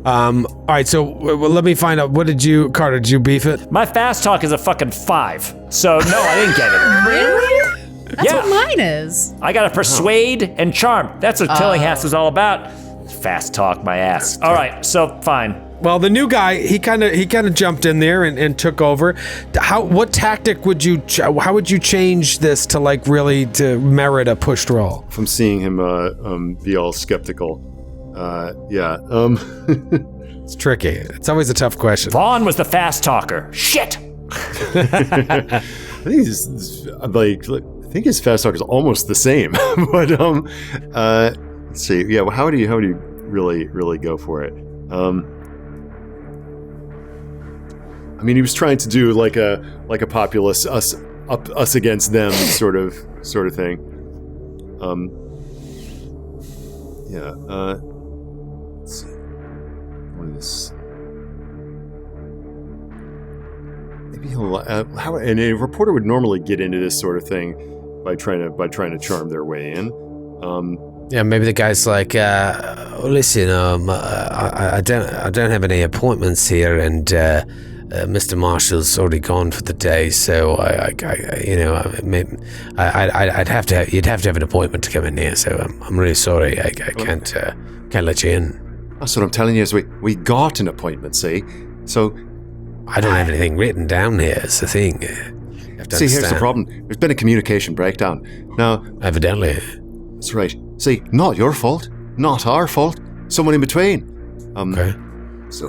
All right, so let me find out. Carter, did you beef it? My fast talk is a fucking 5. So no, I didn't get it. Really? That's what mine is. I got to persuade and charm. That's what Tillinghast is all about. Fast talk my ass. All right, so fine. Well, the new guy, he kind of jumped in there and took over. What tactic how would you change this to like really to merit a pushed roll? From seeing him be all skeptical. It's tricky. It's always a tough question. Vaughn was the fast talker. Shit. I think his fast talk is almost the same. But let's see. Yeah, well, how do you really go for it? I mean, he was trying to do like a populist us against them sort of thing. Let's see. What is? Maybe he'll. And a reporter would normally get into this sort of thing by trying to charm their way in. Yeah, maybe the guy's like, listen, I don't have any appointments here, and Mr. Marshall's already gone for the day, so you'd have to have an appointment to come in here. So I'm really sorry, I can't let you in. That's what I'm telling you. Is we got an appointment, see? So I don't have anything written down here. It's the thing. See, here's the problem. There's been a communication breakdown. Now, evidently. That's right. See, not your fault, not our fault. Someone in between. Okay. So,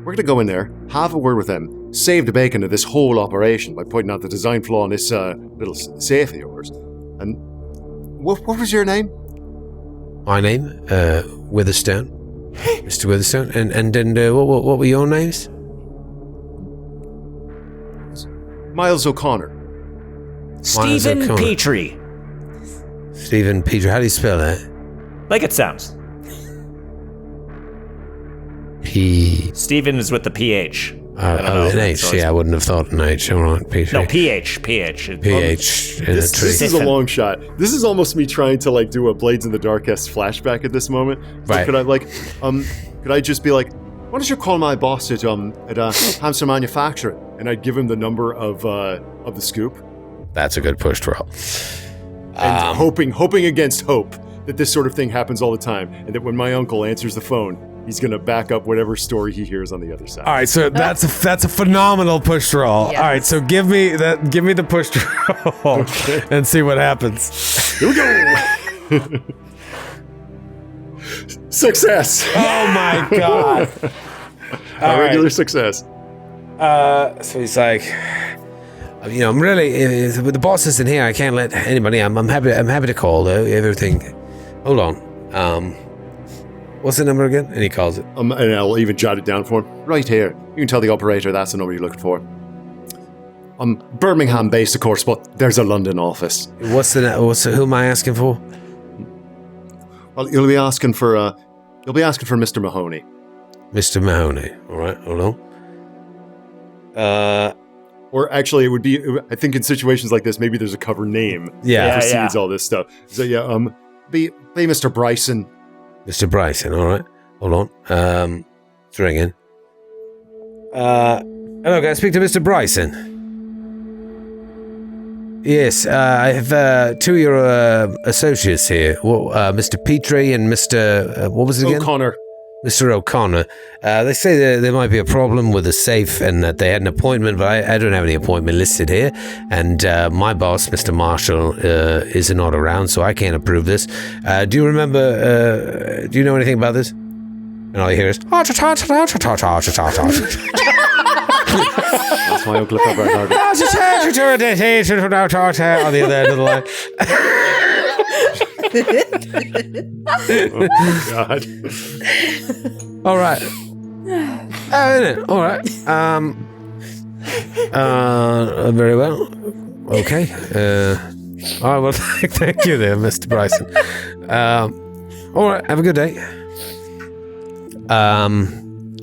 we're gonna go in there, have a word with them, save the bacon of this whole operation by pointing out the design flaw in this little safe of yours. And what was your name? My name, Witherstone, Mr. Witherstone, and what were your names? Miles O'Connor. Stephen Petrie. Stephen Petrie. How do you spell that? Like it sounds. Stephen is with the PH. An H. Yeah, I wouldn't have thought an H. All right, Petrie. No, PH. This is a long shot. This is almost me trying to like do a Blades in the Dark-esque flashback at this moment. Right. Could I just be like, why don't you call my boss at Hamster Manufacturing? And I'd give him the number of the scoop. That's a good push roll. And hoping against hope that this sort of thing happens all the time, and that when my uncle answers the phone, he's going to back up whatever story he hears on the other side. All right, so that's a phenomenal push roll. Yes. All right, so give me the push roll and see what happens. Here we go. Success. Oh my god. Regular success. So he's like, I'm really the boss isn't here. I can't let anybody. I'm happy to call though. Everything. Hold on. What's the number again? And he calls it. And I'll even jot it down for him. Right here. You can tell the operator that's the number you're looking for. I'm Birmingham based, of course, but there's a London office. Who am I asking for? Well, you'll be asking for Mr. Mahoney. Mr. Mahoney. All right, hold on. Or actually, it would be. I think in situations like this, maybe there's a cover name that precedes all this stuff. So be Mr. Bryson. Mr. Bryson. All right, hold on. It's ringing. Hello, can I speak to Mr. Bryson? Yes, I have two of your associates here. Mr. Petrie and Mr. What was it again? O'Connor. Mr. O'Connor. They say there might be a problem with the safe and that they had an appointment, but I don't have any appointment listed here. And my boss, Mr. Marshall, is not around, so I can't approve this. Do you remember, do you know anything about this? And all you hear is... That's my Uncle Bernard. On the other end of the line. Oh, God. All right. All right. Very well. Okay. All right. Well, thank you there, Mr. Bryson. All right. Have a good day.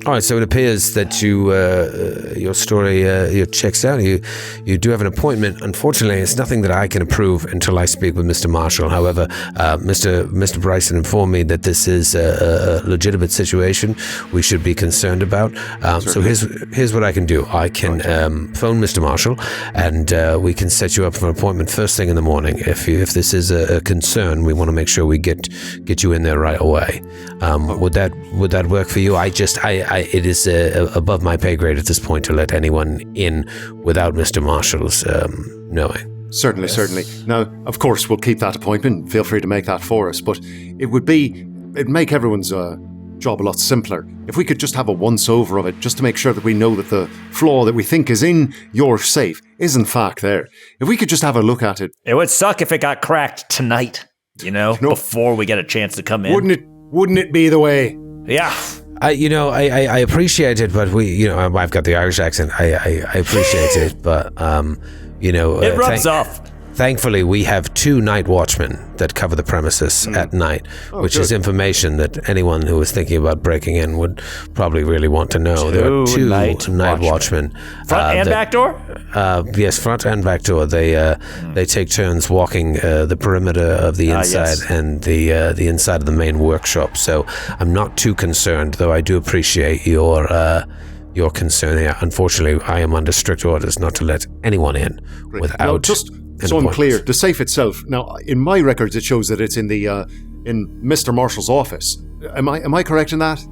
All right, so it appears that your story checks out. You do have an appointment. Unfortunately, it's nothing that I can approve until I speak with Mr. Marshall. However, Mr. Bryson informed me that this is a legitimate situation we should be concerned about. So here's what I can do. I can phone Mr. Marshall, and we can set you up for an appointment first thing in the morning. If this is a concern, we want to make sure we get you in there right away. Would that work for you? It is above my pay grade at this point to let anyone in without Mr. Marshall's knowing. Certainly. Now, of course, we'll keep that appointment. Feel free to make that for us. But it'd make everyone's job a lot simpler if we could just have a once-over of it, just to make sure that we know that the flaw that we think is in your safe is in fact there. If we could just have a look at it. It would suck if it got cracked tonight, before we get a chance to come in. Wouldn't it be the way? Yeah. I appreciate it, but I've got the Irish accent. I appreciate it, but it rubs off. Thankfully, we have 2 night watchmen that cover the premises at night, which is information that anyone who is thinking about breaking in would probably really want to know. There are 2 night watchmen. Front and back door? Yes, front and back door. They take turns walking the perimeter of the inside and the inside of the main workshop. So I'm not too concerned, though I do appreciate your concern here. Unfortunately, I am under strict orders not to let anyone in without... So I'm clear, the safe itself, now in my records it shows that it's in Mr. Marshall's office. Am I correct in that?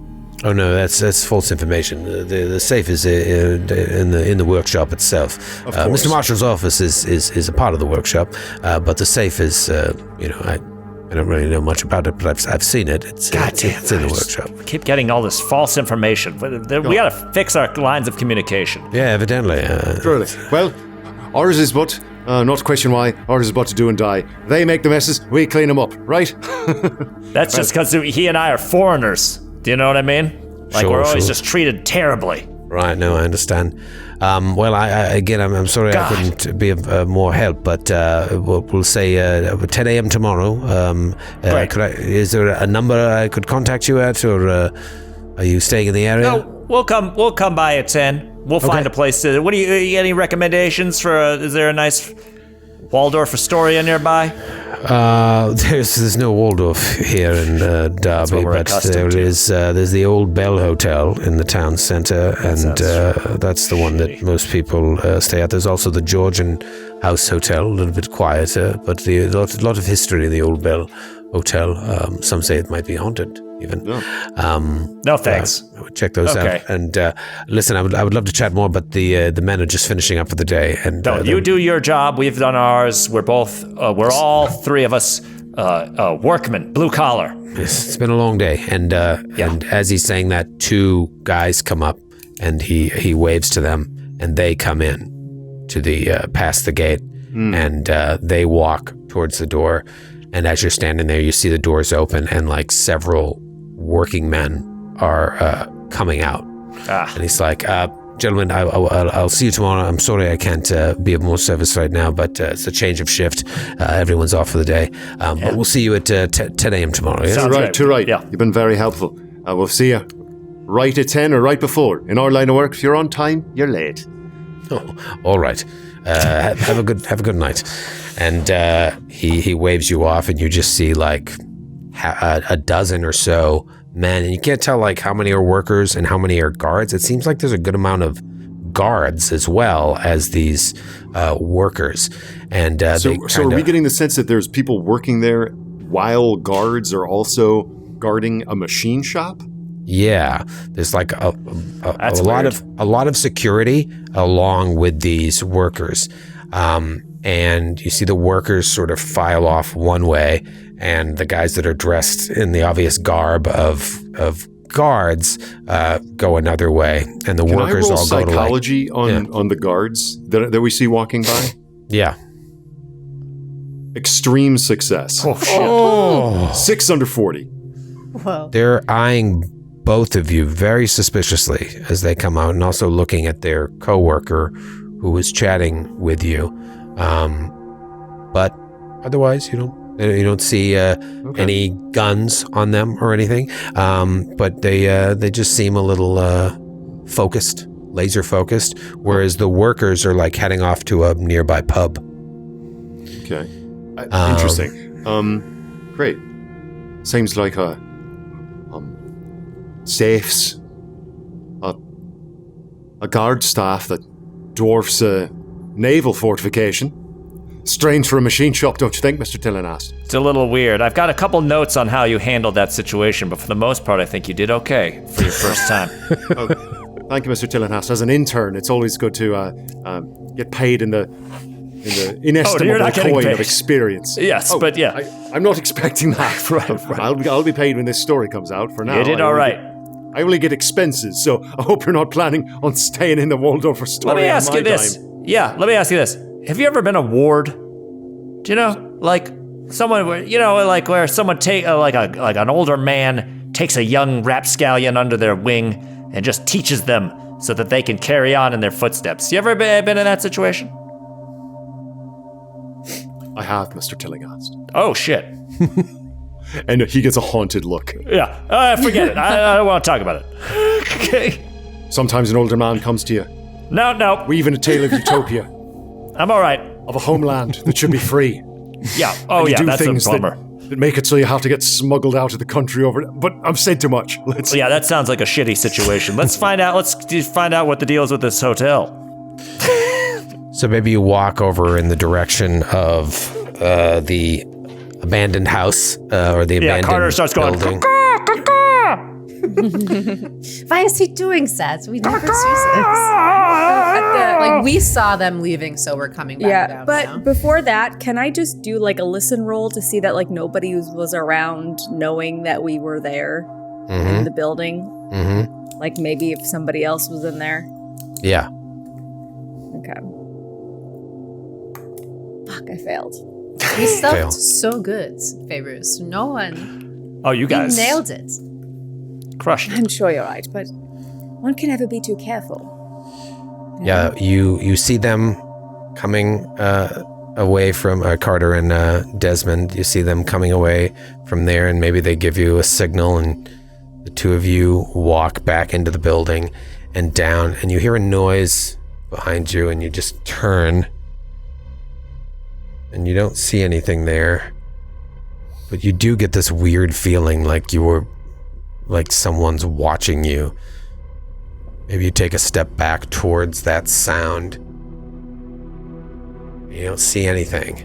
Oh no, that's false information. The safe is in the workshop itself. Of course. Mr. Marshall's office is a part of the workshop, but the safe is I don't really know much about it, but I've seen it. It's in the workshop. We keep getting all this false information. We got to fix our lines of communication. Yeah, evidently. Surely. Well, ours is but... not to question why, ours is but to do and die. They make the messes, we clean them up, right? That's just because he and I are foreigners. Do you know what I mean? We're always just treated terribly. Right, no, I understand. Well, I'm sorry I couldn't be of more help, but we'll say 10 a.m. tomorrow. Is there a number I could contact you at, or are you staying in the area? No, we'll come by at 10. We'll find a place to... What do you any recommendations for... is there a nice Waldorf Astoria nearby? There's no Waldorf here in Derby, but there's the Old Bell Hotel in the town centre, and that's the one that most people stay at. There's also the Georgian House Hotel, a little bit quieter, but a lot of history in the Old Bell Hotel. Some say it might be haunted, even. No thanks. Check those out. And listen, I would love to chat more, but the men are just finishing up for the day. And you do your job. We've done ours. We're all 3 of us workmen, blue collar. It's been a long day. And as he's saying that, 2 guys come up, and he waves to them, and they come in to the past the gate, and they walk towards the door. And as you're standing there, you see the doors open, and several working men are coming out. And he's like, gentlemen, I'll see you tomorrow. I'm sorry I can't be of more service right now, but it's a change of shift. Everyone's off for the day. But we'll see you at 10 a.m. tomorrow. Yeah? Too right. Yeah. You've been very helpful. We'll see you right at 10 or right before. In our line of work, if you're on time, you're late. Oh, all right. Have a good night. And he waves you off, and you just see a dozen or so men, and you can't tell how many are workers and how many are guards. It seems like there's a good amount of guards as well as these workers. And so are we getting the sense that there's people working there while guards are also guarding a machine shop? Yeah, there's a lot of security along with these workers. And you see the workers sort of file off one way, and the guys that are dressed in the obvious garb of guards go another way, and the workers all go to psychology on the guards that we see walking by. Yeah. Extreme success. Oh shit! Oh. 6 under 40. Whoa. They're eyeing both of you very suspiciously as they come out, and also looking at their coworker who was chatting with you. But otherwise, You don't see any guns on them or anything, but they just seem a little focused, laser focused, whereas the workers are like heading off to a nearby pub. Okay. Interesting. Great. Seems like safes, a guard staff that dwarfs a naval fortification. Strange for a machine shop, don't you think, Mr. Tillinghast? It's a little weird. I've got a couple notes on how you handled that situation, but for the most part, I think you did okay for your first time. Thank you, Mr. Tillinghast. As an intern, it's always good to get paid in the inestimable coin of experience. Yes, but yeah. I'm not expecting that. Right. I'll be paid when this story comes out. For now, you did all right. I only get expenses, so I hope you're not planning on staying in the Waldorf Astoria. Let me ask you this. Yeah, let me ask you this. Have you ever been a ward? Do you know, like someone where where someone take like an older man takes a young rapscallion under their wing and just teaches them so that they can carry on in their footsteps? You ever been in that situation? I have, Mr. Tillinghast. Oh shit! And he gets a haunted look. Yeah, forget it. I don't want to talk about it. Okay. Sometimes an older man comes to you. No. Weaving a tale of utopia. I'm all right. Of a homeland that should be free. Yeah. Oh, yeah. That's a bummer. That make it so you have to get smuggled out of the country over. But I've said too much. Yeah, that sounds like a shitty situation. Let's find out. Let's find out what the deal is with this hotel. So maybe you walk over in the direction of the abandoned house or the abandoned Carter starts building. going. Why is he doing that? We never see this. Like we saw them leaving, so we're coming back down. But now. before that, can I just do like a listen roll to see that like nobody was around, knowing that we were there in the building? Mm-hmm. Like maybe if somebody else was in there. Yeah. Okay. Fuck! I failed. We stealthed so good, Favors. No one. Oh, you guys nailed it. Crushed. I'm sure you're right, but one can never be too careful. Yeah, you see them coming away from Carter and Desmond. You see them coming away from there, and maybe they give you a signal, and the two of you walk back into the building and down, and you hear a noise behind you, and you just turn, and you don't see anything there, but you do get this weird feeling like someone's watching you. Maybe you take a step back towards that sound. You don't see anything.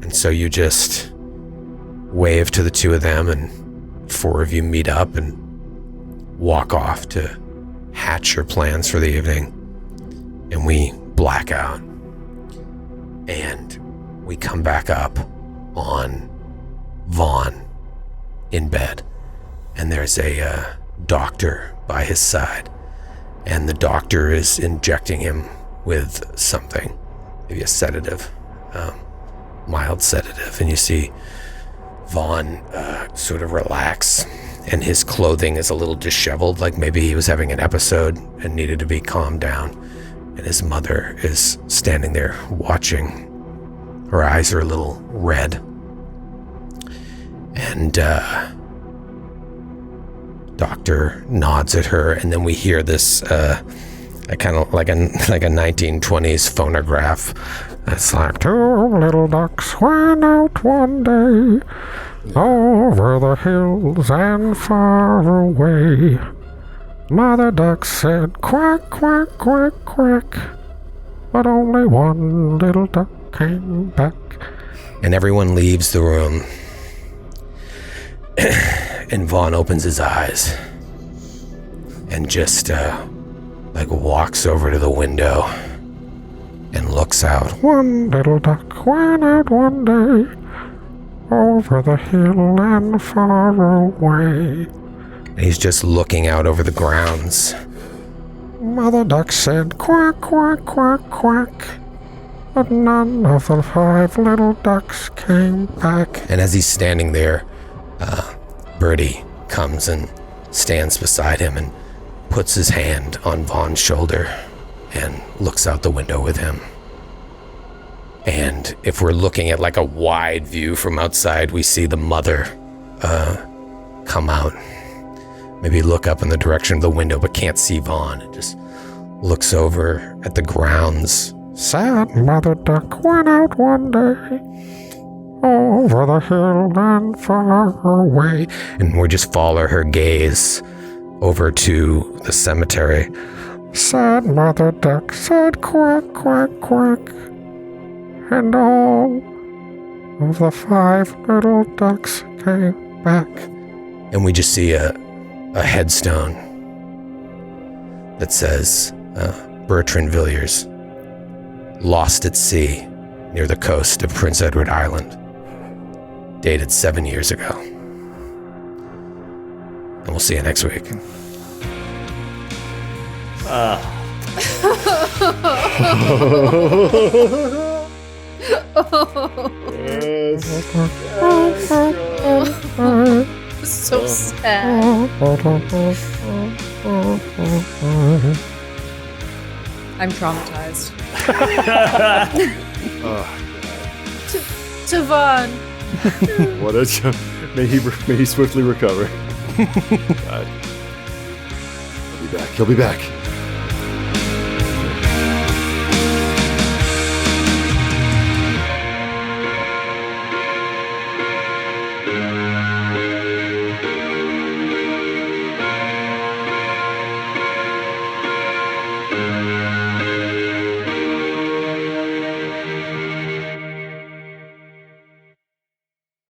And so you just wave to the two of them, and four of you meet up and walk off to hatch your plans for the evening. And we black out. And we come back up on Vaughn in bed. And there's a doctor by his side. And the doctor is injecting him with something, maybe a sedative, mild sedative. And you see Vaughn sort of relax, and his clothing is a little disheveled, like maybe he was having an episode and needed to be calmed down. And his mother is standing there watching. Her eyes are a little red. And doctor nods at her, and then we hear this kind of like a 1920s phonograph. It's like, two little ducks went out one day over the hills and far away. Mother duck said quack, quack, quack, quack, but only one little duck came back. And everyone leaves the room. And Vaughn opens his eyes and just walks over to the window and looks out. One little duck went out one day over the hill and far away. And he's just looking out over the grounds. Mother duck said quack, quack, quack, quack, but none of the 5 little ducks came back. And as he's standing there, Birdie comes and stands beside him and puts his hand on Vaughn's shoulder and looks out the window with him. And if we're looking at like a wide view from outside, we see the mother come out. Maybe look up in the direction of the window, but can't see Vaughn. It just looks over at the grounds. Sad mother duck went out one day over the hill and far away. And we just follow her gaze over to the cemetery. Sad mother duck said quack, quack, quack. And all of the 5 little ducks came back. And we just see a headstone that says Bertrand Villiers, lost at sea near the coast of Prince Edward Island, dated 7 years ago. And we'll see you next week. So sad. I'm traumatized. To Vaughn. What a may he swiftly recover. God. He'll be back.